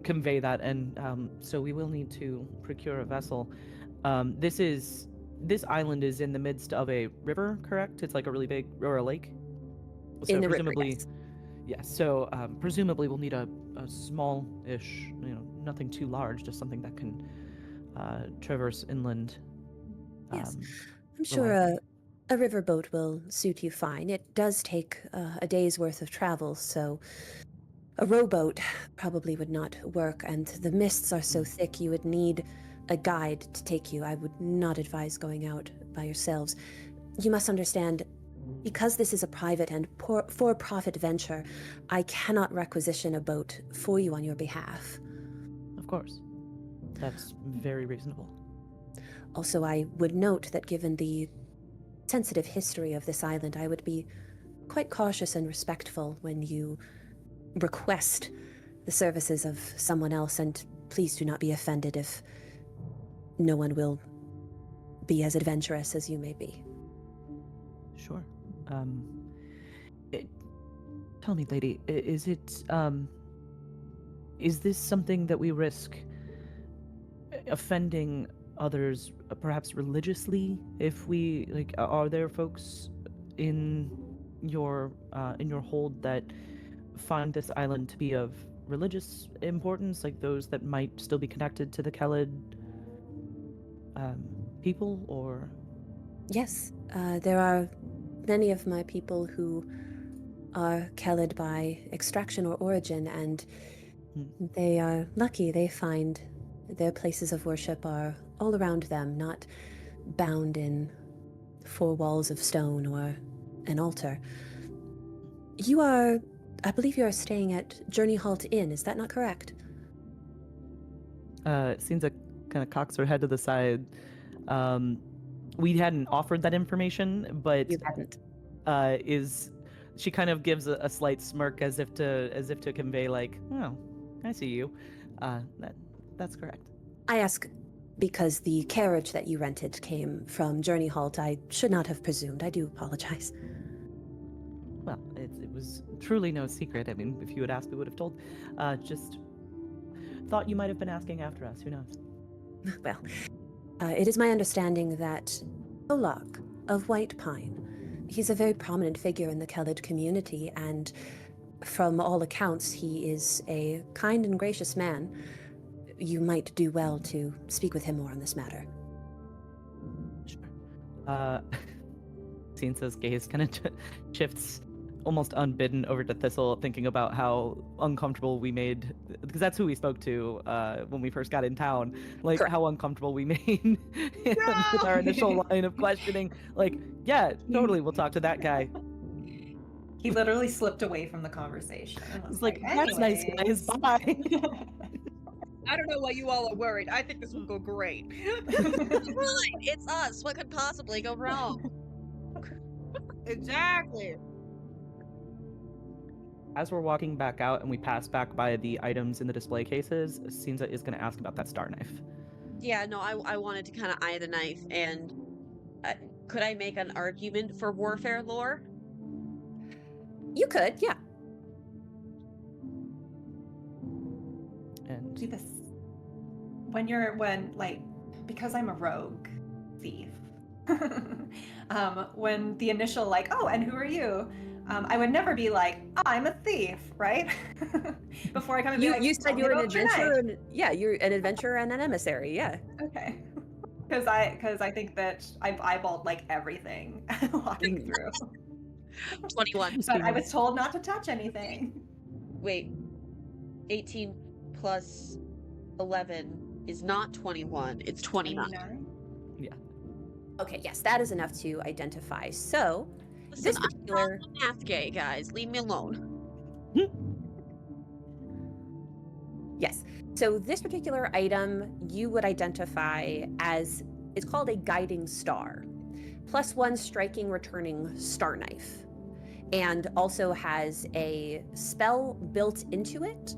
convey that, and so we will need to procure a vessel. This island is in the midst of a river, correct? It's like a really big, or a lake? So In the presumably, river, yes. Yeah, so presumably we'll need a small-ish, nothing too large, just something that can traverse inland. Yes. I'm sure a riverboat will suit you fine. It does take a day's worth of travel, so a rowboat probably would not work, and the mists are so thick you would need a guide to take you. I would not advise going out by yourselves. You must understand, because this is a private and for-profit venture, I cannot requisition a boat for you on your behalf. Of course. That's very reasonable. Also, I would note that given the sensitive history of this island, I would be quite cautious and respectful when you request the services of someone else, and please do not be offended if no one will be as adventurous as you may be. Sure. Tell me, lady, is this something that we risk offending others, perhaps religiously? If we are there folks in your hold that find this island to be of religious importance, like those that might still be connected to the Hallowed people, or? Yes, there are many of my people who are Hallowed by extraction or origin, and they are lucky. They find their places of worship are all around them, not bound in four walls of stone or an altar. I believe you are staying at Journey Halt Inn, is that not correct? Seems like kind of cocks her head to the side. We hadn't offered that information, but You hadn't. She kind of gives a slight smirk as if to convey, like, oh, I see you. That's correct. I ask because the carriage that you rented came from Journey Halt. I should not have presumed. I do apologize. Well, it was truly no secret. I mean, if you had asked, we would have told. Just thought you might have been asking after us. Who knows? Well, it is my understanding that Olak of White Pine, he's a very prominent figure in the Hallowed community, and from all accounts, he is a kind and gracious man. You might do well to speak with him more on this matter. Sure. Cinsa's gaze kind of shifts almost unbidden over to Thistle, thinking about how uncomfortable we made, because that's who we spoke to when we first got in town, like Correct. how uncomfortable we made with our initial line of questioning. Like, yeah, totally, we'll talk to that guy. He literally slipped away from the conversation. It's like, that's nice, guys, bye. I don't know why you all are worried. I think this will go great. Right, it's us. What could possibly go wrong? Exactly. As we're walking back out and we pass back by the items in the display cases, Cinza is going to ask about that star knife. Yeah, no, I wanted to kind of eye the knife, and could I make an argument for warfare lore? You could, yeah. And Do this because I'm a rogue thief. When the initial oh, and who are you? I would never be like, I'm a thief, right? Before I come and be like, You said "Tell me you were an about your adventurer. knife." Yeah, you're an adventurer and an emissary. Yeah. Okay. Because I think that I've eyeballed like everything walking through. 21. But I was told not to touch anything. Wait. 18 plus 11 is not 21. It's 29. 29? Okay, yes, that is enough to identify. So, Listen, this I'm particular... not a math gay, guys. Leave me alone. Yes. So this particular item you would identify as, it's called a guiding star. +1 striking returning star knife. And also has a spell built into it.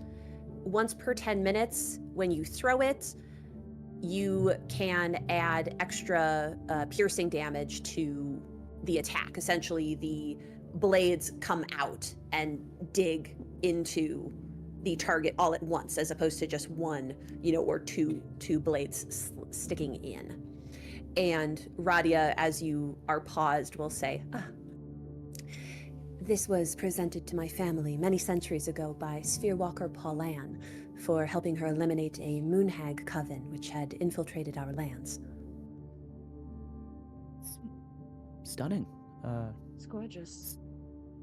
Once per 10 minutes, when you throw it, you can add extra piercing damage to the attack. Essentially, the blades come out and dig into the target all at once, as opposed to just one, or two blades sticking in. And Radia, as you are paused, will say, this was presented to my family many centuries ago by Spherewalker Paulan for helping her eliminate a moonhag coven which had infiltrated our lands. Stunning. It's gorgeous.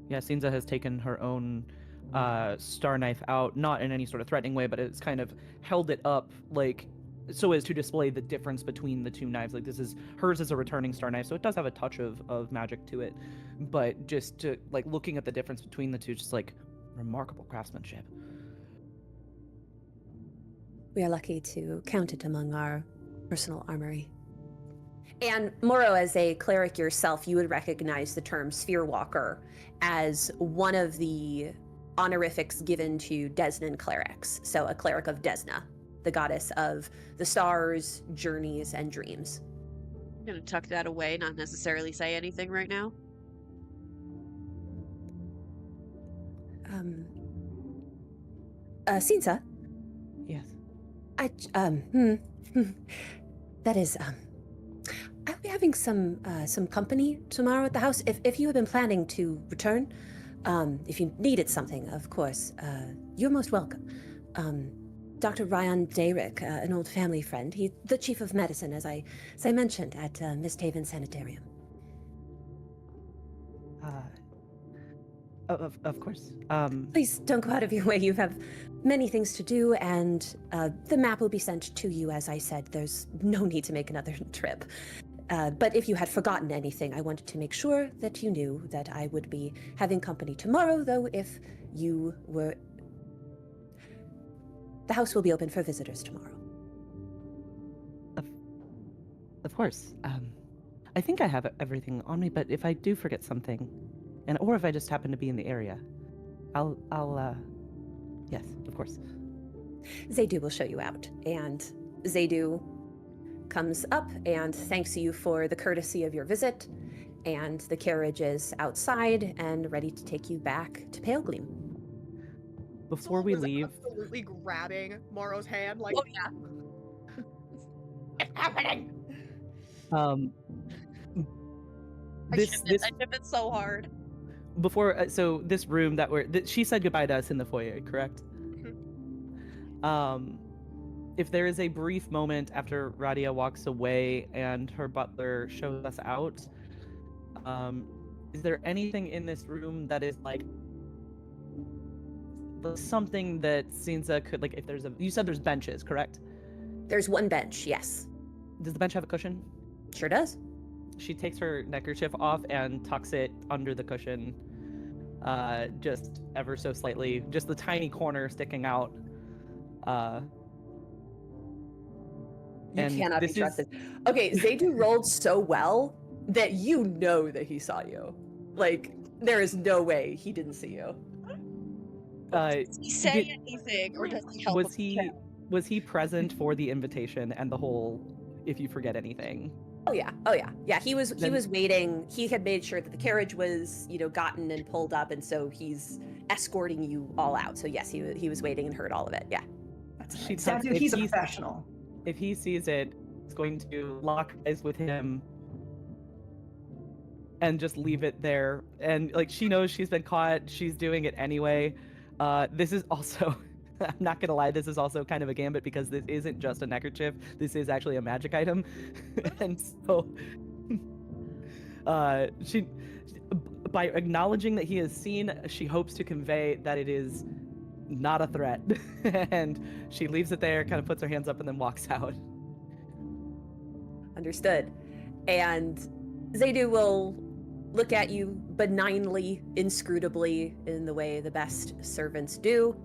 Yeah, Sinza has taken her own star knife out, not in any sort of threatening way, but it's kind of held it up like so as to display the difference between the two knives. Like hers is a returning star knife, so it does have a touch of magic to it, but just to, like, looking at the difference between the two, just like remarkable craftsmanship. We are lucky to count it among our personal armory. And Moro, as a cleric yourself, you would recognize the term Spherewalker as one of the honorifics given to Desnan clerics. So a cleric of Desna, the goddess of the stars, journeys, and dreams. I'm gonna tuck that away, not necessarily say anything right now. Sinsa? Yes. That is, I'll be having some company tomorrow at the house. If you have been planning to return, if you needed something, of course, you're most welcome. Dr. Ryan Dayrick, an old family friend, he's the chief of medicine, as I mentioned, at Miss Taven Sanitarium. Of course. Please don't go out of your way. You have many things to do, and the map will be sent to you. As I said, there's no need to make another trip. But if you had forgotten anything, I wanted to make sure that you knew that I would be having company tomorrow, though if you were... The house will be open for visitors tomorrow. Of course. I think I have everything on me, but if I do forget something, or if I just happen to be in the area, I'll yes, of course. Zaydu will show you out, and Zaydu comes up and thanks you for the courtesy of your visit, and the carriage is outside and ready to take you back to Pale Gleam. Before we leave, absolutely grabbing Morrow's hand, like, Oh yeah. it's happening. I this ship it so hard. before so this room she said goodbye to us in the foyer, correct? If there is a brief moment after Radia walks away and her butler shows us out, is there anything in this room that is like something that Sinza could, like, if there's you said there's benches, correct? There's one bench, yes. Does the bench have a cushion? Sure does. She takes her neckerchief off and tucks it under the cushion, just ever so slightly, just the tiny corner sticking out. You cannot be trusted. Okay, Zaydu rolled so well that you know that he saw you. Like, there is no way he didn't see you. Does he say anything, or does he help? Was he present for the invitation and the whole if you forget anything? Oh yeah. Yeah, he was waiting. He had made sure that the carriage was, gotten and pulled up, and so he's escorting you all out. So yes, he was waiting and heard all of it. Yeah. That's right. Dude, he's a professional. If he sees it, it's going to lock eyes with him and just leave it there. And like, she knows she's been caught. She's doing it anyway. This is also I'm not gonna lie, this is also kind of a gambit because this isn't just a neckerchief. This is actually a magic item, and so she, by acknowledging that he is seen, she hopes to convey that it is not a threat, and she leaves it there, kind of puts her hands up, and then walks out. Understood. And Zaydu will look at you benignly, inscrutably, in the way the best servants do,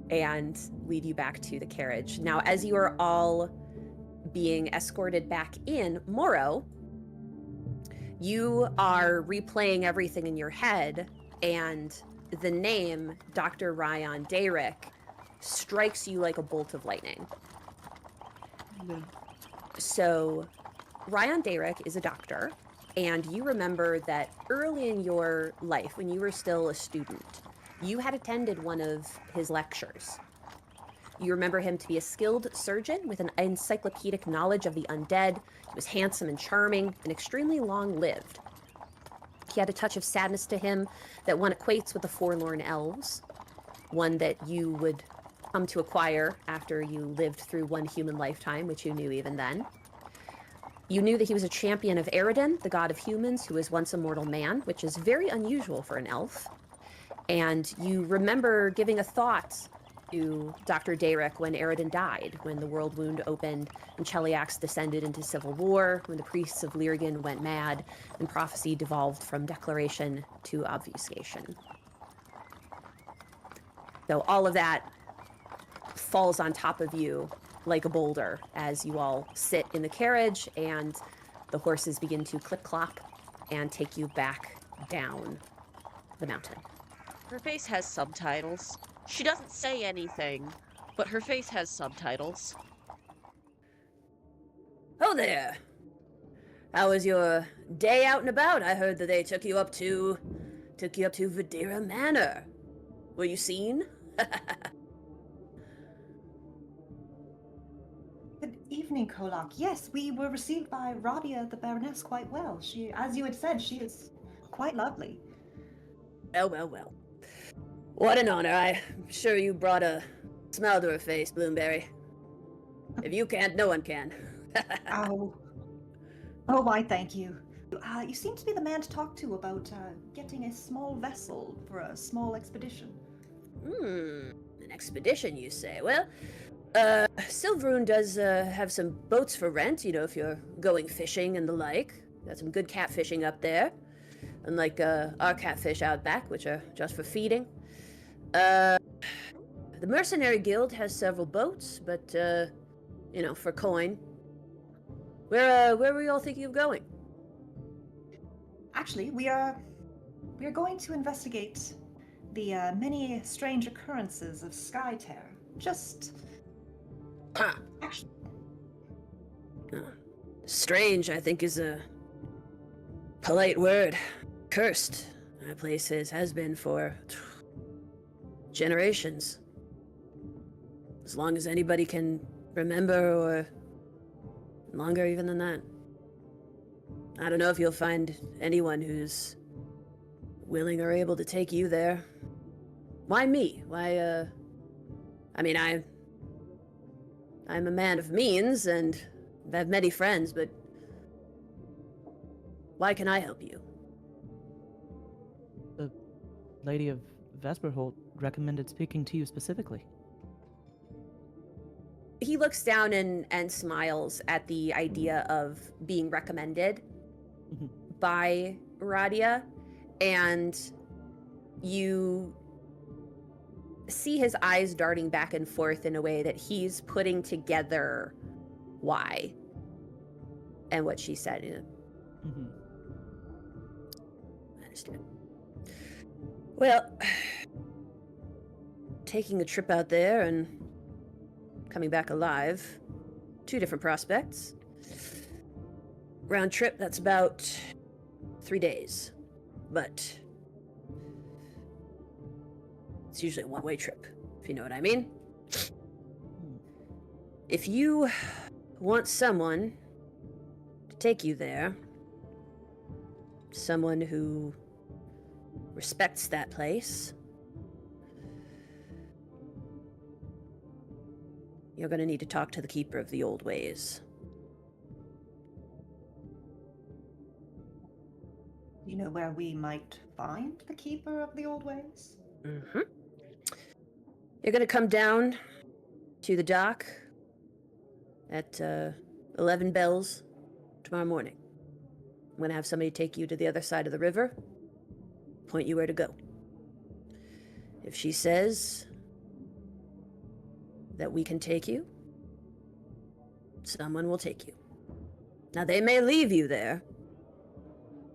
and lead you back to the carriage. Now, as you are all being escorted back in, Moro, you are replaying everything in your head, and the name Dr. Ryan Dayrick strikes you like a bolt of lightning. So, Ryan Dayrick is a doctor, and you remember that early in your life, when you were still a student, you had attended one of his lectures. You remember him to be a skilled surgeon with an encyclopedic knowledge of the undead. He was handsome and charming and extremely long-lived. He had a touch of sadness to him that one equates with the forlorn elves, one that you would come to acquire after you lived through one human lifetime, which you knew even then. You knew that he was a champion of Eridan, the god of humans, who was once a mortal man, which is very unusual for an elf. And you remember giving a thought to Dr. Dayrick when Eridan died, when the world wound opened and Cheliax descended into civil war, when the priests of Lyrigan went mad, and prophecy devolved from declaration to obfuscation. So all of that falls on top of you like a boulder as you all sit in the carriage and the horses begin to clip-clop and take you back down the mountain. Her face has subtitles. She doesn't say anything, but her face has subtitles. Oh there! How was your day out and about? I heard that they took you up to Videra Manor. Were you seen? Good evening, Kolak. Yes, we were received by Rabia, the Baroness, quite well. She, as you had said, she is quite lovely. Well. What an honor. I'm sure you brought a smile to her face, Bloomberry. If you can't, no one can. Oh, why, thank you. You seem to be the man to talk to about getting a small vessel for a small expedition. An expedition, you say? Well, Silveroon does have some boats for rent, if you're going fishing and the like. Got some good catfishing up there. Unlike our catfish out back, which are just for feeding. The Mercenary Guild has several boats, but, for coin. Where were you all thinking of going? Actually, we are going to investigate the many strange occurrences of Skytear. Just... Actually... Strange, I think, is a polite word. Cursed. That place has been for generations. As long as anybody can remember, or longer even than that. I don't know if you'll find anyone who's willing or able to take you there. Why me? Why, I'm a man of means, and I have many friends, but why can I help you? The Lady of Vesperholt recommended speaking to you specifically. He looks down and smiles at the idea of being recommended by Radia, and you see his eyes darting back and forth in a way that he's putting together why and what she said. I understand. Well, taking a trip out there and coming back alive, 2 different prospects. Round trip, that's about 3 days, but it's usually a one-way trip, if you know what I mean. If you want someone to take you there, someone who respects that place, You're going to need to talk to the Keeper of the Old Ways. Do you know where we might find the Keeper of the Old Ways? Mm-hmm. You're going to come down to the dock at 11 bells tomorrow morning. I'm going to have somebody take you to the other side of the river, point you where to go. If she says that we can take you, someone will take you. Now, they may leave you there,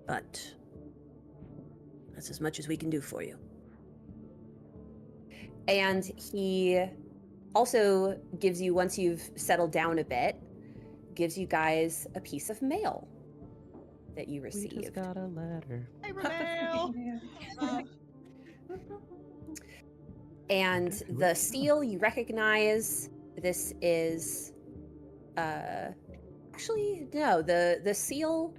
but that's as much as we can do for you. And he also gives you, once you've settled down a bit, gives you guys a piece of mail that you received. We just got a letter. Mail. And the seal you recognize. This is actually no, the seal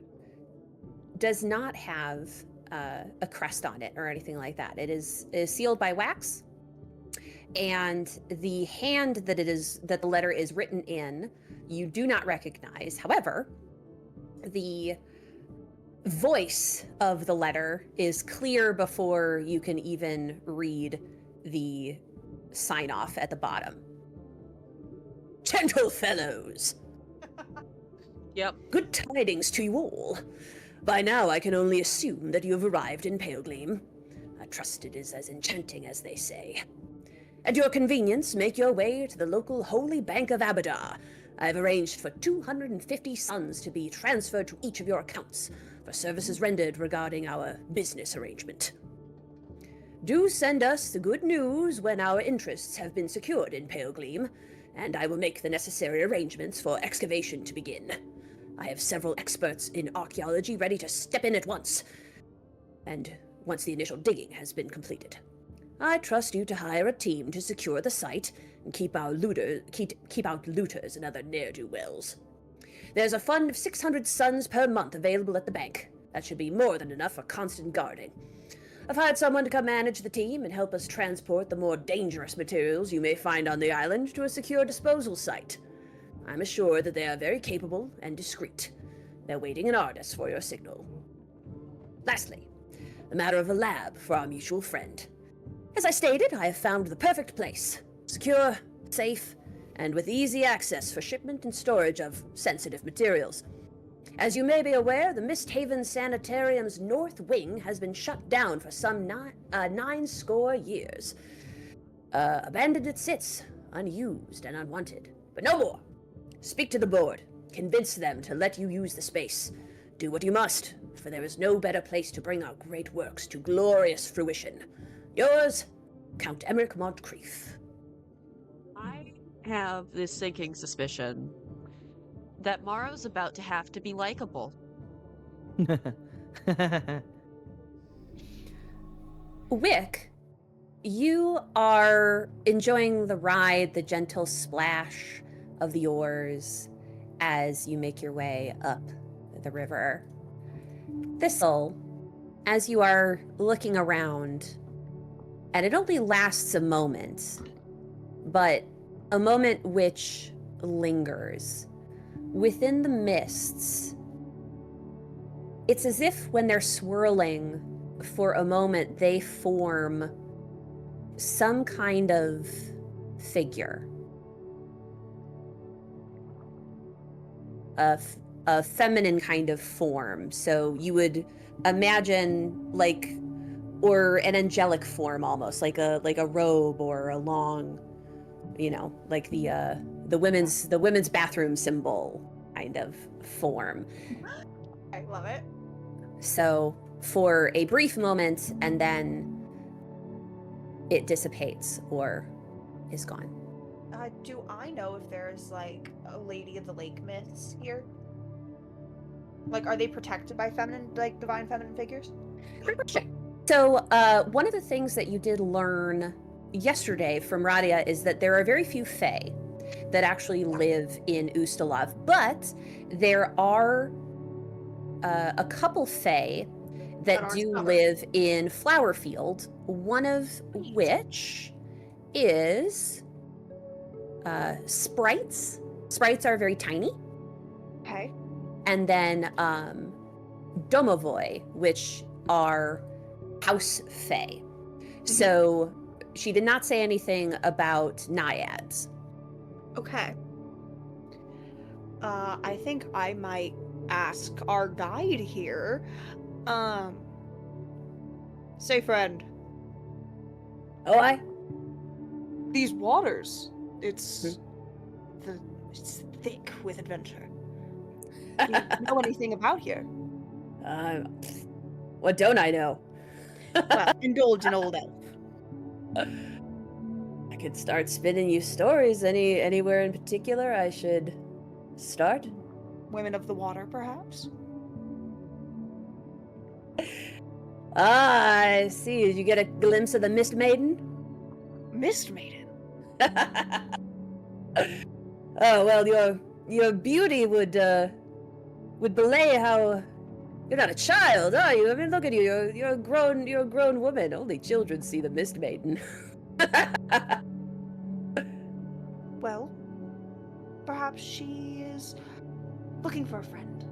does not have a crest on it or anything like that. It is sealed by wax, and the hand that the letter is written in, you do not recognize. However, the voice of the letter is clear before you can even read the sign off at the bottom. Gentle fellows! Yep. Good tidings to you all. By now I can only assume that you have arrived in Palegleam. I trust it is as enchanting as they say. At your convenience, make your way to the local Holy Bank of Abadar. I have arranged for 250 suns to be transferred to each of your accounts for services rendered regarding our business arrangement. Do send us the good news when our interests have been secured in Palegleam, and I will make the necessary arrangements for excavation to begin. I have several experts in archaeology ready to step in at once, and once the initial digging has been completed. I trust you to hire a team to secure the site and keep out looters and other ne'er-do-wells. There's a fund of 600 suns per month available at the bank. That should be more than enough for constant guarding. I've hired someone to come manage the team and help us transport the more dangerous materials you may find on the island to a secure disposal site. I'm assured that they are very capable and discreet. They're waiting in Ardus for your signal. Lastly, the matter of a lab for our mutual friend. As I stated, I have found the perfect place. Secure, safe, and with easy access for shipment and storage of sensitive materials. As you may be aware, the Misthaven Sanitarium's north wing has been shut down for some 9 years. Abandoned it sits, unused and unwanted. But no more! Speak to the board. Convince them to let you use the space. Do what you must, for there is no better place to bring our great works to glorious fruition. Yours, Count Emmerich Montcrief. I have this sinking suspicion that Morrow's about to have to be likable. Wick, you are enjoying the ride, the gentle splash of the oars as you make your way up the river. Thistle, as you are looking around, and it only lasts a moment, but a moment which lingers. Within the mists, it's as if when they're swirling for a moment, they form some kind of figure. A feminine kind of form. So you would imagine or an angelic form almost, like a robe or a long, like the women's bathroom symbol kind of form. I love it. So for a brief moment, and then it dissipates or is gone. Do I know if there's a Lady of the Lake myths here? Are they protected by divine feminine figures? Great question. So one of the things that you did learn yesterday from Radia is that there are very few fae that actually live in Ustalav, but there are a couple fae that do live in Flowerfield, one of which is sprites. Sprites are very tiny. Okay. And then domovoi, which are house fae. So she did not say anything about naiads. Okay. I think I might ask our guide here. Say, friend, Oh, these waters, it's thick with adventure. Do you know anything about here? What don't I know? Well, indulge an old elf. I could start spinning you stories. Anywhere in particular I should start? Women of the water, perhaps? Ah, I see. Did you get a glimpse of the Mist Maiden? Mist Maiden? Oh, well, your beauty would belay how you're not a child, are you? I mean, look at you. You're a grown woman. Only children see the Mist Maiden. Well, perhaps she is looking for a friend.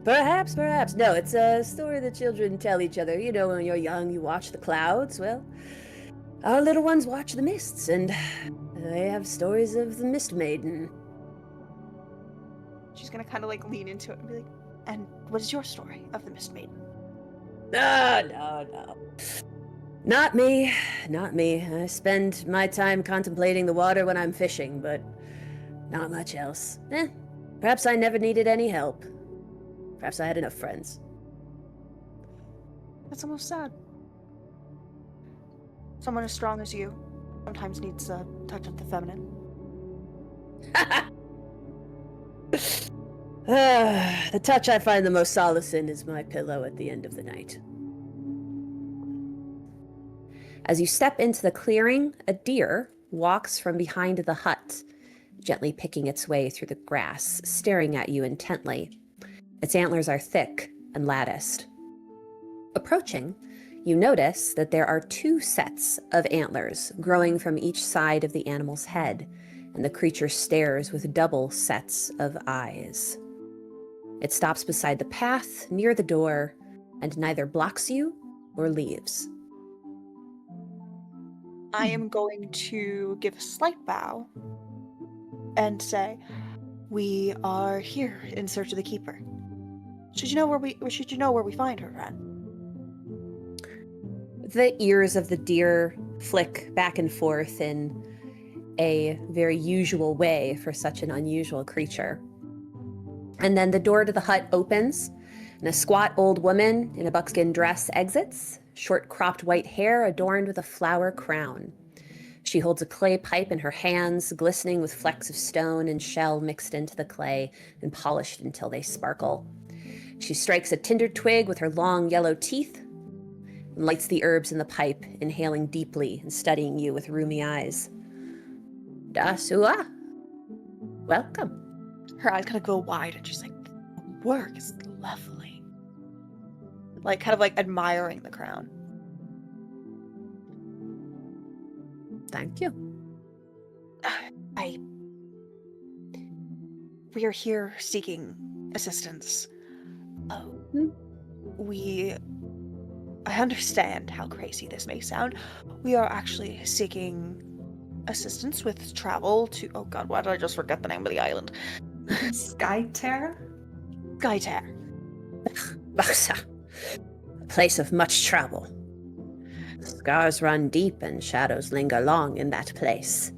Perhaps. No, it's a story that children tell each other. You know, when you're young, you watch the clouds. Well, our little ones watch the mists, and they have stories of the Mist Maiden. She's gonna kind of like lean into it and be like, and what is your story of the Mist Maiden? No. Not me. I spend my time contemplating the water when I'm fishing, but not much else. Perhaps I never needed any help. Perhaps I had enough friends. That's almost sad. Someone as strong as you sometimes needs a touch of the feminine. The touch I find the most solace in is my pillow at the end of the night. As you step into the clearing, a deer walks from behind the hut, gently picking its way through the grass, staring at you intently. Its antlers are thick and latticed. Approaching, you notice that there are 2 sets of antlers growing from each side of the animal's head, and the creature stares with double sets of eyes. It stops beside the path near the door and neither blocks you or leaves. I am going to give a slight bow and say, "We are here in search of the keeper. Should you know where we find her, friend?" The ears of the deer flick back and forth in a very usual way for such an unusual creature. And then the door to the hut opens, and a squat old woman in a buckskin dress exits, short cropped white hair adorned with a flower crown. She holds a clay pipe in her hands, glistening with flecks of stone and shell mixed into the clay and polished until they sparkle. She strikes a tinder twig with her long yellow teeth and lights the herbs in the pipe, inhaling deeply and studying you with rheumy eyes. Dasua, welcome. Her eyes kind of go wide and she's like, "The work is lovely." Like, kind of like admiring the crown. Thank you. We are here seeking assistance. I understand how crazy this may sound. We are actually seeking assistance with travel to, oh god, why did I just forget the name of the island? Skytear? Skytear. Baksa, a place of much travel. Scars run deep and shadows linger long in that place.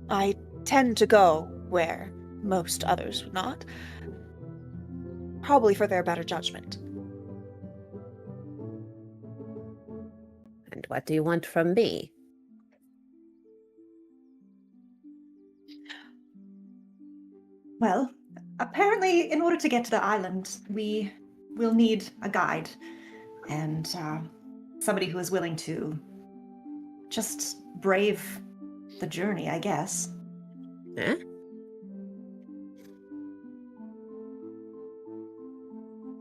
I tend to go where most others would not. Probably for their better judgment. And what do you want from me? Well, apparently, in order to get to the island, we will need a guide and somebody who is willing to just brave the journey, I guess. Eh?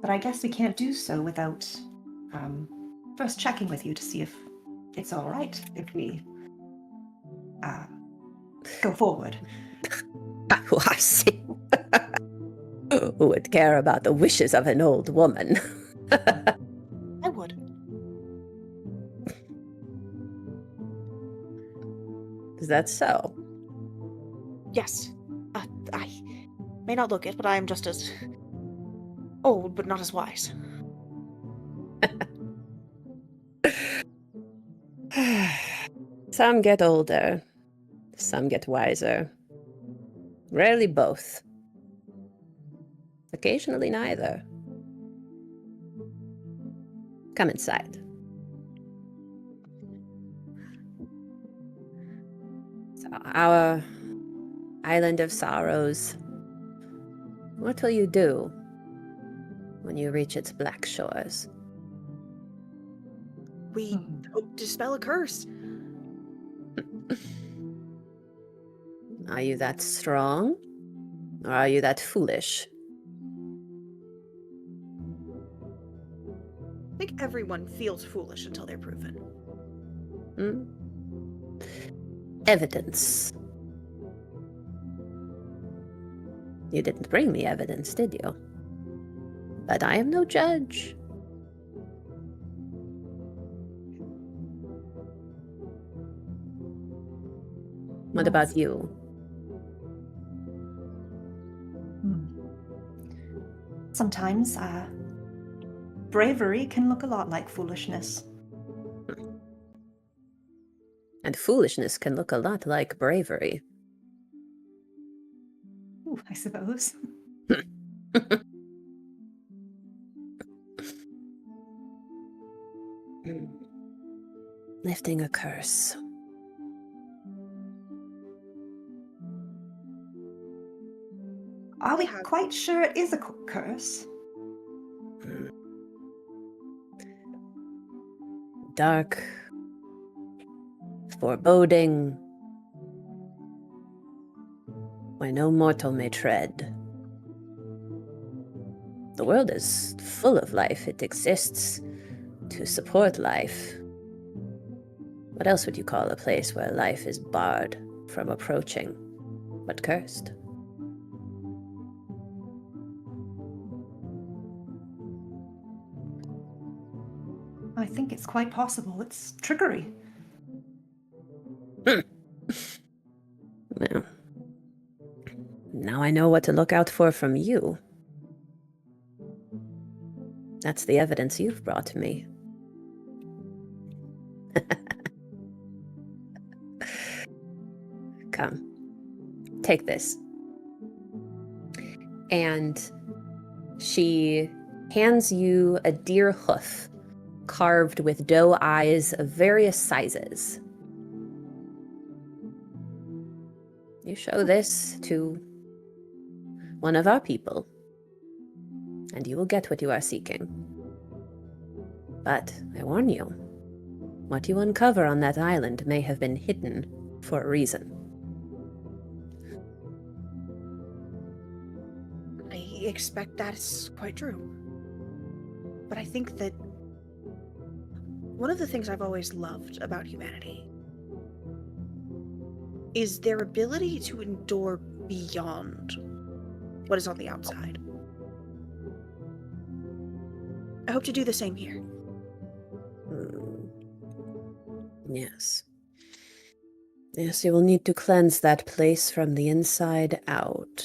But I guess we can't do so without first checking with you to see if it's all right if we go forward. I see. Who would care about the wishes of an old woman? I would. Is that so? Yes. I may not look it, but I am just as old, but not as wise. Some get older, some get wiser. Rarely both. Occasionally neither. Come inside. So, our island of sorrows. What will you do when you reach its black shores? We hope to dispel a curse. Are you that strong? Or are you that foolish? I think everyone feels foolish until they're proven. Evidence. You didn't bring me evidence, did you? But I am no judge. What about you? Sometimes, bravery can look a lot like foolishness. And foolishness can look a lot like bravery. Ooh, I suppose. Lifting a curse. Are we quite sure it is a curse? Dark, foreboding, where no mortal may tread. The world is full of life. It exists to support life. What else would you call a place where life is barred from approaching, but cursed? I think it's quite possible it's trickery. Well, now I know what to look out for from you. That's the evidence you've brought me. Come, take this. And she hands you a deer hoof carved with doe eyes of various sizes. You show this to one of our people, and you will get what you are seeking. But I warn you, what you uncover on that island may have been hidden for a reason. I expect that is quite true. But I think that one of the things I've always loved about humanity is their ability to endure beyond what is on the outside. I hope to do the same here. Yes. Yes, you will need to cleanse that place from the inside out.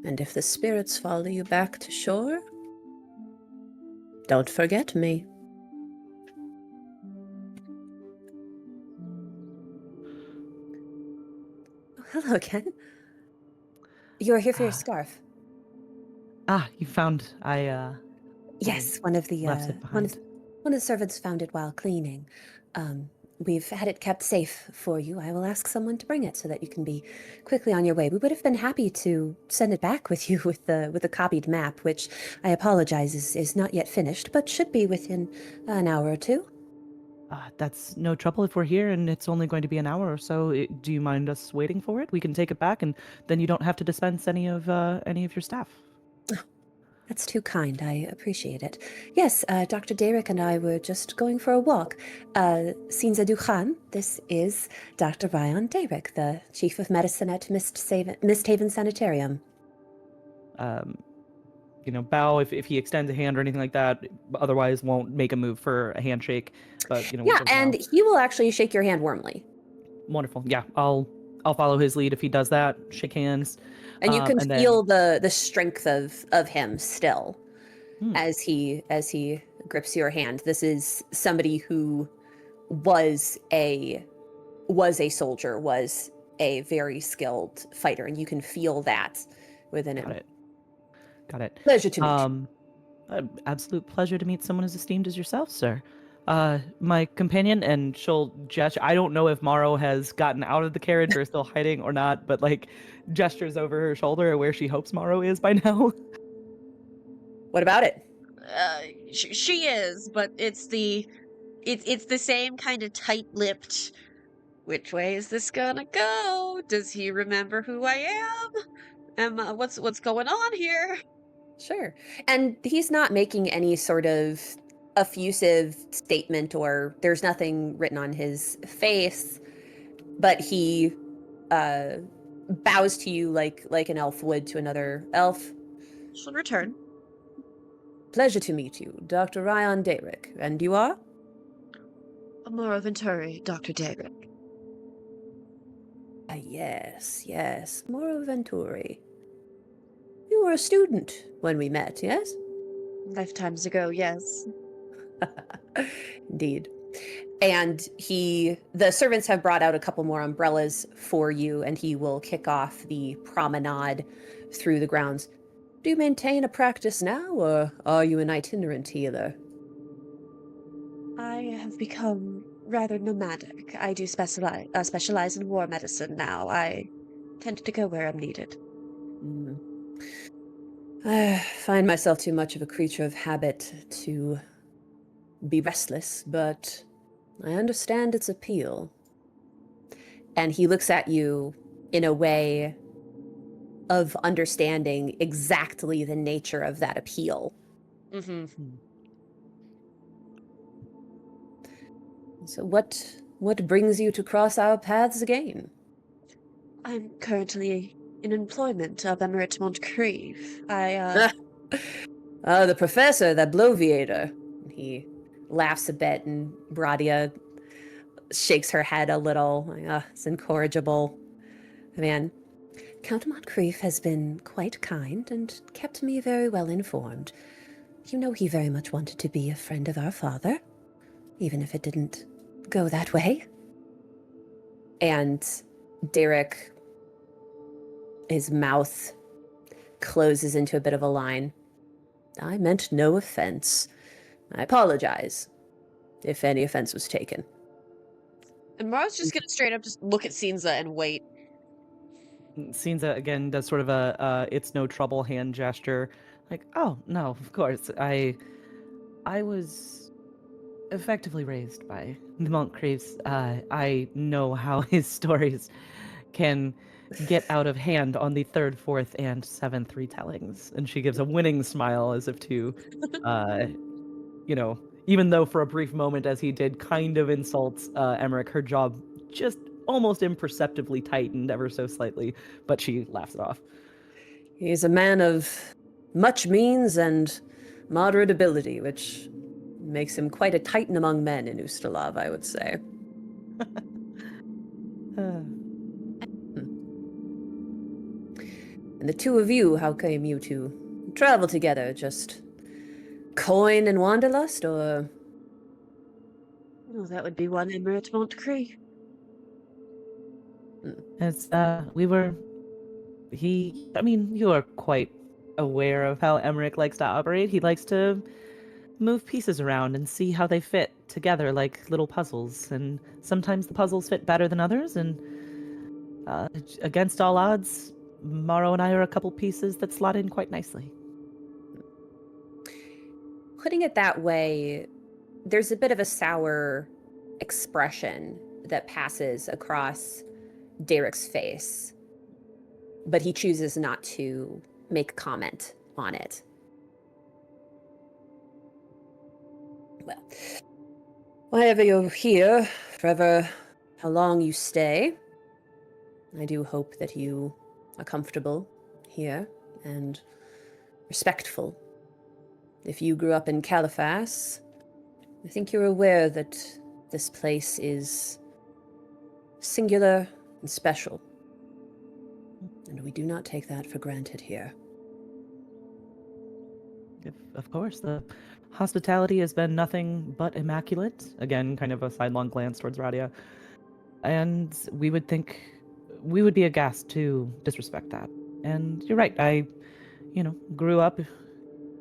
And if the spirits follow you back to shore, don't forget me. Hello again. You are here for your scarf. You found Yes, one of the left it behind. one of the servants found it while cleaning. We've had it kept safe for you. I will ask someone to bring it so that you can be quickly on your way. We would have been happy to send it back with you with the copied map, which I apologize is not yet finished, but should be within an hour or two. That's no trouble if we're here and it's only going to be an hour or so. Do you mind us waiting for it? We can take it back, and then you don't have to dispense any of your staff. That's too kind. I appreciate it. Yes, Dr. Derek and I were just going for a walk. Sinza Dukhan, this is Dr. Ryan Derek, the Chief of Medicine at Misthaven Sanitarium. Bow if he extends a hand or anything like that. Otherwise, won't make a move for a handshake. But Yeah, will and bow. he will actually shake your hand warmly. Wonderful. Yeah, I'll follow his lead if he does that. Shake hands. And you can and then- feel the strength of him still Hmm. as he grips your hand. This is somebody who was a soldier, was a very skilled fighter, and you can feel that within him. Got it. Pleasure to meet you. Absolute pleasure to meet someone as esteemed as yourself, sir. My companion, and she'll gesture. I don't know if Morrow has gotten out of the carriage or is still hiding or not, but gestures over her shoulder where she hopes Morrow is by now. What about it? She is, but it's the same kind of tight-lipped. Which way is this gonna go? Does he remember who I am? What's going on here? Sure. And he's not making any sort of effusive statement, or there's nothing written on his face, but he bows to you like an elf would to another elf. She'll return. Pleasure to meet you, Dr. Ryan Derek. And you are? Amora Venturi, Dr. Derek. Yes, Moro Venturi. You were a student when we met, yes? Lifetimes ago, yes. Indeed. And the servants have brought out a couple more umbrellas for you, and he will kick off the promenade through the grounds. Do you maintain a practice now, or are you an itinerant healer? I have become rather nomadic. I do specialize in war medicine now. I tend to go where I'm needed. I find myself too much of a creature of habit to be restless, but I understand its appeal. And he looks at you in a way of understanding exactly the nature of that appeal. Mm-hmm. So what brings you to cross our paths again? I'm currently in employment of Emirate Montcrieve. The professor, that bloviator. He laughs a bit, and Bradia shakes her head a little. It's incorrigible. Man, Count Moncrief has been quite kind and kept me very well informed. You know, he very much wanted to be a friend of our father, even if it didn't go that way. And Derek, his mouth closes into a bit of a line. I meant no offense. I apologize if any offense was taken. And Mara's just gonna straight up just look at Sinza and wait. Sinza again does sort of a it's no trouble hand gesture. Like, oh no, of course. I was effectively raised by the Montcrieves. I know how his stories can get out of hand on the third, fourth, and seventh retellings. And she gives a winning smile as if to, even though for a brief moment, as he did kind of insults Emmerich, her jaw just almost imperceptibly tightened ever so slightly, but she laughs it off. He's a man of much means and moderate ability, which makes him quite a titan among men in Ustalav, I would say. And the two of you, how came you to travel together? Just coin and wanderlust, or? Oh, that would be one Emirate Montcrieve. As you are quite aware of how Emmerich likes to operate. He likes to move pieces around and see how they fit together like little puzzles. And sometimes the puzzles fit better than others. And against all odds, Morrow and I are a couple pieces that slot in quite nicely. Putting it that way, there's a bit of a sour expression that passes across Derek's face, but he chooses not to make comment on it. Well, whenever you're here, forever how long you stay, I do hope that you are comfortable here and respectful. If you grew up in Caliphas, I think you're aware that this place is singular and special. And we do not take that for granted here. Of course, the hospitality has been nothing but immaculate. Again, kind of a sidelong glance towards Radia. And we would be aghast to disrespect that. And you're right, I, grew up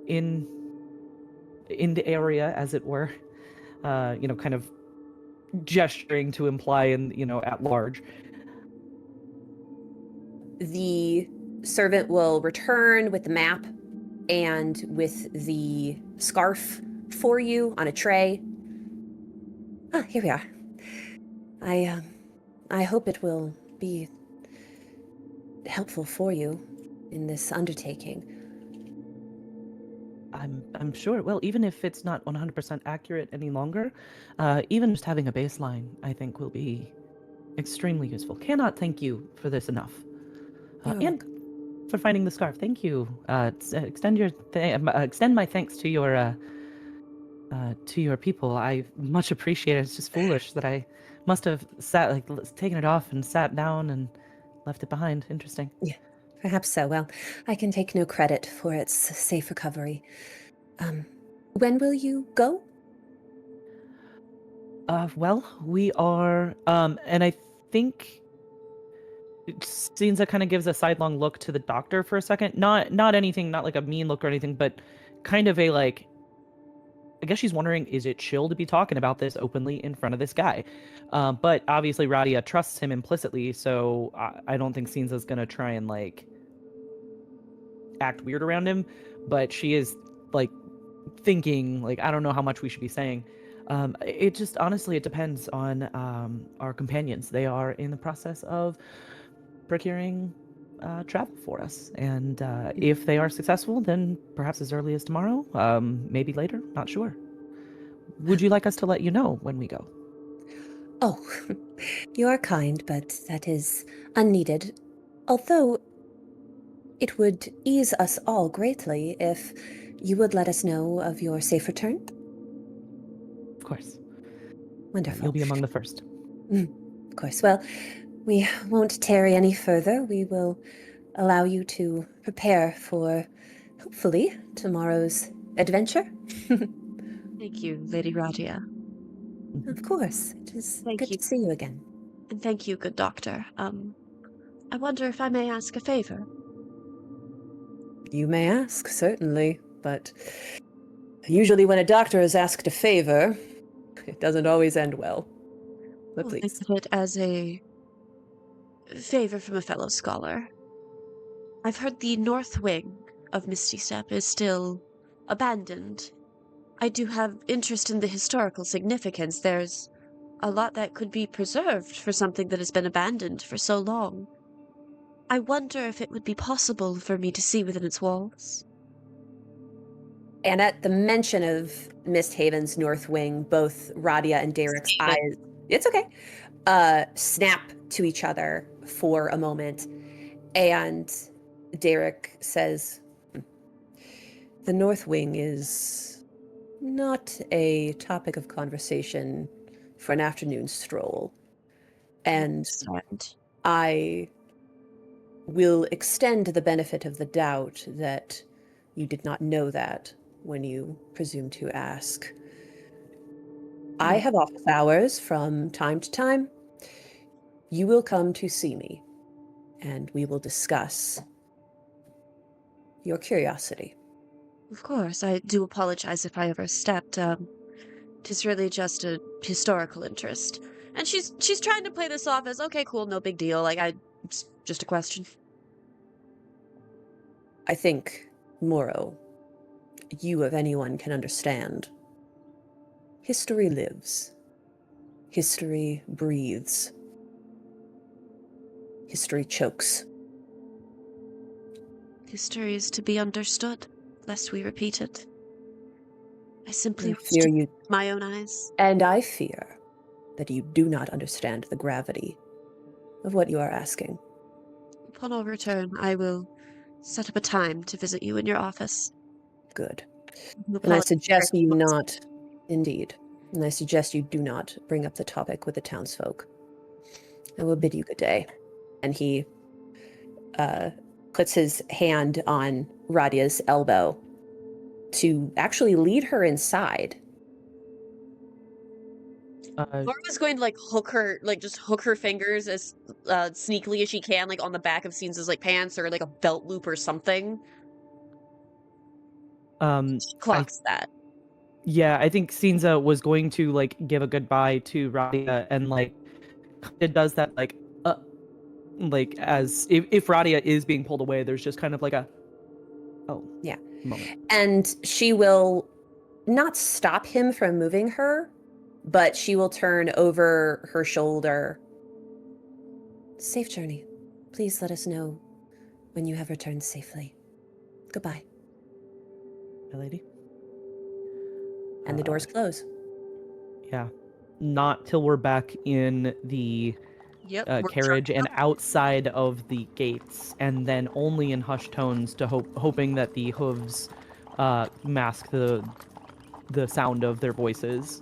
in the area, as it were, kind of gesturing to imply at large. The servant will return with the map and with the scarf for you on a tray. Ah, here we are. I hope it will be helpful for you in this undertaking. I'm sure. Well, even if it's not 100% accurate any longer, even just having a baseline, I think, will be extremely useful. Cannot thank you for this enough. And for finding the scarf. Thank you. Extend my thanks to your people. I much appreciate it. It's just foolish that I must have taken it off and sat down and left it behind. Interesting. Yeah, perhaps so. Well, I can take no credit for its safe recovery. When will you go? Well, we are, and I think Sinza kind of gives a sidelong look to the doctor for a second. Not anything, not like a mean look or anything, but kind of a like, I guess she's wondering, is it chill to be talking about this openly in front of this guy? But obviously Radia trusts him implicitly, so I don't think Sinza's gonna try and like act weird around him, but she is like thinking like, I don't know how much we should be saying. It just honestly, it depends on our companions. They are in the process of procuring travel for us, and if they are successful, then perhaps as early as tomorrow, maybe later, not sure. Would you like us to let you know when we go? Oh, you are kind, but that is unneeded. Although it would ease us all greatly if you would let us know of your safe return. Of course. Wonderful. You'll be among the first. Of course. Well, we won't tarry any further. We will allow you to prepare for, hopefully, tomorrow's adventure. Thank you, Lady Radia. Of course. It is Thank good you. to see you again. And thank you, good doctor. I wonder if I may ask a favor. You may ask, certainly, but usually when a doctor is asked a favor, it doesn't always end well. But Well, please. think of it as a favor from a fellow scholar. I've heard the north wing of Misty Step is still abandoned. I do have interest in the historical significance. There's a lot that could be preserved for something that has been abandoned for so long. I wonder if it would be possible for me to see within its walls. And at the mention of Misthaven's North Wing, both Radia and Derek's eyes, it's okay, snap to each other for a moment. And Derek says, the North Wing is not a topic of conversation for an afternoon stroll. And I will extend the benefit of the doubt that you did not know that when you presume to ask. I have office hours from time to time. You will come to see me, and we will discuss your curiosity. Of course, I do apologize if I overstepped. Tis really just a historical interest. And she's trying to play this off as, okay, cool, no big deal. It's just a question. I think, Moro, you of anyone can understand. History lives. History breathes. History chokes. History is to be understood, lest we repeat it. I simply I want fear to you, with my own eyes. and I fear that you do not understand the gravity of what you are asking. Upon our return, I will set up a time to visit you in your office. Good. You And I apologize suggest for you once. not, indeed, and I suggest you do not bring up the topic with the townsfolk. I will bid you good day. And he puts his hand on Radia's elbow to actually lead her inside. Laura was going to just hook her fingers as sneakily as she can, like on the back of Scenes' like pants or like a belt loop or something. She I clocks that. Yeah, I think Cinza was going to like give a goodbye to Radia and like it does that like as if Radia is being pulled away, there's just kind of like a Yeah. moment. And she will not stop him from moving her, but she will turn over her shoulder. Safe journey. Please let us know when you have returned safely. Goodbye. My lady. And the doors close. Yeah. Not till we're back in the Yep. we're carriage charging and up. outside of the gates, and then only in hushed tones to hoping that the hooves mask the sound of their voices.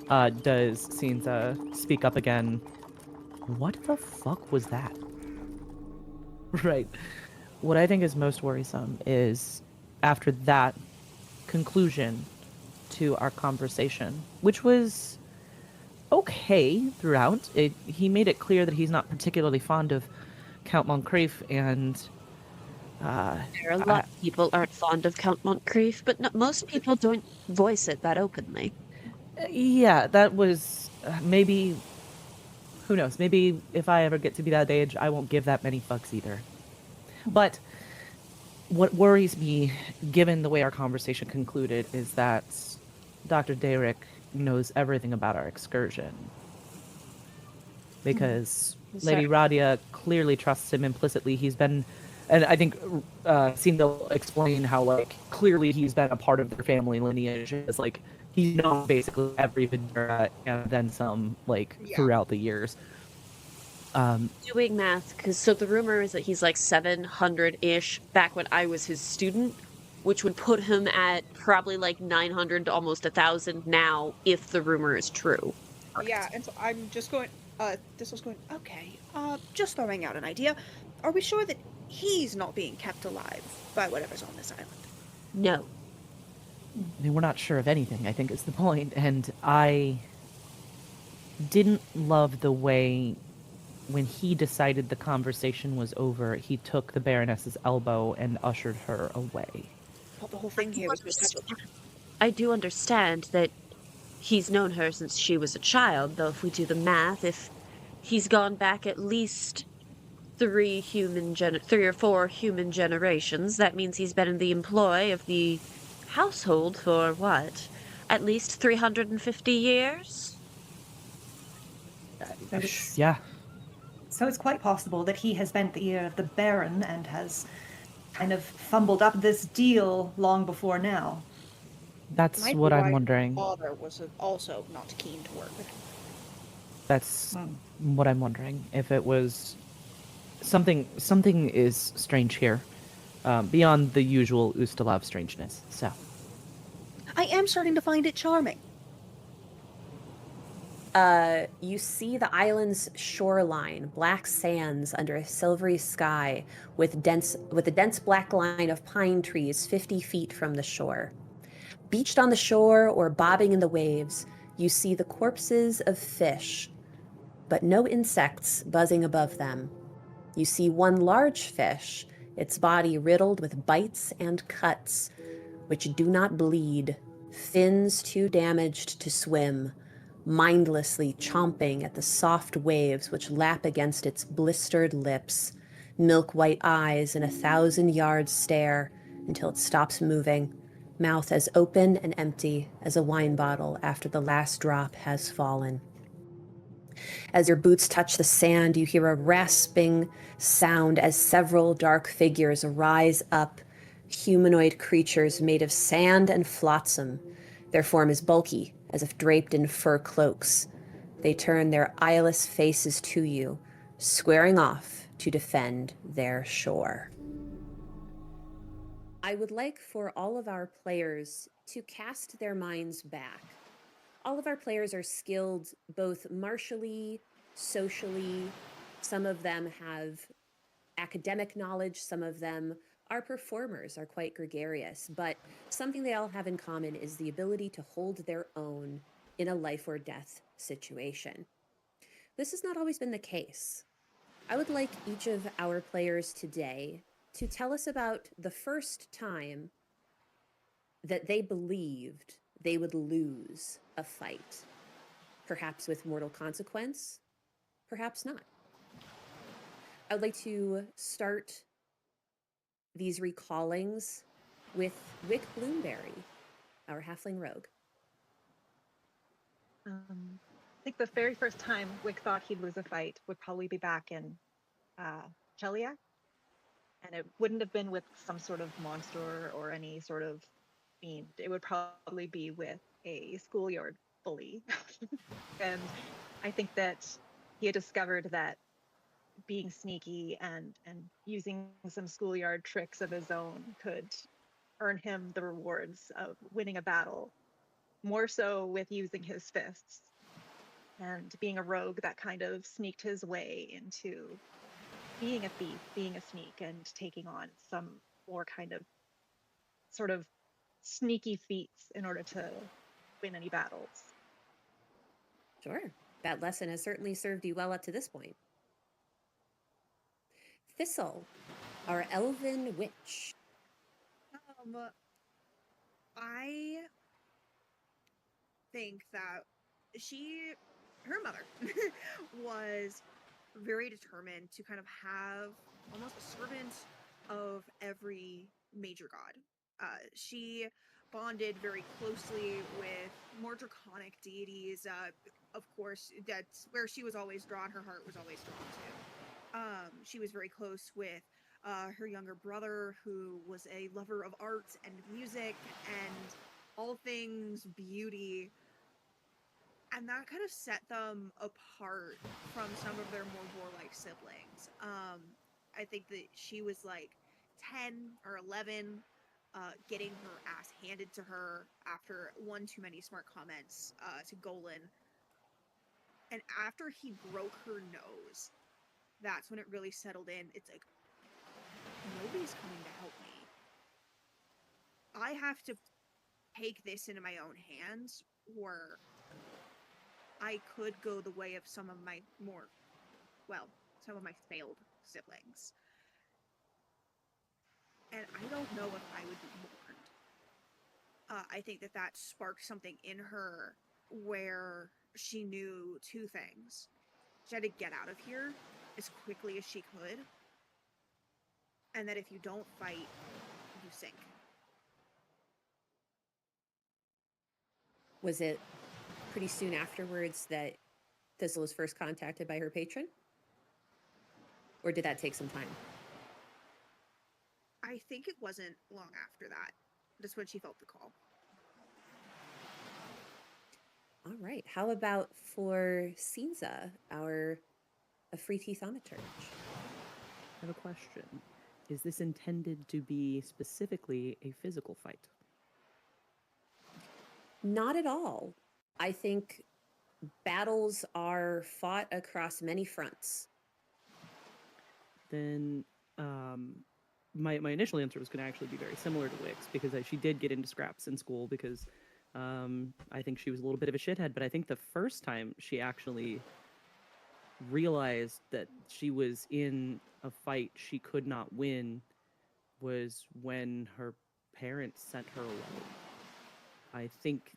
Does Cinza speak up again? What the fuck was that? Right. What I think is most worrisome is after that conclusion to our conversation, which was okay throughout. He made it clear that he's not particularly fond of Count Moncrief, and There are a lot of people aren't fond of Count Moncrief, but most people don't voice it that openly. yeah, that was maybe. Who knows? Maybe if I ever get to be that age, I won't give that many fucks either. But what worries me, given the way our conversation concluded, is that Dr. Derrick knows everything about our excursion. Because Lady Radia clearly trusts him implicitly. He's been, and I think seemed to explain how, like, clearly he's been a part of their family lineage. It's like, he's known basically every Ventura and then some, like, throughout the years. Doing math, because so the rumor is that he's like 700-ish back when I was his student, which would put him at probably like 900 to almost 1,000 now, if the rumor is true. Yeah, and so I'm just going, this was going, okay, just throwing out an idea. Are we sure that he's not being kept alive by whatever's on this island? No. I mean, we're not sure of anything, I think is the point. And I didn't love the way when he decided the conversation was over, he took the Baroness's elbow and ushered her away. Well, the whole thing here was I do understand that he's known her since she was a child, though if we do the math, if he's gone back at least 3 or 4 human generations, that means he's been in the employ of the household for what? At least 350 years? Yeah. So it's quite possible that he has been at the ear of the Baron and has kind of fumbled up this deal long before now. That's Might what be I'm why wondering. Father was also not keen to work. That's what I'm wondering. If it was something is strange here, beyond the usual Ustalav strangeness. So I am starting to find it charming. You see the island's shoreline, black sands under a silvery sky with a dense black line of pine trees 50 feet from the shore. Beached on the shore or bobbing in the waves, you see the corpses of fish, but no insects buzzing above them. You see one large fish, its body riddled with bites and cuts, which do not bleed, fins too damaged to swim, mindlessly chomping at the soft waves which lap against its blistered lips, milk-white eyes in 1,000-yard stare until it stops moving, mouth as open and empty as a wine bottle after the last drop has fallen. As your boots touch the sand, you hear a rasping sound as several dark figures rise up, humanoid creatures made of sand and flotsam. Their form is bulky, as if draped in fur cloaks. They turn their eyeless faces to you, squaring off to defend their shore. I would like for all of our players to cast their minds back. All of our players are skilled both martially, socially. Some of them have academic knowledge, some of them are performers, are quite gregarious, but something they all have in common is the ability to hold their own in a life or death situation. This has not always been the case. I would like each of our players today to tell us about the first time that they believed they would lose a fight, perhaps with mortal consequence, perhaps not. I would like to start these recallings with Wick Bloomberry, our halfling rogue. I think the very first time Wick thought he'd lose a fight would probably be back in Cheliac. And it wouldn't have been with some sort of monster or any sort of fiend. It would probably be with a schoolyard bully. And I think that he had discovered that being sneaky and using some schoolyard tricks of his own could earn him the rewards of winning a battle, more so with using his fists. And being a rogue, that kind of sneaked his way into being a thief, being a sneak, and taking on some more kind of sort of sneaky feats in order to win any battles. Sure. That lesson has certainly served you well up to this point. Thistle, our elven witch. I think that her mother was very determined to kind of have almost a servant of every major god. She bonded very closely with more draconic deities. Of course, that's where she was always drawn. Her heart was always drawn to. She was very close with her younger brother, who was a lover of art and music and all things beauty. And that kind of set them apart from some of their more warlike siblings. I think that she was like 10 or 11, getting her ass handed to her after one too many smart comments to Golan. And after he broke her nose, that's when it really settled in. It's like, nobody's coming to help me. I have to take this into my own hands, or I could go the way of some of my failed siblings. And I don't know if I would be mourned. I think that sparked something in her where she knew two things. She had to get out of here as quickly as she could, and that if you don't fight, you sink. Was it pretty soon afterwards that Thistle was first contacted by her patron? Or did that take some time? I think it wasn't long after that. Just when she felt the call. All right. How about for Cinza, a free thaumaturge? I have a question. Is this intended to be specifically a physical fight? Not at all. I think battles are fought across many fronts. Then my initial answer was going to actually be very similar to Wick's, because she did get into scraps in school because I think she was a little bit of a shithead, but I think the first time she actually realized that she was in a fight she could not win was when her parents sent her away. I think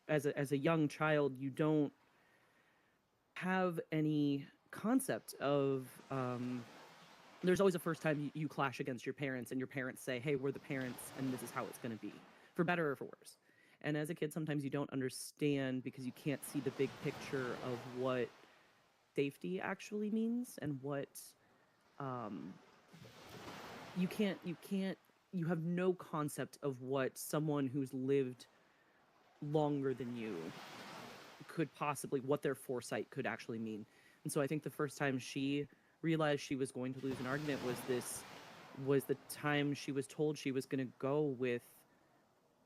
as a young child, you don't have any concept of there's always a first time you clash against your parents, and your parents say, hey, we're the parents and this is how it's going to be, for better or for worse. And as a kid, sometimes you don't understand because you can't see the big picture of what safety actually means, and what you have no concept of what someone who's lived longer than you could possibly, what their foresight could actually mean. And so I think the first time she realized she was going to lose an argument was the time she was told she was going to go with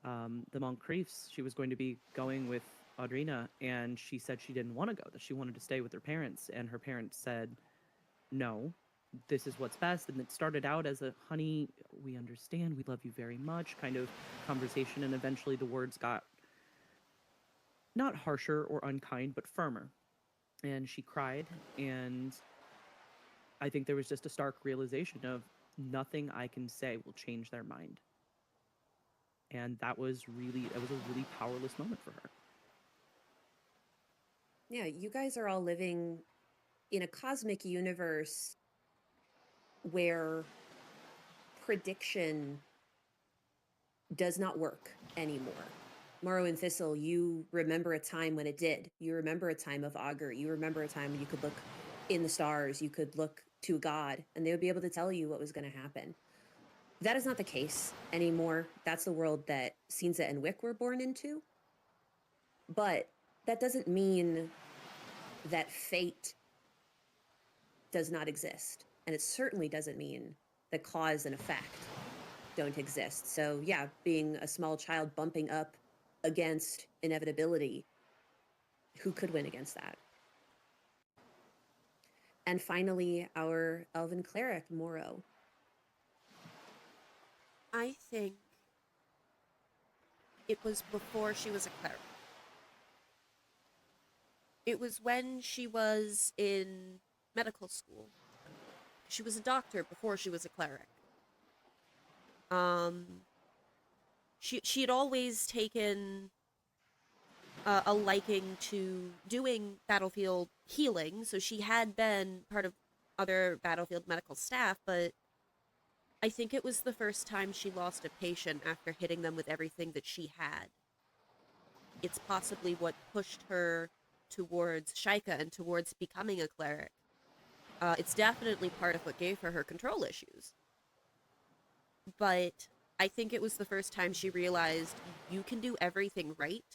the Moncriefs. She was going to be going with Audrina, and she said she didn't want to go, that she wanted to stay with her parents. And her parents said, no, this is what's best. And it started out as a, honey, we understand, we love you very much kind of conversation. And eventually the words got not harsher or unkind, but firmer. And she cried. And I think there was just a stark realization of nothing I can say will change their mind. And that was a really powerless moment for her. Yeah, you guys are all living in a cosmic universe where prediction does not work anymore. Morrow and Thistle, you remember a time when it did. You remember a time of augur. You remember a time when you could look in the stars. You could look to a god, and they would be able to tell you what was going to happen. That is not the case anymore. That's the world that Cinza and Wick were born into. But that doesn't mean that fate does not exist. And it certainly doesn't mean that cause and effect don't exist. So yeah, being a small child bumping up against inevitability, who could win against that? And finally, our elven cleric, Morrow. I think it was before she was a cleric. It was when she was in medical school. She was a doctor before she was a cleric. She had always taken a liking to doing battlefield healing, so she had been part of other battlefield medical staff, but I think it was the first time she lost a patient after hitting them with everything that she had. It's possibly what pushed her towards Shika and towards becoming a cleric. It's definitely part of what gave her control issues. But I think it was the first time she realized you can do everything right,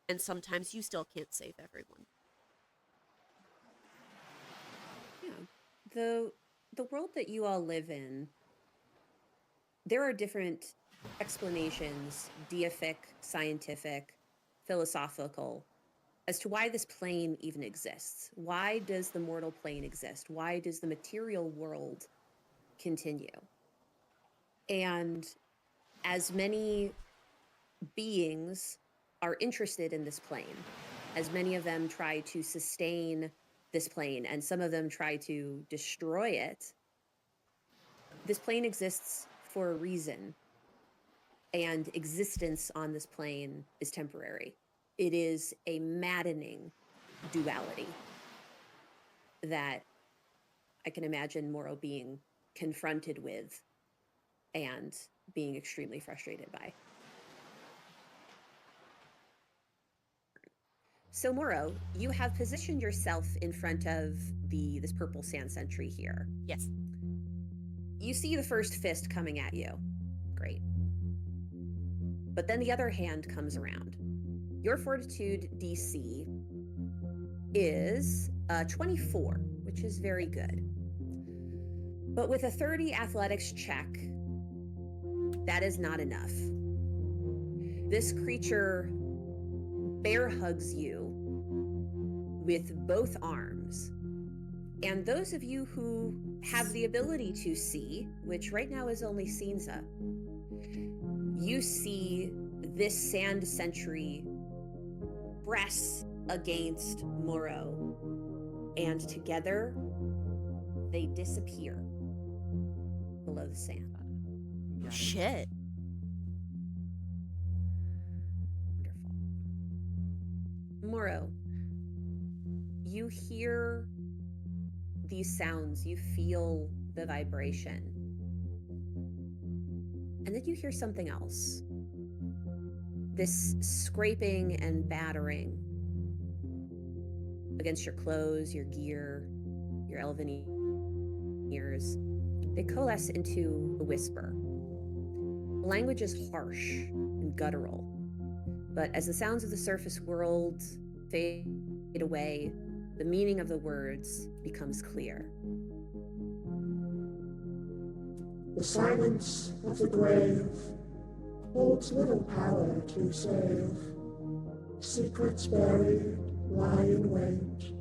and sometimes you still can't save everyone. Yeah. The world that you all live in, there are different explanations, deific, scientific, philosophical, as to why this plane even exists. Why does the mortal plane exist? Why does the material world continue? And as many beings are interested in this plane, as many of them try to sustain this plane, and some of them try to destroy it, this plane exists for a reason, and existence on this plane is temporary. It is a maddening duality that I can imagine Morrow being confronted with and being extremely frustrated by. So Morrow, you have positioned yourself in front of this purple sand sentry here. Yes. You see the first fist coming at you. Great. But then the other hand comes around. Your fortitude DC is 24, which is very good. But with a 30 athletics check, that is not enough. This creature bear hugs you with both arms. And those of you who have the ability to see, which right now is only Cinza, you see this sand sentry press against Morrow, and together they disappear below the sand. Shit. Wonderful. Morrow, you hear these sounds, you feel the vibration. And then you hear something else. This scraping and battering against your clothes, your gear, your elven ears. They coalesce into a whisper. The language is harsh and guttural, But as the sounds of the surface world fade away, the meaning of the words becomes clear. The silence of the grave holds little power to save. Secrets buried lie in wait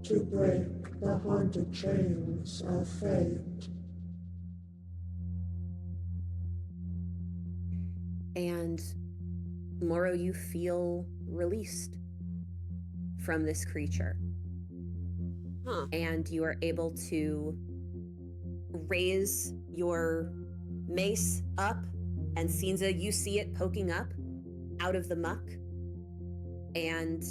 to break the haunted chains of fate. And Moro, you feel released from this creature. Huh. And you are able to raise your mace up, and Cinza, you see it poking up out of the muck. And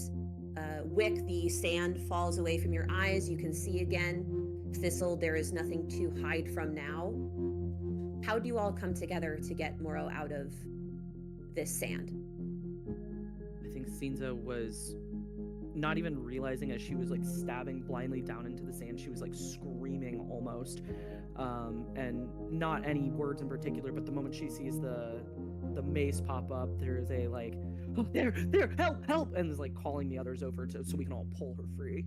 Wick, the sand falls away from your eyes. You can see again. Thistle, there is nothing to hide from now. How do you all come together to get Moro out of this sand? I think Cinza was not even realizing as she was like stabbing blindly down into the sand, she was like screaming almost, and not any words in particular, but the moment she sees the mace pop up, there is a like, oh, there, help, and is like calling the others over so we can all pull her free.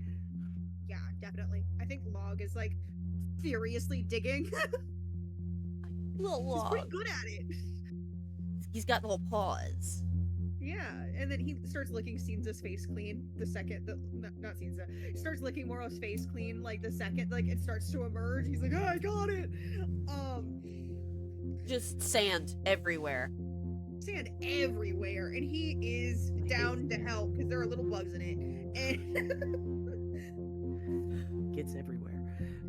Yeah, definitely. I think Log is like furiously digging. Little He's log. pretty good at it. He's got little paws. Yeah, and then he starts licking Cinza's face clean the second, not Cinza, he starts licking Moro's face clean, like, the second, like, it starts to emerge. He's like, oh, I got it! Just sand everywhere. Sand everywhere, and he is down to help, because there are little bugs in it, and... Gets everywhere.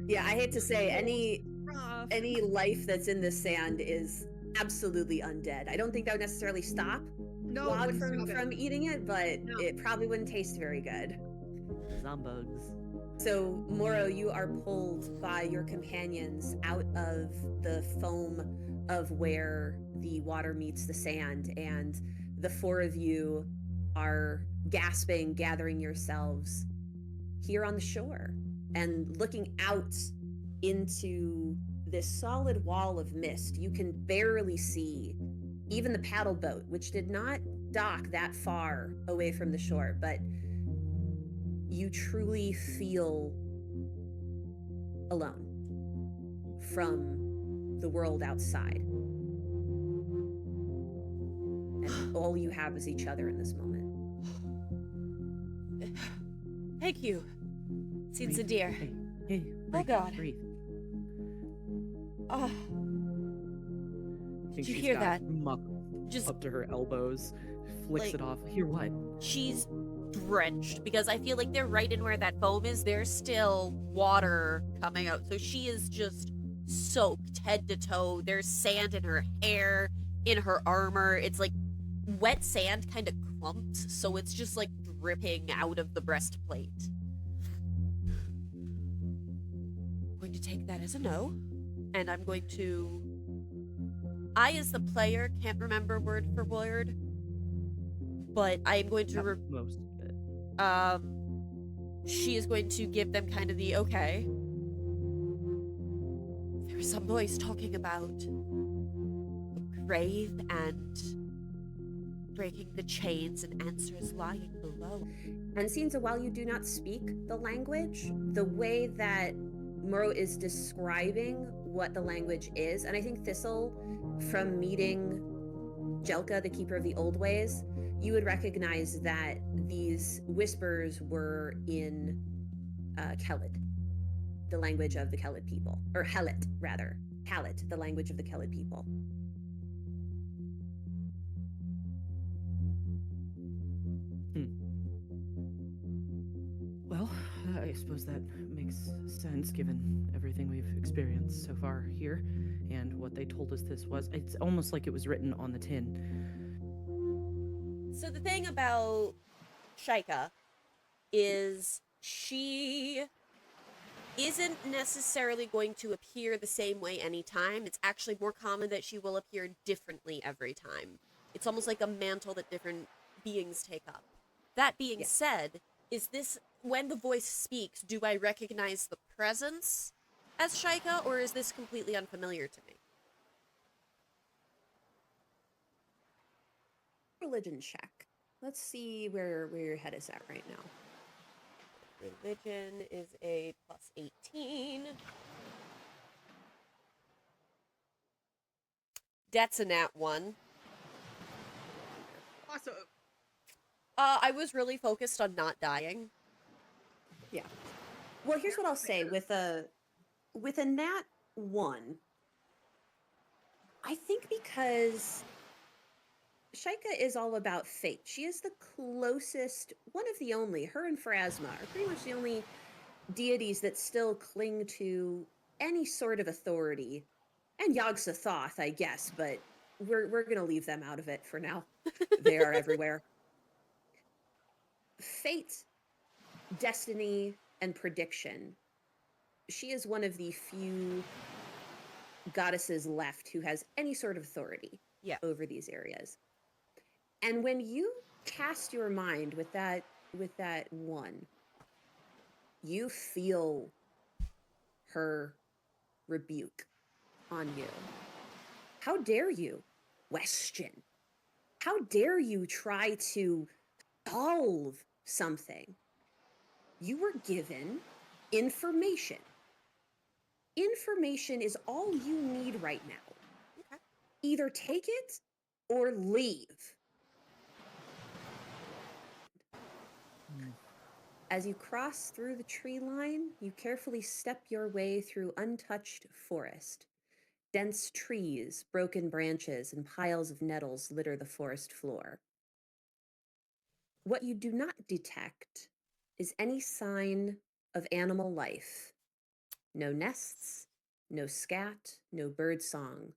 Yeah, I hate to say, any Rough. life that's in this sand is absolutely undead. I don't think that would necessarily stop No, it Log wouldn't stop it. from eating it, but No. it probably wouldn't taste very good. Zombugs. So, Moro, you are pulled by your companions out of the foam of where the water meets the sand, and the four of you are gasping, gathering yourselves here on the shore and looking out into this solid wall of mist. You can barely see even the paddle boat, which did not dock that far away from the shore, but you truly feel alone from the world outside. And all you have is each other in this moment. Thank you, Cinza dear. Hey, breathe, God. breathe. Oh, I think Did you she's hear got that? muck just up to her elbows, flicks like- it off. Hear what? she's drenched because I feel like they're right in where that foam is. There's still water coming out, so she is just soaked head to toe. There's sand in her hair, in her armor. It's like wet sand kind of clumps, so it's just like dripping out of the breastplate. I'm going to take that as a no, and I'm going to... I, as the player, can't remember word for word, but I'm going to... Most of it. She is going to give them kind of the, okay. There was some voice talking about a grave and breaking the chains and answers lying below. And Cinza, while you do not speak the language, the way that Muro is describing what the language is, and I think Thistle, from meeting Jelka, the Keeper of the Old Ways, you would recognize that these whispers were in Kellid, the language of the Kellid people. Or Hellet, rather. Hallet, the language of the Kellid people. Well, I suppose that makes sense given everything we've experienced so far here and what they told us this was. It's almost like it was written on the tin. So the thing about Shaika is she isn't necessarily going to appear the same way anytime. It's actually more common that she will appear differently every time. It's almost like a mantle that different beings take up. That being said, is this, when the voice speaks, do I recognize the presence as Shaika, or is this completely unfamiliar to me? Religion check. let's see where your head is at right now. Religion is a plus 18. That's a nat 1. Awesome. I was really focused on not dying. Yeah. Well, here's what I'll say with a nat 1. I think because Shaika is all about fate. She is the closest, one of the only, her and Pharasma are pretty much the only deities that still cling to any sort of authority. And Yog-Sothoth, I guess, but we're going to leave them out of it for now. They are everywhere. Fate, destiny, and prediction. She is one of the few goddesses left who has any sort of authority over these areas. And when you cast your mind with that 1, you feel her rebuke on you. How dare you question? How dare you try to solve something? You were given information. Information is all you need right now. Okay. Either take it or leave. As you cross through the tree line, you carefully step your way through untouched forest. Dense trees, broken branches, and piles of nettles litter the forest floor. What you do not detect is any sign of animal life. No nests, no scat, no bird song.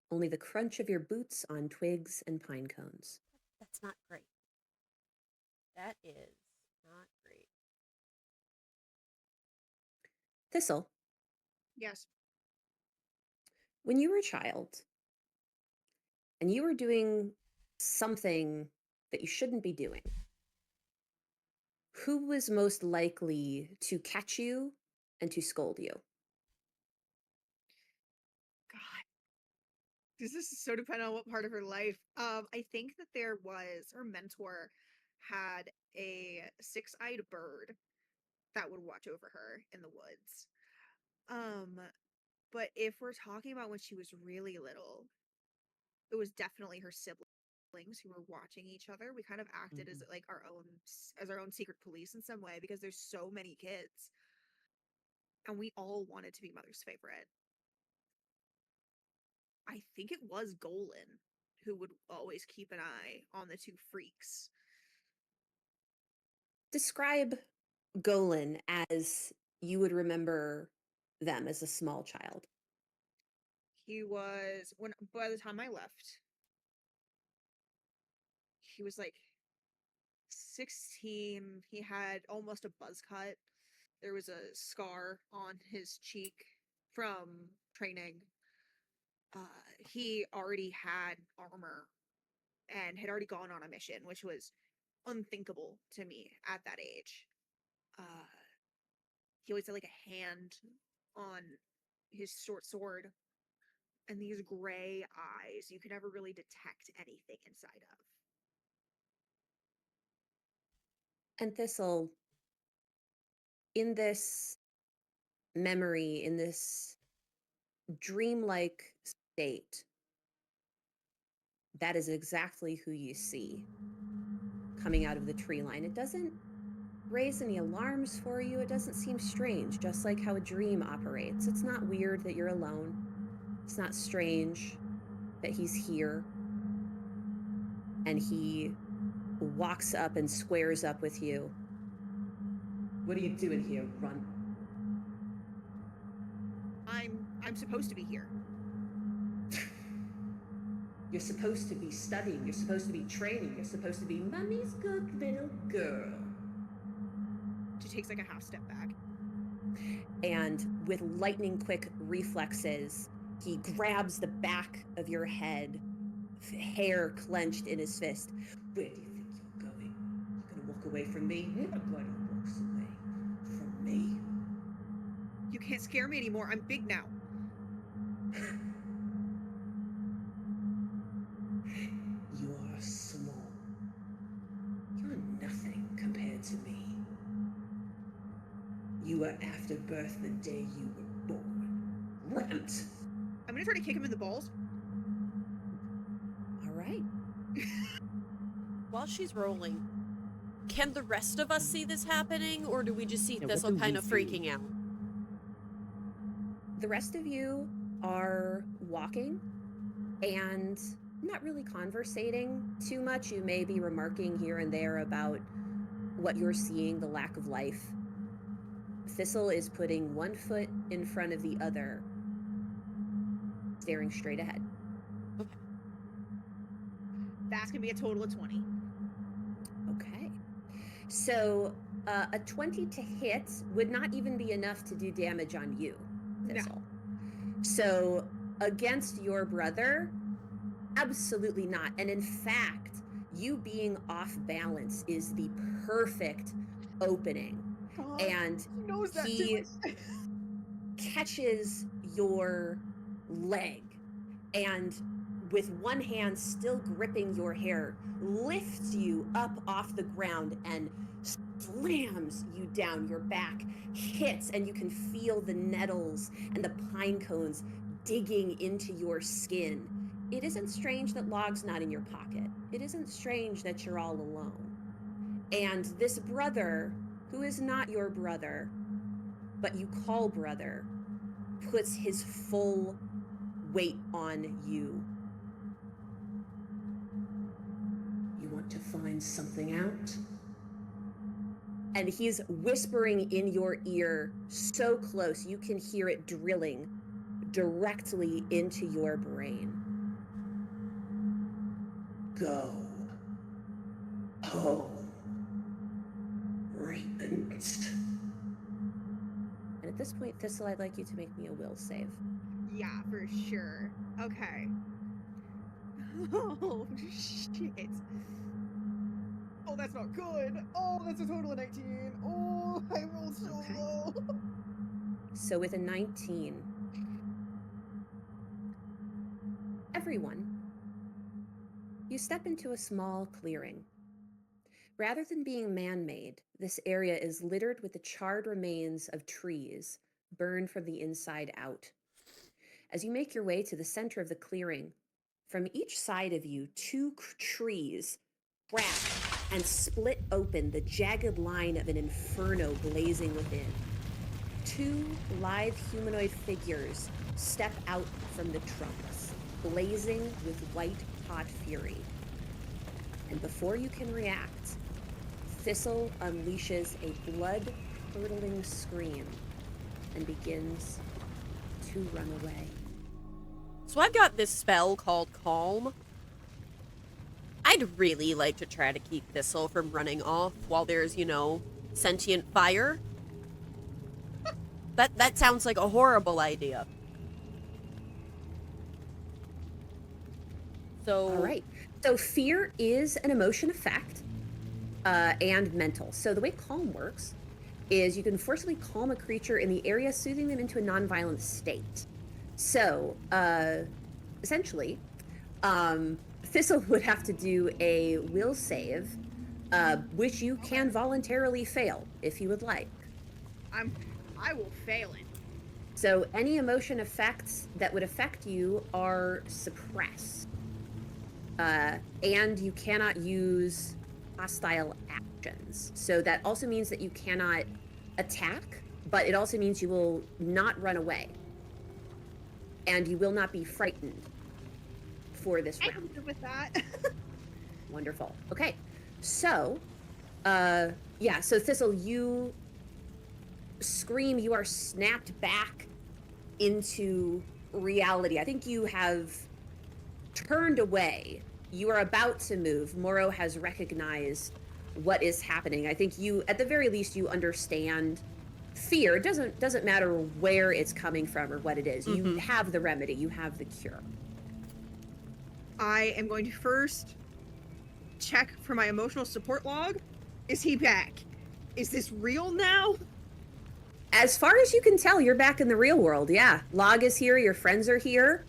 Only the crunch of your boots on twigs and pine cones. That's not great. That is not great. Thistle. Yes. When you were a child, and you were doing something that you shouldn't be doing, who was most likely to catch you and to scold you? God. This is so dependent on what part of her life. I think that there was her mentor had a 6-eyed bird that would watch over her in the woods. But if we're talking about when she was really little, it was definitely her siblings who were watching each other. We kind of acted as like our own secret police in some way because there's so many kids. And we all wanted to be mother's favorite. I think it was Golan who would always keep an eye on the two freaks. Describe Golan as you would remember them as a small child. He was, by the time I left, he was like 16. He had almost a buzz cut. There was a scar on his cheek from training. He already had armor and had already gone on a mission, which was unthinkable to me at that age. He always had like a hand on his short sword and these gray eyes you could never really detect anything inside of. And Thistle, in this memory, in this dreamlike state, that is exactly who you see coming out of the tree line. It doesn't raise any alarms for you. It doesn't seem strange, just like how a dream operates. It's not weird that you're alone. It's not strange that he's here. And he walks up and squares up with you. What are you doing here, Run? I'm supposed to be here. You're supposed to be studying. You're supposed to be training. You're supposed to be Mummy's good little girl. She takes like a half step back. And with lightning quick reflexes, he grabs the back of your head, hair clenched in his fist. Where do you think you're going? You're gonna walk away from me? Nobody walks away from me. You can't scare me anymore. I'm big now. You are small. You were after birth the day you were born. Runt! I'm gonna try to kick him in the balls. All right. While she's rolling, can the rest of us see this happening, or do we just see Yeah, what Thistle do kind we of see? freaking out? The rest of you are walking and not really conversating too much. You may be remarking here and there about what you're seeing, the lack of life. Thistle is putting one foot in front of the other, staring straight ahead. That's gonna be a total of 20. Okay. So a 20 to hit would not even be enough to do damage on you, Thistle. No. So against your brother, absolutely not. And in fact, you being off balance is the perfect opening. God, and he knows that he too. catches your leg and with one hand still gripping your hair, lifts you up off the ground and slams you down. Your back hits and you can feel the nettles and the pine cones digging into your skin. It isn't strange that Log's not in your pocket. It isn't strange that you're all alone. And this brother, who is not your brother, but you call brother, puts his full weight on you. You want to find something out? And he's whispering in your ear so close you can hear it drilling directly into your brain. Go home. Repent. And at this point, Thistle, I'd like you to make me a will save. Yeah, for sure. Okay. Oh, shit. Oh, that's not good. Oh, that's a total of 19. Oh, I rolled so low. So with a 19, everyone, you step into a small clearing. Rather than being man-made, this area is littered with the charred remains of trees burned from the inside out. As you make your way to the center of the clearing, from each side of you, two trees crack and split open, the jagged line of an inferno blazing within. Two lithe humanoid figures step out from the trunks, blazing with white-hot fury. And before you can react, Thistle unleashes a blood-curdling scream and begins to run away. So I've got this spell called Calm. I'd really like to try to keep Thistle from running off while there's, sentient fire. That sounds like a horrible idea. So... All right. So fear is an emotion effect and mental. So the way Calm works is you can forcibly calm a creature in the area, soothing them into a non-violent state. So essentially, Thistle would have to do a will save, which you can voluntarily fail if you would like. I will fail it. So any emotion effects that would affect you are suppressed. And you cannot use hostile actions. So that also means that you cannot attack, but it also means you will not run away. And you will not be frightened for this round. I can live with that. Wonderful. Okay. So, so Thistle, you scream, you are snapped back into reality. I think you have turned away. You are about to move. Morrow has recognized what is happening. I think you, at the very least, you understand fear. It doesn't matter where it's coming from or what it is. You have the remedy. You have the cure. I am going to first check for my emotional support log. Is he back? Is this real now? As far as you can tell, you're back in the real world. Yeah. Log is here. Your friends are here.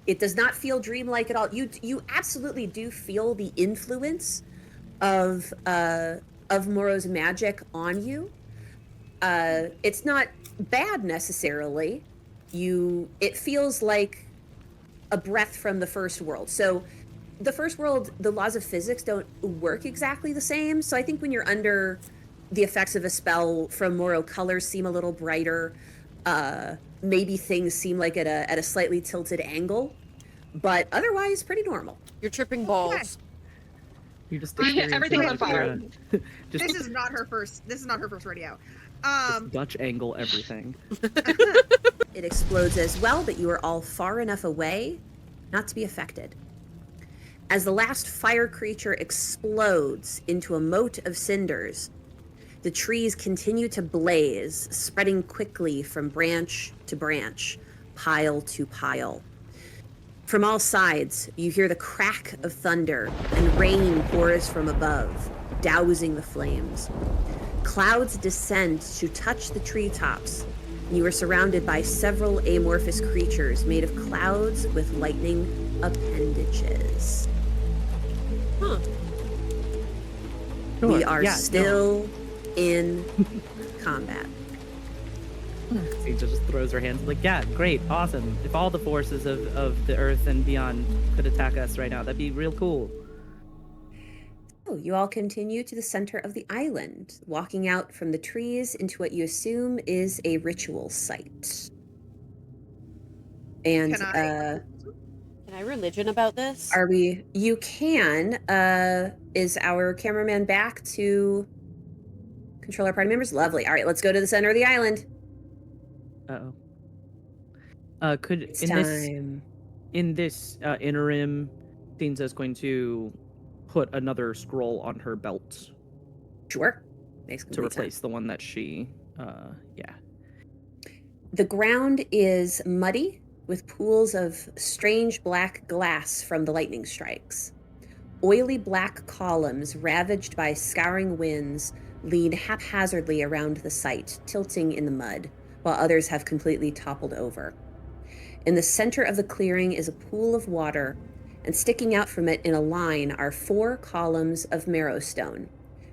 It does not feel dreamlike at all. You absolutely do feel the influence of Morrow's magic on you. It's not bad necessarily. It feels like a breath from the first world. So the first world, the laws of physics don't work exactly the same. So I think when you're under the effects of a spell from Moro, colors seem a little brighter. Maybe things seem like at a slightly tilted angle, but otherwise pretty normal. You're tripping balls. You just Everything's on fire. Just This is not her first rodeo. just Dutch angle everything. It explodes as well, but you are all far enough away not to be affected. As the last fire creature explodes into a moat of cinders, the trees continue to blaze, spreading quickly from branch to branch, pile to pile. From all sides, you hear the crack of thunder, and rain pours from above, dousing the flames. Clouds descend to touch the treetops. You are surrounded by several amorphous creatures made of clouds with lightning appendages. Huh. We are still in combat. She just throws her hands like, yeah, great, awesome. If all the forces of the earth and beyond could attack us right now, that'd be real cool. Oh, you all continue to the center of the island, walking out from the trees into what you assume is a ritual site. And Can I religion about this? are we? You can. Is our cameraman back to control our party members? Lovely. All right, let's go to the center of the island. Could It's in time. this interim, Thinza's going to put another scroll on her belt Sure. Makes to complete replace sense. the one that she The ground is muddy with pools of strange black glass from the lightning strikes. Oily black columns ravaged by scouring winds lean haphazardly around the site, tilting in the mud, while others have completely toppled over. In the center of the clearing is a pool of water, and sticking out from it in a line are 4 columns of marrow stone,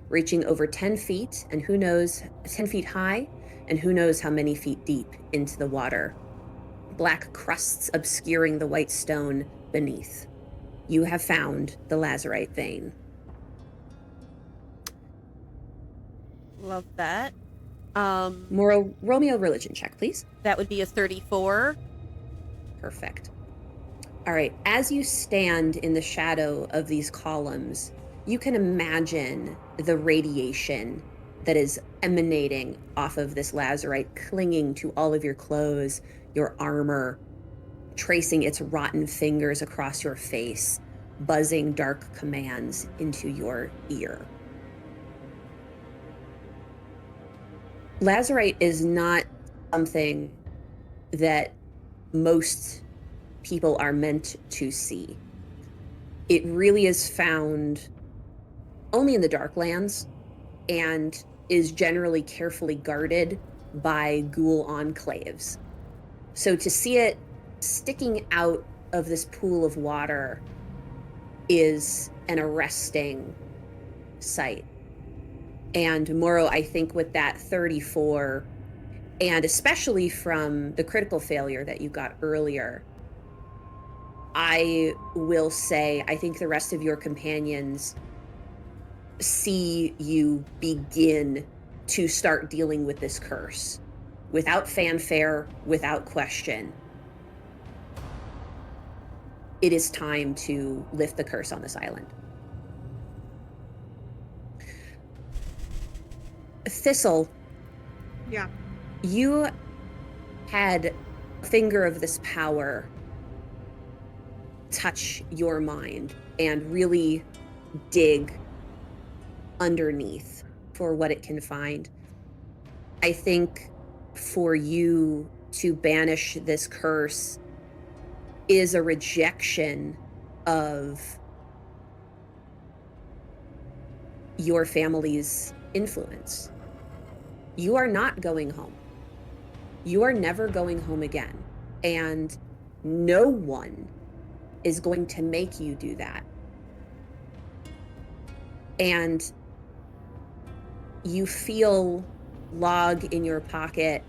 reaching over 10 feet, and 10 feet high, and who knows how many feet deep into the water. Black crusts obscuring the white stone beneath. You have found the lazurite vein. Love that. Roll me a religion check, please. That would be a 34. Perfect. All right, as you stand in the shadow of these columns, you can imagine the radiation that is emanating off of this lazurite, clinging to all of your clothes, your armor, tracing its rotten fingers across your face, buzzing dark commands into your ear. Lazurite is not something that most people are meant to see. It really is found only in the Darklands and is generally carefully guarded by ghoul enclaves. So to see it sticking out of this pool of water is an arresting sight. And Moro, I think with that 34, and especially from the critical failure that you got earlier, I will say I think the rest of your companions see you begin to start dealing with this curse without fanfare, without question. It is time to lift the curse on this island. Thistle. Yeah. You had a finger of this power touch your mind and really dig underneath for what it can find. I think for you to banish this curse is a rejection of your family's influence. You are not going home. You are never going home again. And no one is going to make you do that. And you feel log in your pocket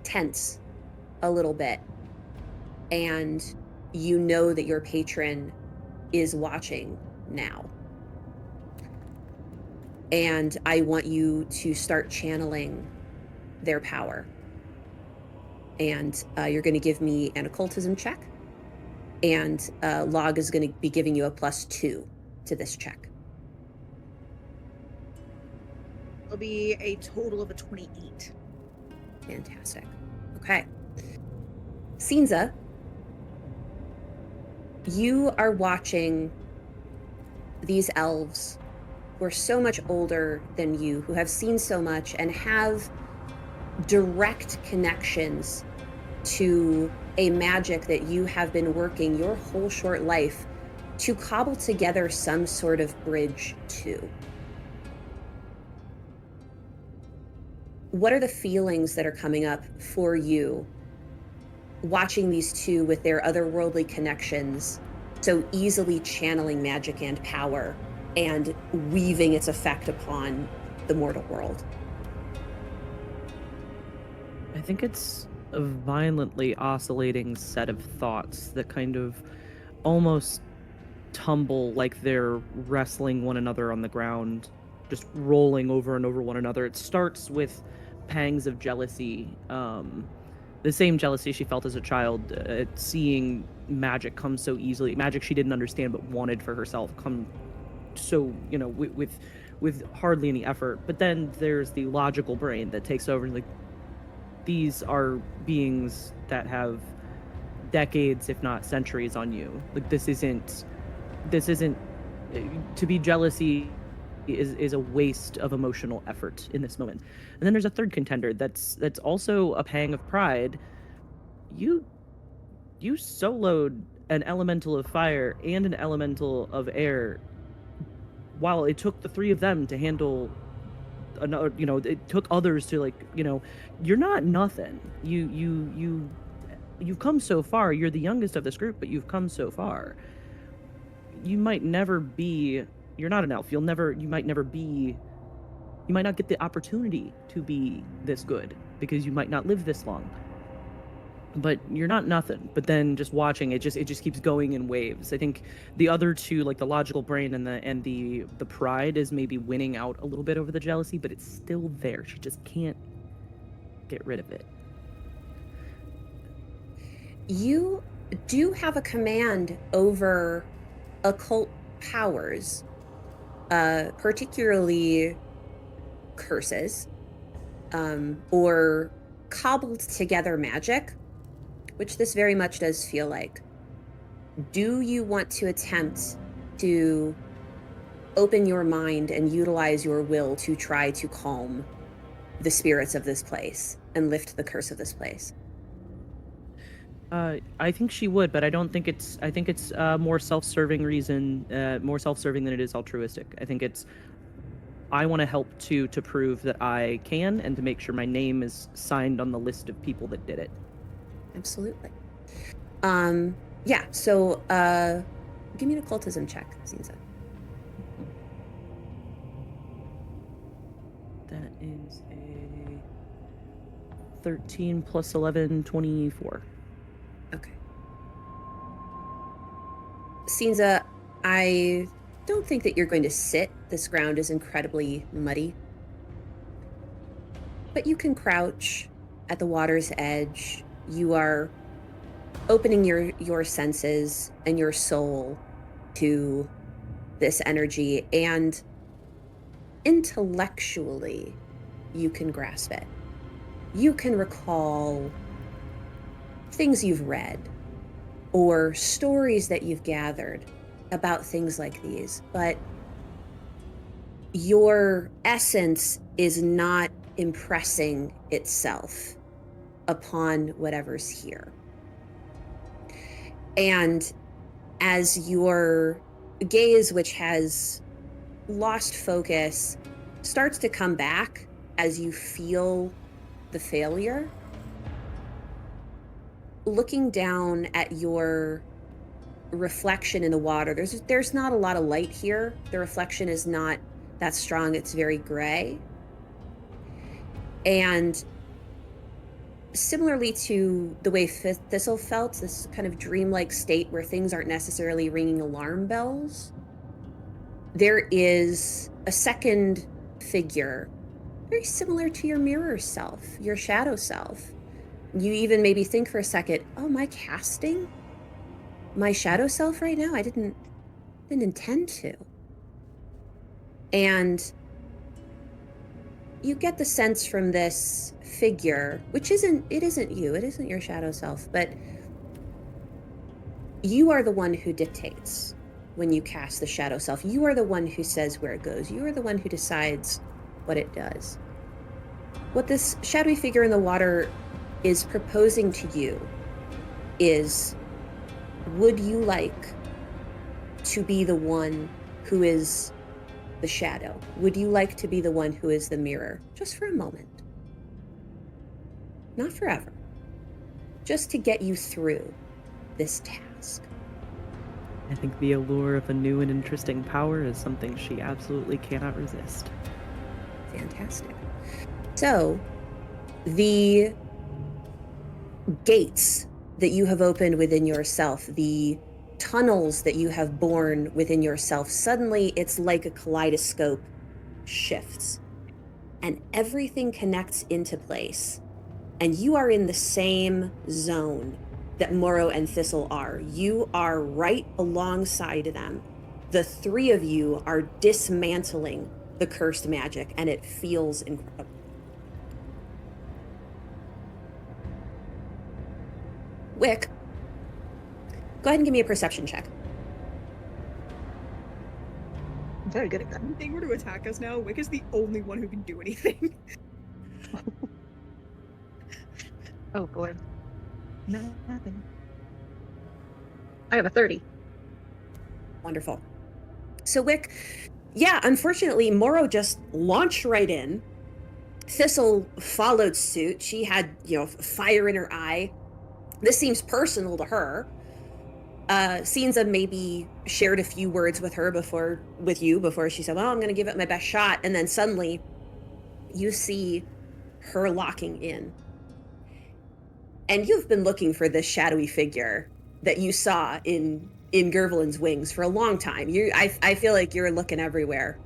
tense a little bit, and you know that your patron is watching now. And I want you to start channeling their power. And you're going to give me an occultism check, and Log is going to be giving you a +2 to this check. It'll be a total of a 28. Fantastic. Okay. Sinza, you are watching these elves who are so much older than you, who have seen so much and have direct connections to a magic that you have been working your whole short life to cobble together some sort of bridge to. What are the feelings that are coming up for you watching these two with their otherworldly connections so easily channeling magic and power and weaving its effect upon the mortal world? I think it's a violently oscillating set of thoughts that kind of almost tumble like they're wrestling one another on the ground, just rolling over and over one another. It starts with pangs of jealousy, the same jealousy she felt as a child at seeing magic come so easily, magic she didn't understand but wanted for herself, come so, you know, with hardly any effort. But then there's the logical brain that takes over, like, these are beings that have decades, if not centuries, on you. Like, this isn't to be jealousy is a waste of emotional effort in this moment. And then there's a third contender that's also a pang of pride. You soloed an elemental of fire and an elemental of air, while it took the three of them to handle another, you know, it took others to, like, you know, you're not nothing. You've come so far. You're the youngest of this group, but you've come so far. You might never be, you're not an elf. You might not get the opportunity to be this good because you might not live this long. But you're not nothing. But then just watching it just keeps going in waves. I think the other two, like the logical brain and the pride, is maybe winning out a little bit over the jealousy, but it's still there. She just can't get rid of it. You do have a command over occult powers, particularly curses, or cobbled together magic, which this very much does feel like. Do you want to attempt to open your mind and utilize your will to try to calm the spirits of this place and lift the curse of this place? I think she would, but I think it's more self-serving more self-serving than it is altruistic. I think it's, I want to help to prove that I can, and to make sure my name is signed on the list of people that did it. Absolutely. Yeah, so give me an occultism check, Sinza. That is a 13 plus 11, 24. Okay. Sinza, I don't think that you're going to sit. This ground is incredibly muddy. But you can crouch at the water's edge. You are opening your senses and your soul to this energy, and intellectually you can grasp it. You can recall things you've read or stories that you've gathered about things like these, but your essence is not impressing itself upon whatever's here. And as your gaze, which has lost focus, starts to come back as you feel the failure, looking down at your reflection in the water, there's not a lot of light here. The reflection is not that strong. It's very gray. And similarly to the way Thistle felt, this kind of dreamlike state where things aren't necessarily ringing alarm bells, there is a second figure, very similar to your mirror self, your shadow self. You even maybe think for a second, oh, am I casting my shadow self right now? I didn't intend to. And you get the sense from this figure, which isn't you, it isn't your shadow self, but you are the one who dictates when you cast the shadow self. You are the one who says where it goes. You are the one who decides what it does. What this shadowy figure in the water is proposing to you is, would you like to be the one who is the shadow? Would you like to be the one who is the mirror? Just for a moment. Not forever. Just to get you through this task. I think the allure of a new and interesting power is something she absolutely cannot resist. Fantastic. So, the gates that you have opened within yourself, the tunnels that you have borne within yourself, suddenly it's like a kaleidoscope shifts and everything connects into place, and you are in the same zone that Morrow and Thistle are. You are right alongside them. The three of you are dismantling the cursed magic, and it feels incredible. Wick, go ahead and give me a perception check. I'm very good at that. If they were to attack us now, Wick is the only one who can do anything. Oh boy. Nothing. I have a 30. Wonderful. So Wick, yeah, unfortunately, Morrow just launched right in. Thistle followed suit. She had, fire in her eye. This seems personal to her. Sinza maybe shared a few words with her before she said, well, I'm going to give it my best shot. And then suddenly you see her locking in. And you've been looking for this shadowy figure that you saw in Gervelin's wings for a long time. I feel like you're looking everywhere.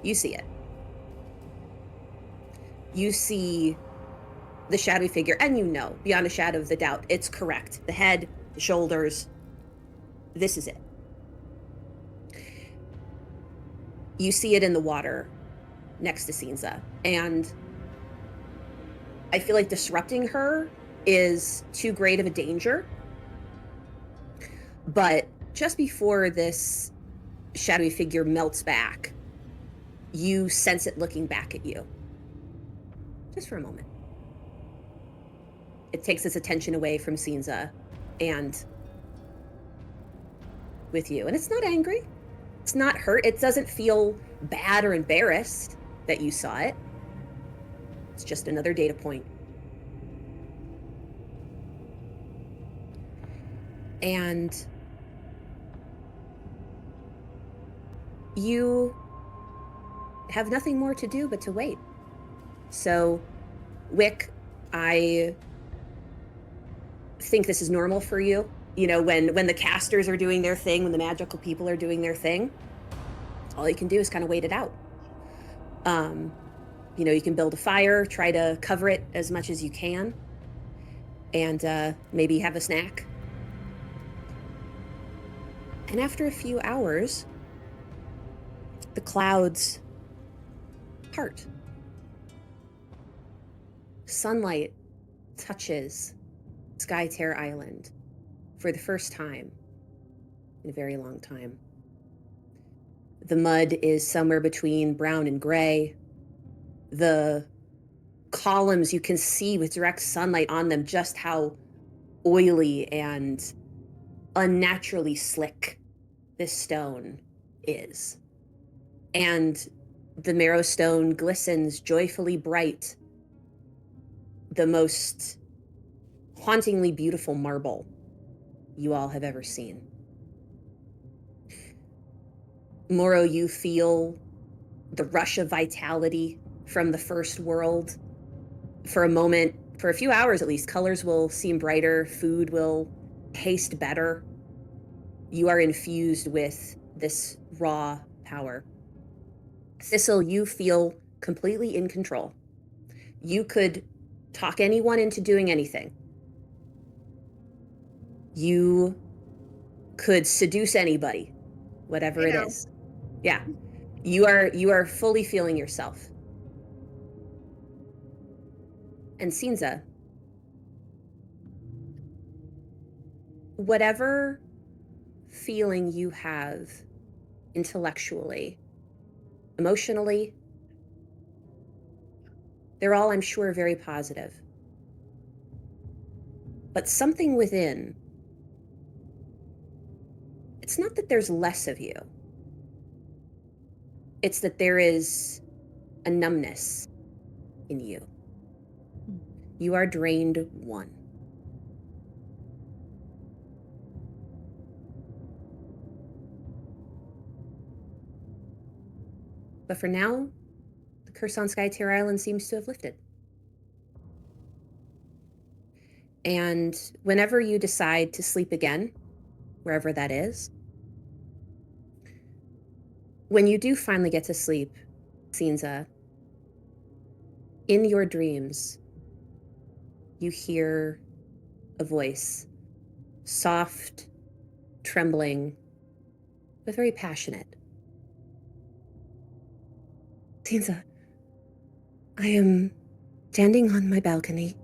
You see it. You see the shadowy figure, and beyond a shadow of the doubt, it's correct. The head, the shoulders, this is it. You see it in the water next to Sinza, and I feel like disrupting her is too great of a danger. But just before this shadowy figure melts back, you sense it looking back at you. Just for a moment. It takes its attention away from Sinza and with you. And it's not angry. It's not hurt. It doesn't feel bad or embarrassed that you saw it. It's just another data point. And you have nothing more to do but to wait. So, Wick, I think this is normal for you. When the casters are doing their thing, when the magical people are doing their thing, all you can do is kind of wait it out. You can build a fire, try to cover it as much as you can, and maybe have a snack. And after a few hours, the clouds part. Sunlight touches Skytear Island for the first time in a very long time. The mud is somewhere between brown and gray. The columns, you can see with direct sunlight on them just how oily and unnaturally slick this stone is. And the marrow stone glistens joyfully bright, the most hauntingly beautiful marble you all have ever seen. Morrow, you feel the rush of vitality from the first world. For a moment, for a few hours at least, colors will seem brighter, food will taste better. You are infused with this raw power. Thistle, you feel completely in control. You could talk anyone into doing anything. You could seduce anybody, whatever it is. Yeah. You are fully feeling yourself. And Cinza, whatever feeling you have intellectually, emotionally, they're all, I'm sure, very positive. But something within, it's not that there's less of you. It's that there is a numbness in you. You are drained 1. But for now, the curse on Skytear Island seems to have lifted. And whenever you decide to sleep again, wherever that is, when you do finally get to sleep, Cinza, in your dreams, you hear a voice, soft, trembling, but very passionate. Cinza, I am standing on my balcony.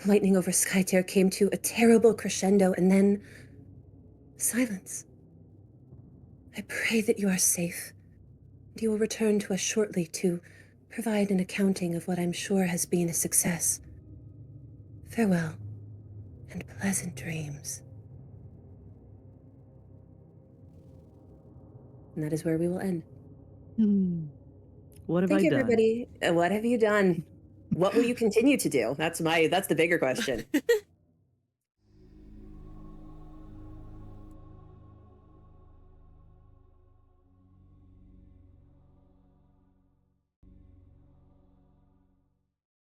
The lightning over Skytear came to a terrible crescendo, and then silence. I pray that you are safe, and you will return to us shortly to provide an accounting of what I'm sure has been a success. Farewell, and pleasant dreams. And that is where we will end. What have Thank I you, done? everybody. What have you done? What will you continue to do? That's the bigger question.